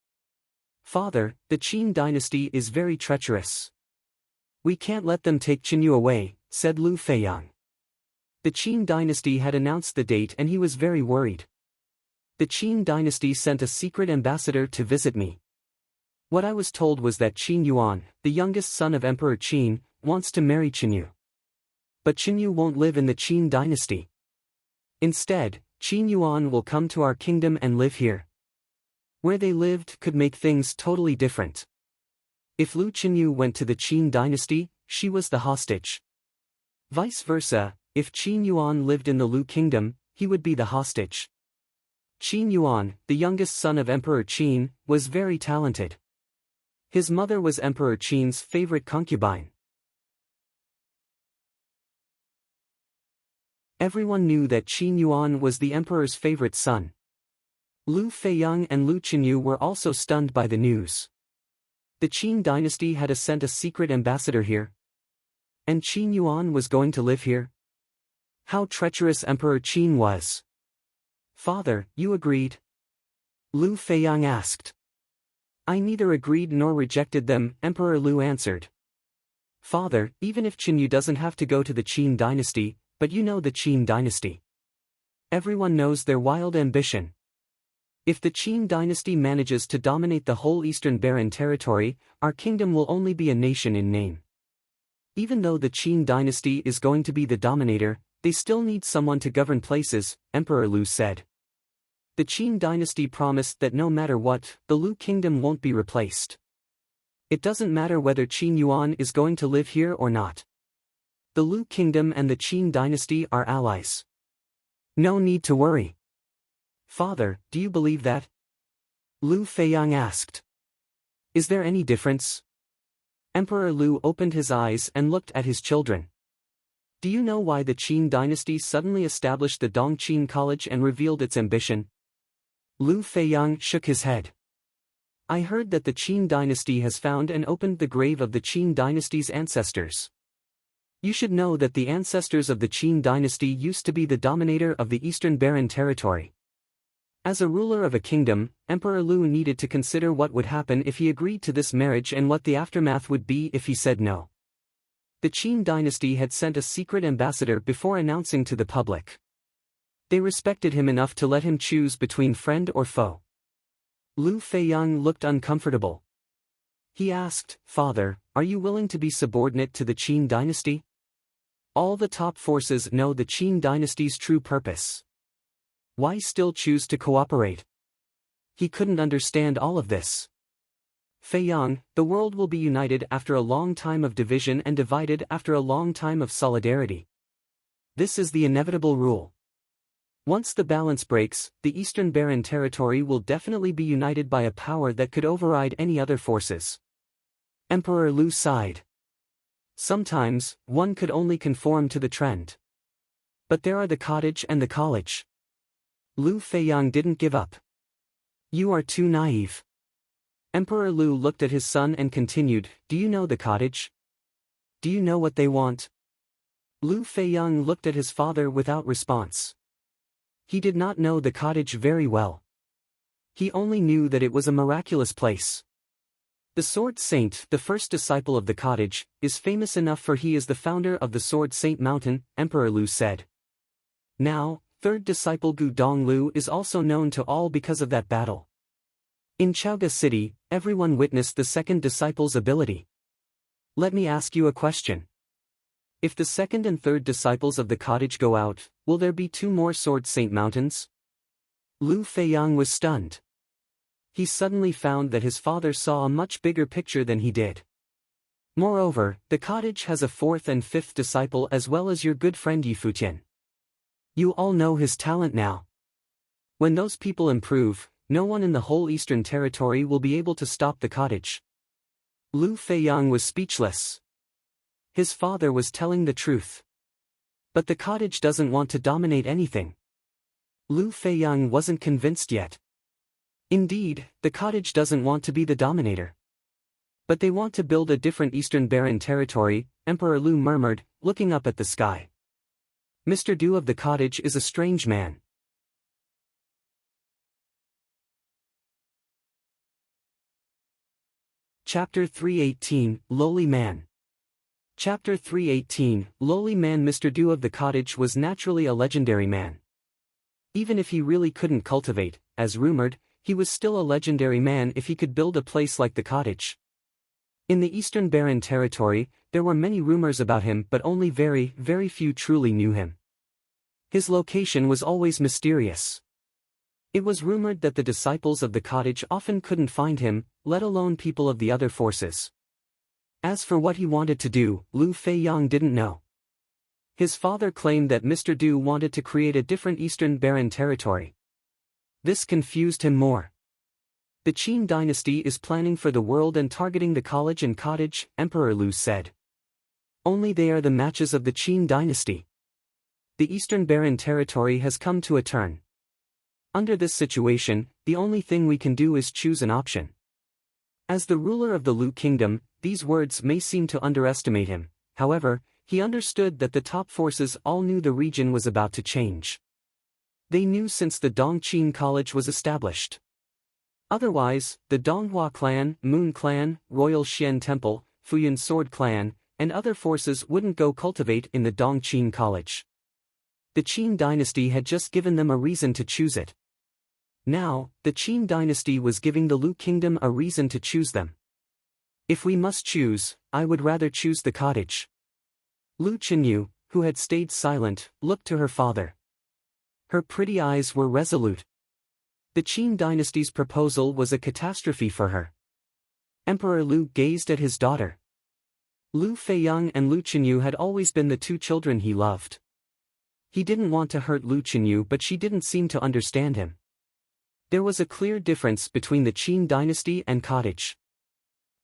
Father, the Qin dynasty is very treacherous. We can't let them take Qinyu away, said Lu Feiyang. The Qin dynasty had announced the date and he was very worried. The Qin dynasty sent a secret ambassador to visit me. What I was told was that Qin Yuan, the youngest son of Emperor Qin, wants to marry Qinyu. But Qinyu won't live in the Qin dynasty. Instead, Qin Yuan will come to our kingdom and live here. Where they lived could make things totally different. If Lu Qinyu went to the Qin dynasty, she was the hostage. Vice versa, if Qin Yuan lived in the Lu kingdom, he would be the hostage. Qin Yuan, the youngest son of Emperor Qin, was very talented. His mother was Emperor Qin's favorite concubine. Everyone knew that Qin Yuan was the emperor's favorite son. Lu Feiyang and Lu Qinyu were also stunned by the news. The Qin dynasty had sent a secret ambassador here. And Qin Yuan was going to live here? How treacherous Emperor Qin was. Father, you agreed? Lu Feiyang asked. I neither agreed nor rejected them, Emperor Lu answered. Father, even if Qinyu doesn't have to go to the Qin dynasty, but you know the Qin dynasty. Everyone knows their wild ambition. If the Qin dynasty manages to dominate the whole eastern barren territory, our kingdom will only be a nation in name. Even though the Qin dynasty is going to be the dominator, they still need someone to govern places, Emperor Lu said. The Qin dynasty promised that no matter what, the Lu kingdom won't be replaced. It doesn't matter whether Qin Yuan is going to live here or not. The Lu kingdom and the Qin dynasty are allies. No need to worry. Father, do you believe that? Lu Feiyang asked. Is there any difference? Emperor Lu opened his eyes and looked at his children. Do you know why the Qin dynasty suddenly established the Dongqin College and revealed its ambition? Lu Feiyang shook his head. I heard that the Qin dynasty has found and opened the grave of the Qin dynasty's ancestors. You should know that the ancestors of the Qin dynasty used to be the dominator of the Eastern Barren Territory. As a ruler of a kingdom, Emperor Lu needed to consider what would happen if he agreed to this marriage and what the aftermath would be if he said no. The Qin dynasty had sent a secret ambassador before announcing to the public. They respected him enough to let him choose between friend or foe. Lu Feiyang looked uncomfortable. He asked, Father, are you willing to be subordinate to the Qin dynasty? All the top forces know the Qin dynasty's true purpose. Why still choose to cooperate? He couldn't understand all of this. Feiyang, the world will be united after a long time of division and divided after a long time of solidarity. This is the inevitable rule. Once the balance breaks, the Eastern Barren Territory will definitely be united by a power that could override any other forces. Emperor Lu sighed. Sometimes, one could only conform to the trend. But there are the cottage and the college. Lu Feiyang didn't give up. You are too naive. Emperor Lu looked at his son and continued, Do you know the cottage? Do you know what they want? Lu Feiyang looked at his father without response. He did not know the cottage very well. He only knew that it was a miraculous place. The Sword Saint, the first disciple of the cottage, is famous enough for he is the founder of the Sword Saint Mountain, Emperor Lu said. Now, third disciple Gu Donglu is also known to all because of that battle. In Chaoga City, everyone witnessed the second disciple's ability. Let me ask you a question. If the second and third disciples of the cottage go out, will there be 2 more Sword Saint Mountains? Lu Feiyang was stunned. He suddenly found that his father saw a much bigger picture than he did. Moreover, the cottage has a 4th and 5th disciple as well as your good friend Futian. You all know his talent now. When those people improve, no one in the whole Eastern Territory will be able to stop the cottage. Lu Feiyang was speechless. His father was telling the truth. But the cottage doesn't want to dominate anything. Lu Feiyang wasn't convinced yet. Indeed, the cottage doesn't want to be the dominator. But they want to build a different Eastern Barren Territory, Emperor Lu murmured, looking up at the sky. Mr. Du of the cottage is a strange man. Chapter 318, Lowly Man. Chapter 318, Lowly Man. Mr. Du of the cottage was naturally a legendary man. Even if he really couldn't cultivate, as rumored, he was still a legendary man if he could build a place like the cottage. In the Eastern Barren Territory, there were many rumors about him but only very, very few truly knew him. His location was always mysterious. It was rumored that the disciples of the cottage often couldn't find him, let alone people of the other forces. As for what he wanted to do, Lu Feiyang didn't know. His father claimed that Mr. Du wanted to create a different Eastern Barren Territory. This confused him more. The Qin dynasty is planning for the world and targeting the college and cottage, Emperor Lu said. Only they are the matches of the Qin dynasty. The Eastern Barren territory has come to a turn. Under this situation, the only thing we can do is choose an option. As the ruler of the Lu Kingdom, these words may seem to underestimate him, however, he understood that the top forces all knew the region was about to change. They knew since the Dongqing College was established. Otherwise, the Donghua clan, Moon clan, Royal Xian Temple, Futian Sword clan, and other forces wouldn't go cultivate in the Dongqing College. The Qin dynasty had just given them a reason to choose it. Now, the Qin dynasty was giving the Lu Kingdom a reason to choose them. If we must choose, I would rather choose the cottage. Lu Qinyu, who had stayed silent, looked to her father. Her pretty eyes were resolute. The Qin dynasty's proposal was a catastrophe for her. Emperor Lu gazed at his daughter. Lu Feiyang and Lu Qinyu had always been the two children he loved. He didn't want to hurt Lu Qinyu, but she didn't seem to understand him. There was a clear difference between the Qin dynasty and cottage.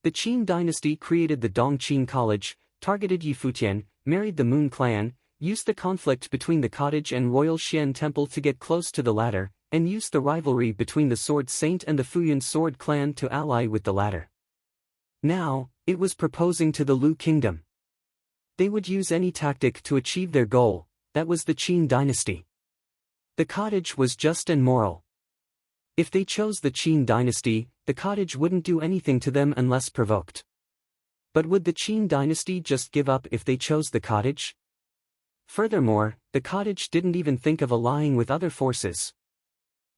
The Qin dynasty created the Dongqing College, targeted Futian, married the Moon clan, used the conflict between the cottage and Royal Xian Temple to get close to the latter, and used the rivalry between the Sword Saint and the Futian Sword clan to ally with the latter. Now, it was proposing to the Lu Kingdom. They would use any tactic to achieve their goal, that was the Qin dynasty. The cottage was just and moral. If they chose the Qin dynasty, the cottage wouldn't do anything to them unless provoked. But would the Qin dynasty just give up if they chose the cottage? Furthermore, the cottage didn't even think of allying with other forces.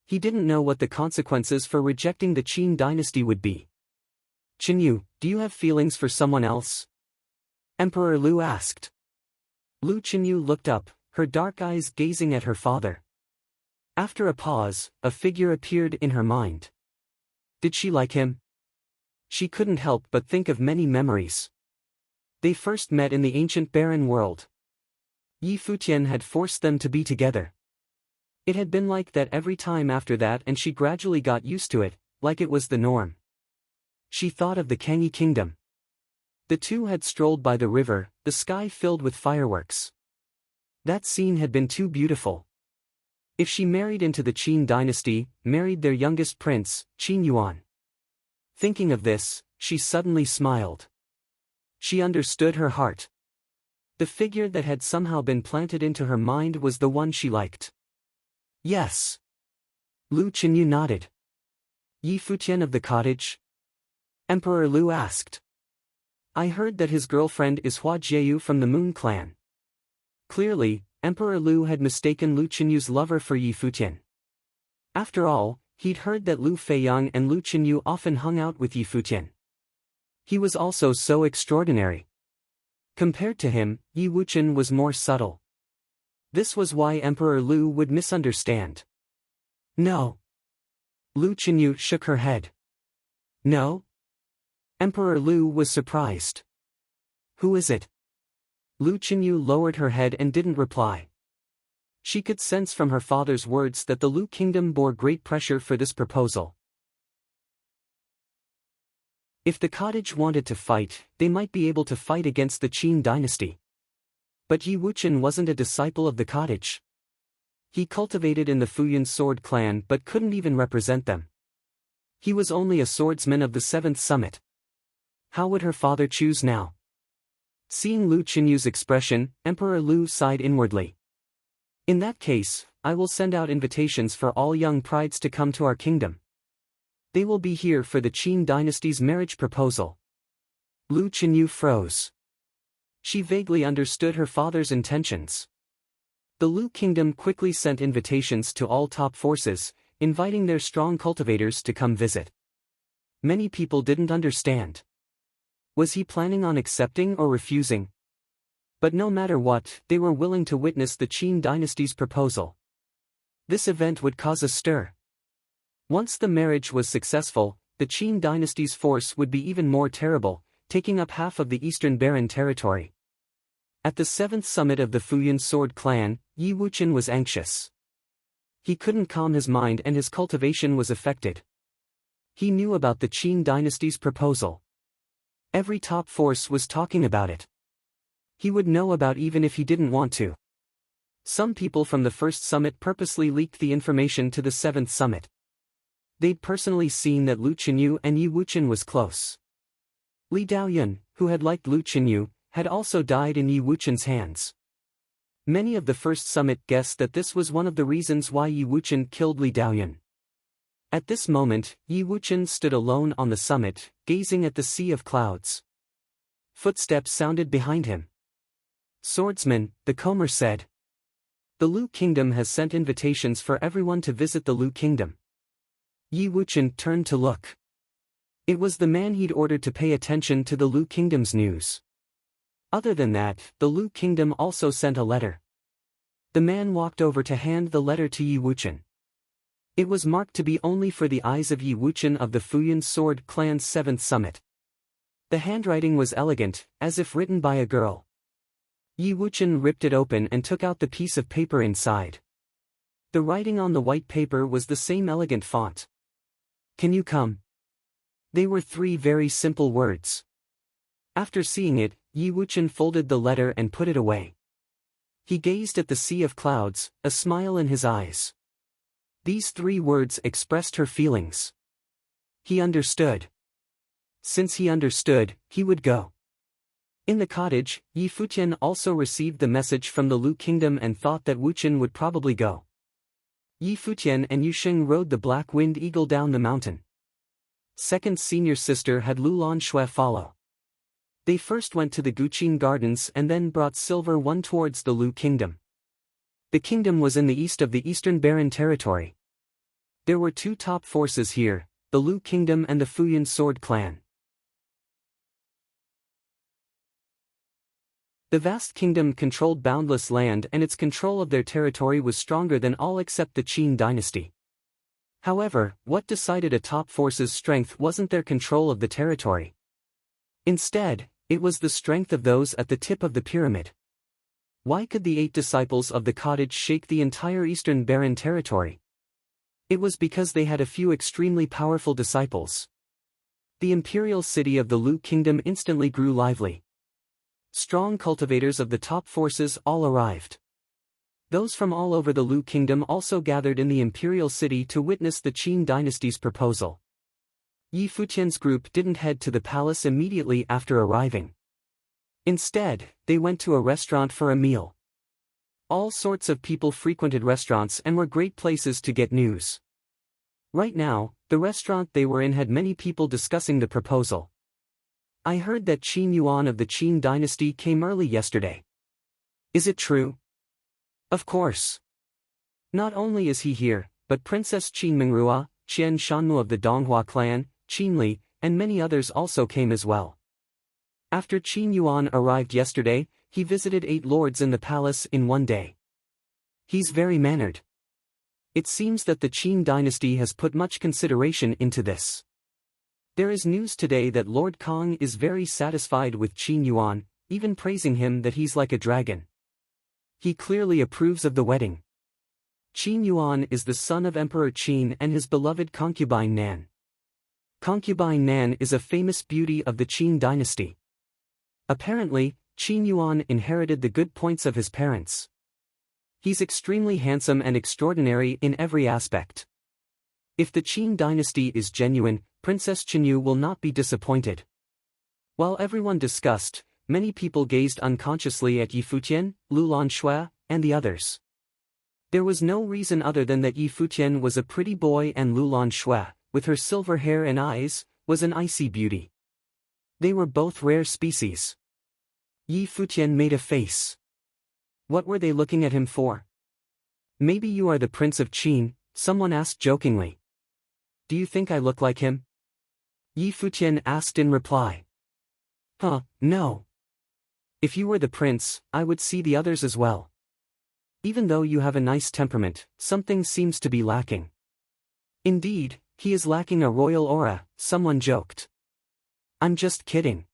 He didn't know what the consequences for rejecting the Qin dynasty would be. Qinyu, do you have feelings for someone else? Emperor Lu asked. Lu Qinyu looked up, her dark eyes gazing at her father. After a pause, a figure appeared in her mind. Did she like him? She couldn't help but think of many memories. They first met in the ancient barren world. Futian had forced them to be together. It had been like that every time after that, and she gradually got used to it, like it was the norm. She thought of the Kangyi kingdom. The two had strolled by the river, the sky filled with fireworks. That scene had been too beautiful. If she married into the Qin dynasty, married their youngest prince, Qin Yuan. Thinking of this, she suddenly smiled. She understood her heart. The figure that had somehow been planted into her mind was the one she liked. Yes. Lu Qinyu nodded. Futian of the cottage? Emperor Lu asked. I heard that his girlfriend is Hua Jieyu from the Moon clan. Clearly, Emperor Lu had mistaken Lu Qinyu's lover for Futian. After all, he'd heard that Lu Feiyang and Lu Qinyu often hung out with Futian. He was also so extraordinary. Compared to him, Wuchen was more subtle. This was why Emperor Lu would misunderstand. No. Lu Qinyu shook her head. No? Emperor Lu was surprised. Who is it? Lu Qinyu lowered her head and didn't reply. She could sense from her father's words that the Lu Kingdom bore great pressure for this proposal. If the cottage wanted to fight, they might be able to fight against the Qin dynasty. But Wuchen wasn't a disciple of the cottage. He cultivated in the Futian Sword clan but couldn't even represent them. He was only a swordsman of the 7th summit. How would her father choose now? Seeing Lu Qinyu's expression, Emperor Lu sighed inwardly. In that case, I will send out invitations for all young prides to come to our kingdom. They will be here for the Qin dynasty's marriage proposal. Lu Qinyu froze. She vaguely understood her father's intentions. The Lu Kingdom quickly sent invitations to all top forces, inviting their strong cultivators to come visit. Many people didn't understand. Was he planning on accepting or refusing? But no matter what, they were willing to witness the Qin dynasty's proposal. This event would cause a stir. Once the marriage was successful, the Qin dynasty's force would be even more terrible, taking up half of the Eastern Barren territory. At the 7th summit of the Futian Sword clan, Wuchen was anxious. He couldn't calm his mind and his cultivation was affected. He knew about the Qin dynasty's proposal. Every top force was talking about it. He would know about even if he didn't want to. Some people from the first summit purposely leaked the information to the seventh summit. They'd personally seen that Lu Qinyu and Yi Wuqian was close. Li Daoyun, who had liked Lu Qinyu, had also died in Yi Wuqian's hands. Many of the first summit guessed that this was one of the reasons why Yi Wuqian killed Li Daoyun. At this moment, Yi Wuqian stood alone on the summit, gazing at the sea of clouds. Footsteps sounded behind him. "Swordsman," the Comer said. "The Lu Kingdom has sent invitations for everyone to visit the Lu Kingdom." Yi Wuqian turned to look. It was the man he'd ordered to pay attention to the Lu Kingdom's news. Other than that, the Lu Kingdom also sent a letter. The man walked over to hand the letter to Yi Wuqian. It was marked to be only for the eyes of Yi Wuqian of the Futian Sword Clan's 7th Summit. The handwriting was elegant, as if written by a girl. Yi Wuqian ripped it open and took out the piece of paper inside. The writing on the white paper was the same elegant font. "Can you come?" They were 3 very simple words. After seeing it, Yi Wuqian folded the letter and put it away. He gazed at the sea of clouds, a smile in his eyes. These 3 words expressed her feelings. He understood. Since he understood, he would go. In the cottage, Yi Futian also received the message from the Lu Kingdom and thought that Wuqian would probably go. Yi Futian and Yu Sheng rode the Black Wind Eagle down the mountain. Second senior sister had Lu Lanshui follow. They first went to the Guqin Gardens and then brought Silver One towards the Lu Kingdom. The kingdom was in the east of the Eastern Barren Territory. There were 2 top forces here, the Lu Kingdom and the Futian Sword Clan. The vast kingdom controlled boundless land and its control of their territory was stronger than all except the Qin dynasty. However, what decided a top force's strength wasn't their control of the territory. Instead, it was the strength of those at the tip of the pyramid. Why could the 8 disciples of the cottage shake the entire Eastern Barren Territory? It was because they had a few extremely powerful disciples. The imperial city of the Lu Kingdom instantly grew lively. Strong cultivators of the top forces all arrived. Those from all over the Lu Kingdom also gathered in the imperial city to witness the Qin dynasty's proposal. Yi Futian's group didn't head to the palace immediately after arriving. Instead, they went to a restaurant for a meal. All sorts of people frequented restaurants and were great places to get news. Right now, the restaurant they were in had many people discussing the proposal. "I heard that Qin Yuan of the Qin dynasty came early yesterday. Is it true?" "Of course. Not only is he here, but Princess Qin Mingrua, Qian Shanmu of the Donghua clan, Qin Li, and many others also came as well. After Qin Yuan arrived yesterday, he visited 8 lords in the palace in one day. He's very mannered. It seems that the Qin dynasty has put much consideration into this. There is news today that Lord Kong is very satisfied with Qin Yuan, even praising him that he's like a dragon. He clearly approves of the wedding. Qin Yuan is the son of Emperor Qin and his beloved concubine Nan. Concubine Nan is a famous beauty of the Qin dynasty. Apparently, Qin Yuan inherited the good points of his parents. He's extremely handsome and extraordinary in every aspect. If the Qin dynasty is genuine, Princess Qinyu will not be disappointed." While everyone discussed, many people gazed unconsciously at Yi Futian, Lu Lanshui, and the others. There was no reason other than that Yi Futian was a pretty boy and Lu Lanshui, with her silver hair and eyes, was an icy beauty. They were both rare species. Yi Futian made a face. What were they looking at him for? "Maybe you are the Prince of Qin," someone asked jokingly. "Do you think I look like him?" Yi Futian asked in reply. No. If you were the prince, I would see the others as well. Even though you have a nice temperament, something seems to be lacking." "Indeed, he is lacking a royal aura," someone joked. "I'm just kidding.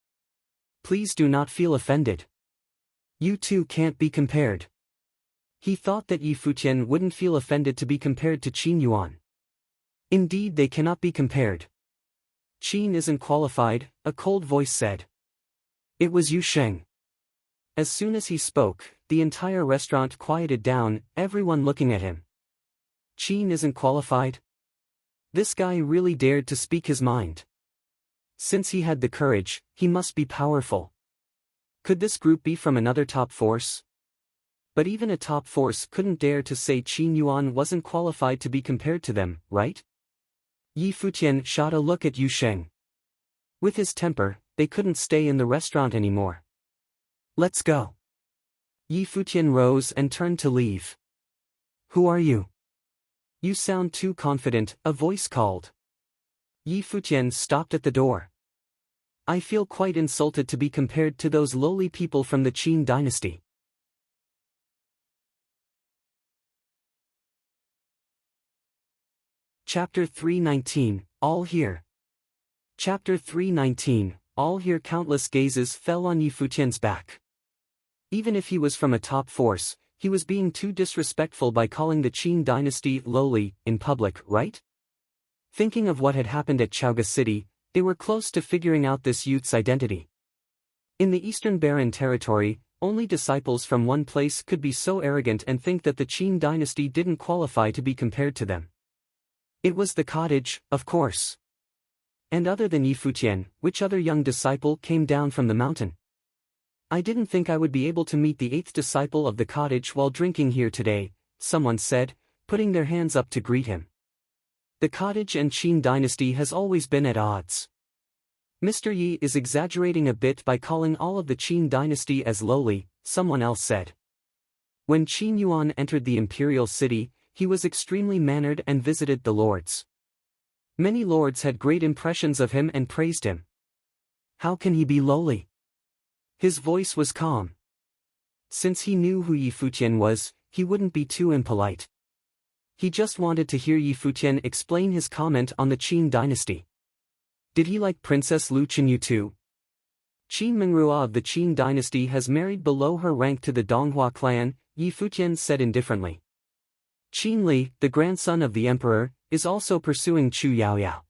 Please do not feel offended. You two can't be compared." He thought that Yi Futian wouldn't feel offended to be compared to Qin Yuan. "Indeed, they cannot be compared. Qin isn't qualified," a cold voice said. It was Yu Sheng. As soon as he spoke, the entire restaurant quieted down, everyone looking at him. Qin isn't qualified? This guy really dared to speak his mind. Since he had the courage, he must be powerful. Could this group be from another top force? But even a top force couldn't dare to say Qin Yuan wasn't qualified to be compared to them, right? Yi Futian shot a look at Yu Sheng. With his temper, they couldn't stay in the restaurant anymore. Let's go. Yi Futian rose and turned to leave. Who are you? You sound too confident, a voice called. Yi Futian stopped at the door. I feel quite insulted to be compared to those lowly people from the Qin dynasty. Chapter 319, All Here. Chapter 319, All Here. Countless gazes fell on Yi Futian's back. Even if he was from a top force, he was being too disrespectful by calling the Qin dynasty lowly in public, right? Thinking of what had happened at Chaoga City, they were close to figuring out this youth's identity. In the Eastern Barren territory, only disciples from one place could be so arrogant and think that the Qin dynasty didn't qualify to be compared to them. It was the cottage, of course. And other than Yi Futian, which other young disciple came down from the mountain? I didn't think I would be able to meet the 8th disciple of the cottage while drinking here today, someone said, putting their hands up to greet him. The cottage and Qin dynasty has always been at odds. Mr. Yi is exaggerating a bit by calling all of the Qin dynasty as lowly, someone else said. When Qin Yuan entered the imperial city, he was extremely mannered and visited the lords. Many lords had great impressions of him and praised him. How can he be lowly? His voice was calm. Since he knew who Yi Futian was, he wouldn't be too impolite. He just wanted to hear Yi Futian explain his comment on the Qin dynasty. Did he like Princess Lu Qinyu too? Qin Mingrua of the Qin dynasty has married below her rank to the Donghua clan, Yi Futian said indifferently. Qin Li, the grandson of the emperor, is also pursuing Chu Yaoyao.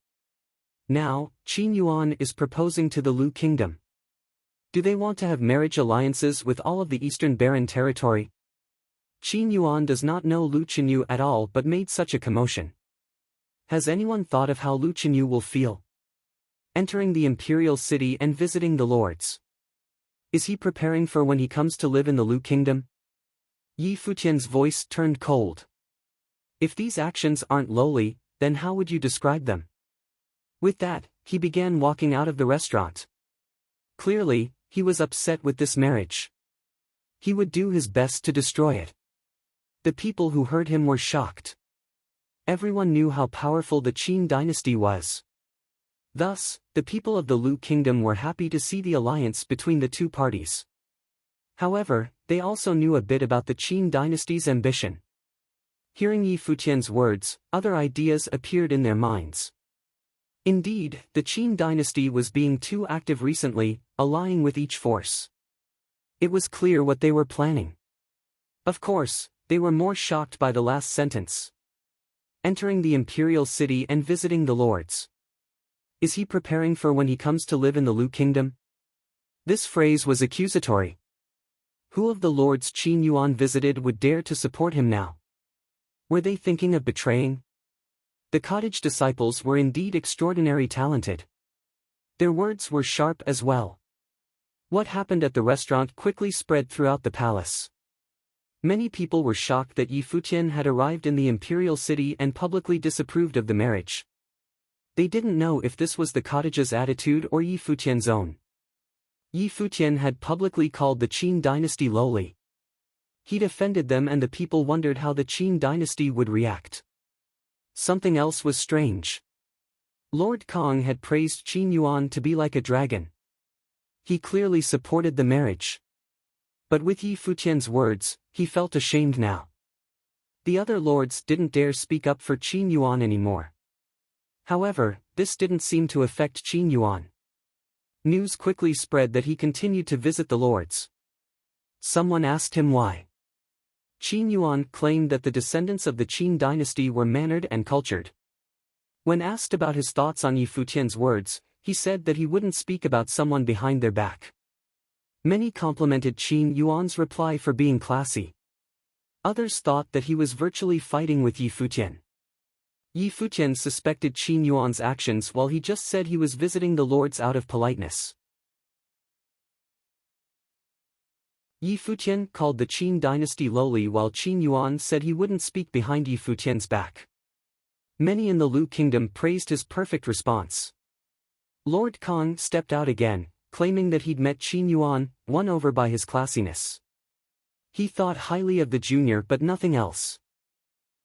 Now, Qin Yuan is proposing to the Lu kingdom. Do they want to have marriage alliances with all of the Eastern Barren territory? Qin Yuan does not know Lu Qinyu at all but made such a commotion. Has anyone thought of how Lu Qinyu will feel? Entering the imperial city and visiting the lords. Is he preparing for when he comes to live in the Lu kingdom? Yi Futian's voice turned cold. If these actions aren't lowly, then how would you describe them? With that, he began walking out of the restaurant. Clearly, he was upset with this marriage. He would do his best to destroy it. The people who heard him were shocked. Everyone knew how powerful the Qin dynasty was. Thus, the people of the Lu kingdom were happy to see the alliance between the two parties. However, they also knew a bit about the Qin dynasty's ambition. Hearing Yi Futian's words, other ideas appeared in their minds. Indeed, the Qin dynasty was being too active recently, allying with each force. It was clear what they were planning. Of course, they were more shocked by the last sentence. Entering the imperial city and visiting the lords. Is he preparing for when he comes to live in the Lu kingdom? This phrase was accusatory. Who of the lords Qin Yuan visited would dare to support him now? Were they thinking of betraying? The cottage disciples were indeed extraordinarily talented. Their words were sharp as well. What happened at the restaurant quickly spread throughout the palace. Many people were shocked that Yi Futian had arrived in the imperial city and publicly disapproved of the marriage. They didn't know if this was the cottage's attitude or Yi Futian's own. Yi Futian had publicly called the Qin dynasty lowly. He'd offended them and the people wondered how the Qin dynasty would react. Something else was strange. Lord Kong had praised Qin Yuan to be like a dragon. He clearly supported the marriage. But with Yi Futian's words, he felt ashamed now. The other lords didn't dare speak up for Qin Yuan anymore. However, this didn't seem to affect Qin Yuan. News quickly spread that he continued to visit the lords. Someone asked him why. Qin Yuan claimed that the descendants of the Qin dynasty were mannered and cultured. When asked about his thoughts on Yi Futian's words, he said that he wouldn't speak about someone behind their back. Many complimented Qin Yuan's reply for being classy. Others thought that he was virtually fighting with Yi Futian. Yi Futian suspected Qin Yuan's actions while he just said he was visiting the lords out of politeness. Yi Futian called the Qin dynasty lowly while Qin Yuan said he wouldn't speak behind Yi Futian's back. Many in the Lu kingdom praised his perfect response. Lord Kong stepped out again, claiming that he'd met Qin Yuan, won over by his classiness. He thought highly of the junior but nothing else.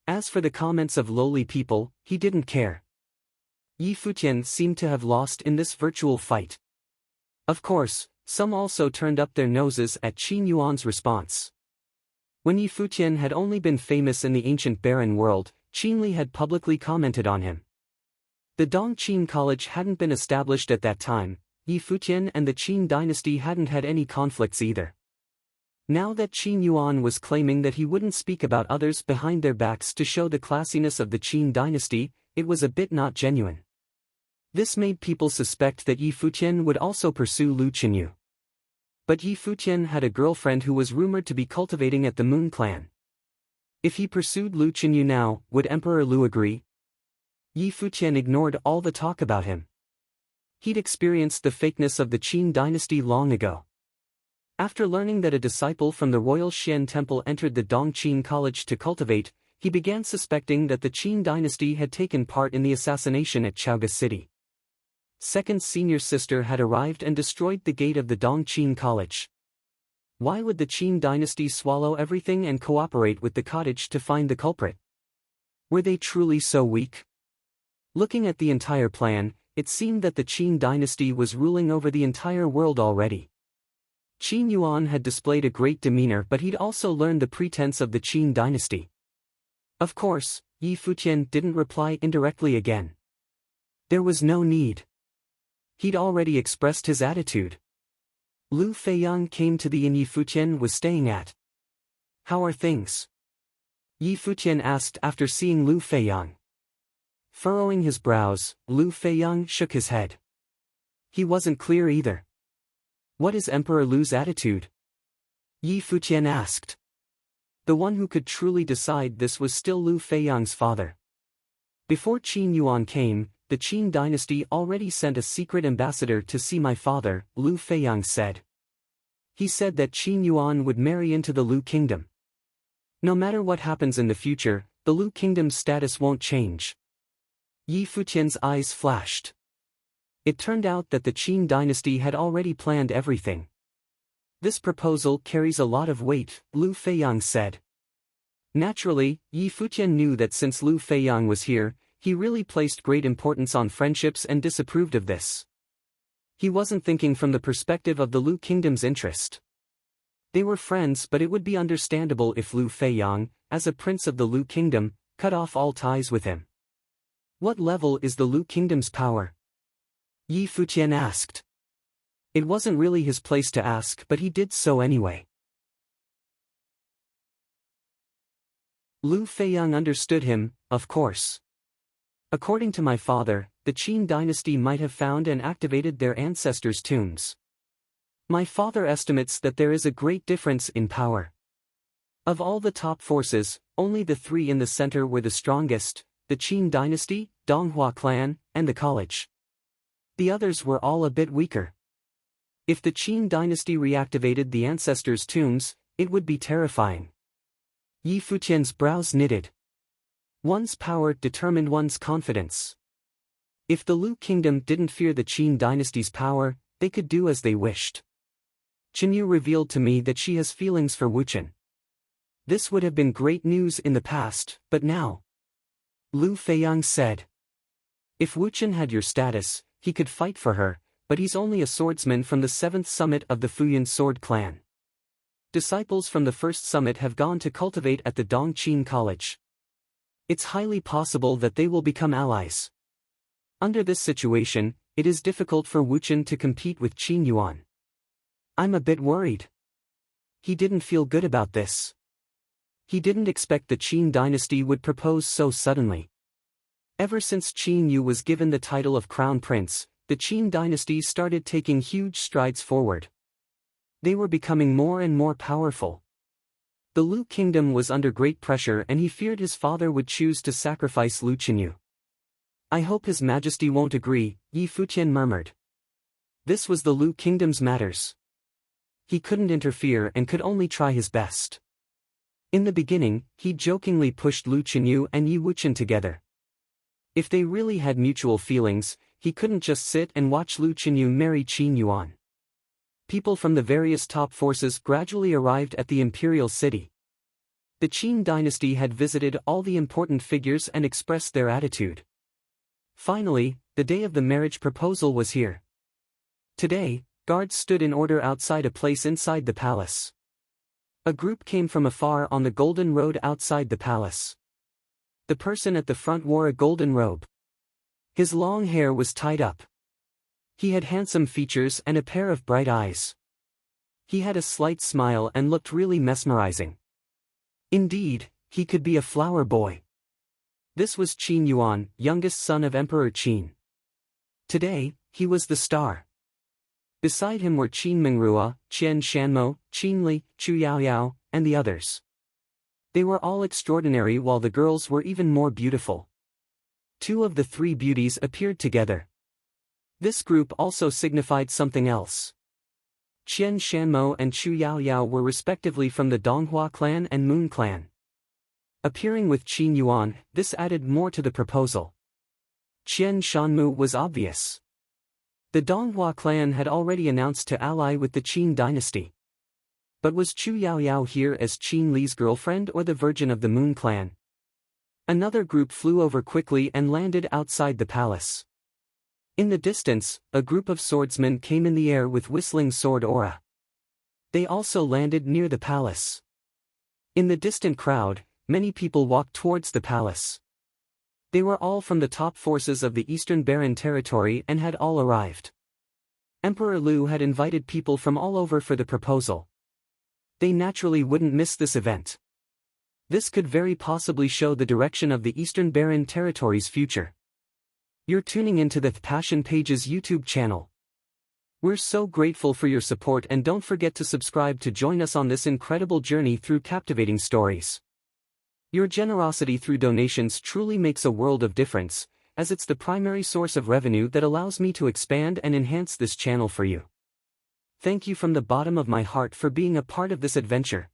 As for the comments of lowly people, he didn't care. Yi Futian seemed to have lost in this virtual fight. Of course, some also turned up their noses at Qin Yuan's response. When Yi Futian had only been famous in the ancient barren world, Qin Li had publicly commented on him. The Dongqing College hadn't been established at that time, Yi Futian and the Qin dynasty hadn't had any conflicts either. Now that Qin Yuan was claiming that he wouldn't speak about others behind their backs to show the classiness of the Qin dynasty, it was a bit not genuine. This made people suspect that Yi Futian would also pursue Lu Qinyu. But Yi Futian had a girlfriend who was rumored to be cultivating at the Moon clan. If he pursued Lu Qinyu now, would Emperor Lu agree? Yi Futian ignored all the talk about him. He'd experienced the fakeness of the Qin dynasty long ago. After learning that a disciple from the Royal Xian Temple entered the Dongqing College to cultivate, he began suspecting that the Qin dynasty had taken part in the assassination at Chaoga City. Second senior sister had arrived and destroyed the gate of the Dongqing College. Why would the Qin dynasty swallow everything and cooperate with the cottage to find the culprit? Were they truly so weak? Looking at the entire plan, it seemed that the Qin dynasty was ruling over the entire world already. Qin Yuan had displayed a great demeanor, but he'd also learned the pretense of the Qin dynasty. Of course, Yi Futian didn't reply indirectly again. There was no need. He'd already expressed his attitude. Lu Feiyang came to the inn Yi Futian was staying at. "How are things?" Yi Futian asked after seeing Lu Feiyang. Furrowing his brows, Lu Feiyang shook his head. He wasn't clear either. "What is Emperor Lu's attitude?" Yi Futian asked. The one who could truly decide this was still Lu Feiyang's father. Before Qin Yuan came, the Qin dynasty already sent a secret ambassador to see my father, Lu Feiyang said. He said that Qin Yuan would marry into the Lu kingdom. No matter what happens in the future, the Lu kingdom's status won't change. Yi Futian's eyes flashed. It turned out that the Qin dynasty had already planned everything. "This proposal carries a lot of weight," Lu Feiyang said. Naturally, Yi Futian knew that since Lu Feiyang was here, he really placed great importance on friendships and disapproved of this. He wasn't thinking from the perspective of the Lu kingdom's interest. They were friends, but it would be understandable if Lu Feiyang, as a prince of the Lu kingdom, cut off all ties with him. "What level is the Lu kingdom's power?" Yi Futian asked. It wasn't really his place to ask, but he did so anyway. Lu Feiyang understood him, of course. "According to my father, the Qin dynasty might have found and activated their ancestors' tombs. My father estimates that there is a great difference in power. Of all the top forces, only the three in the center were the strongest: the Qin dynasty, Donghua clan, and the college. The others were all a bit weaker. If the Qin dynasty reactivated the ancestors' tombs, it would be terrifying." Yi Futian's brows knitted. One's power determined one's confidence. If the Lu kingdom didn't fear the Qin dynasty's power, they could do as they wished. "Qinyu revealed to me that she has feelings for Wuchen. This would have been great news in the past, but now," Lu Feiyang said. "If Wuchen had your status, he could fight for her, but he's only a swordsman from the 7th summit of the Futian sword clan. Disciples from the 1st summit have gone to cultivate at the Dongqing College. It's highly possible that they will become allies. Under this situation, it is difficult for Wuchen to compete with Qin Yuan. I'm a bit worried." He didn't feel good about this. He didn't expect the Qin dynasty would propose so suddenly. Ever since Qin Yu was given the title of crown prince, the Qin dynasty started taking huge strides forward. They were becoming more and more powerful. The Lu kingdom was under great pressure and he feared his father would choose to sacrifice Lu Qinyu. I hope His Majesty won't agree, Yi Futian murmured. This was the Lu kingdom's matters. He couldn't interfere and could only try his best. In the beginning, he jokingly pushed Lu Qinyu and Yi Wuqian together. If they really had mutual feelings, he couldn't just sit and watch Lu Qinyu marry Qin Yuan. People from the various top forces gradually arrived at the imperial city. The Qin dynasty had visited all the important figures and expressed their attitude. Finally, the day of the marriage proposal was here. Today, guards stood in order outside a place inside the palace. A group came from afar on the golden road outside the palace. The person at the front wore a golden robe. His long hair was tied up. He had handsome features and a pair of bright eyes. He had a slight smile and looked really mesmerizing. Indeed, he could be a flower boy. This was Qin Yuan, youngest son of Emperor Qin. Today, he was the star. Beside him were Qin Mingrua, Qian Shanmo, Qin Li, Chu Yaoyao, and the others. They were all extraordinary while the girls were even more beautiful. Two of the three beauties appeared together. This group also signified something else. Qian Shanmo and Chu Yaoyao were respectively from the Donghua clan and Moon clan. Appearing with Qin Yuan, this added more to the proposal. Qian Shanmu was obvious. The Donghua clan had already announced to ally with the Qin dynasty. But was Chu Yaoyao here as Qin Li's girlfriend or the virgin of the Moon clan? Another group flew over quickly and landed outside the palace. In the distance, a group of swordsmen came in the air with whistling sword aura. They also landed near the palace. In the distant crowd, many people walked towards the palace. They were all from the top forces of the Eastern Barren territory and had all arrived. Emperor Lu had invited people from all over for the proposal. They naturally wouldn't miss this event. This could very possibly show the direction of the Eastern Barren territory's future. You're tuning into the Passion Pages YouTube channel. We're so grateful for your support and don't forget to subscribe to join us on this incredible journey through captivating stories. Your generosity through donations truly makes a world of difference, as it's the primary source of revenue that allows me to expand and enhance this channel for you. Thank you from the bottom of my heart for being a part of this adventure.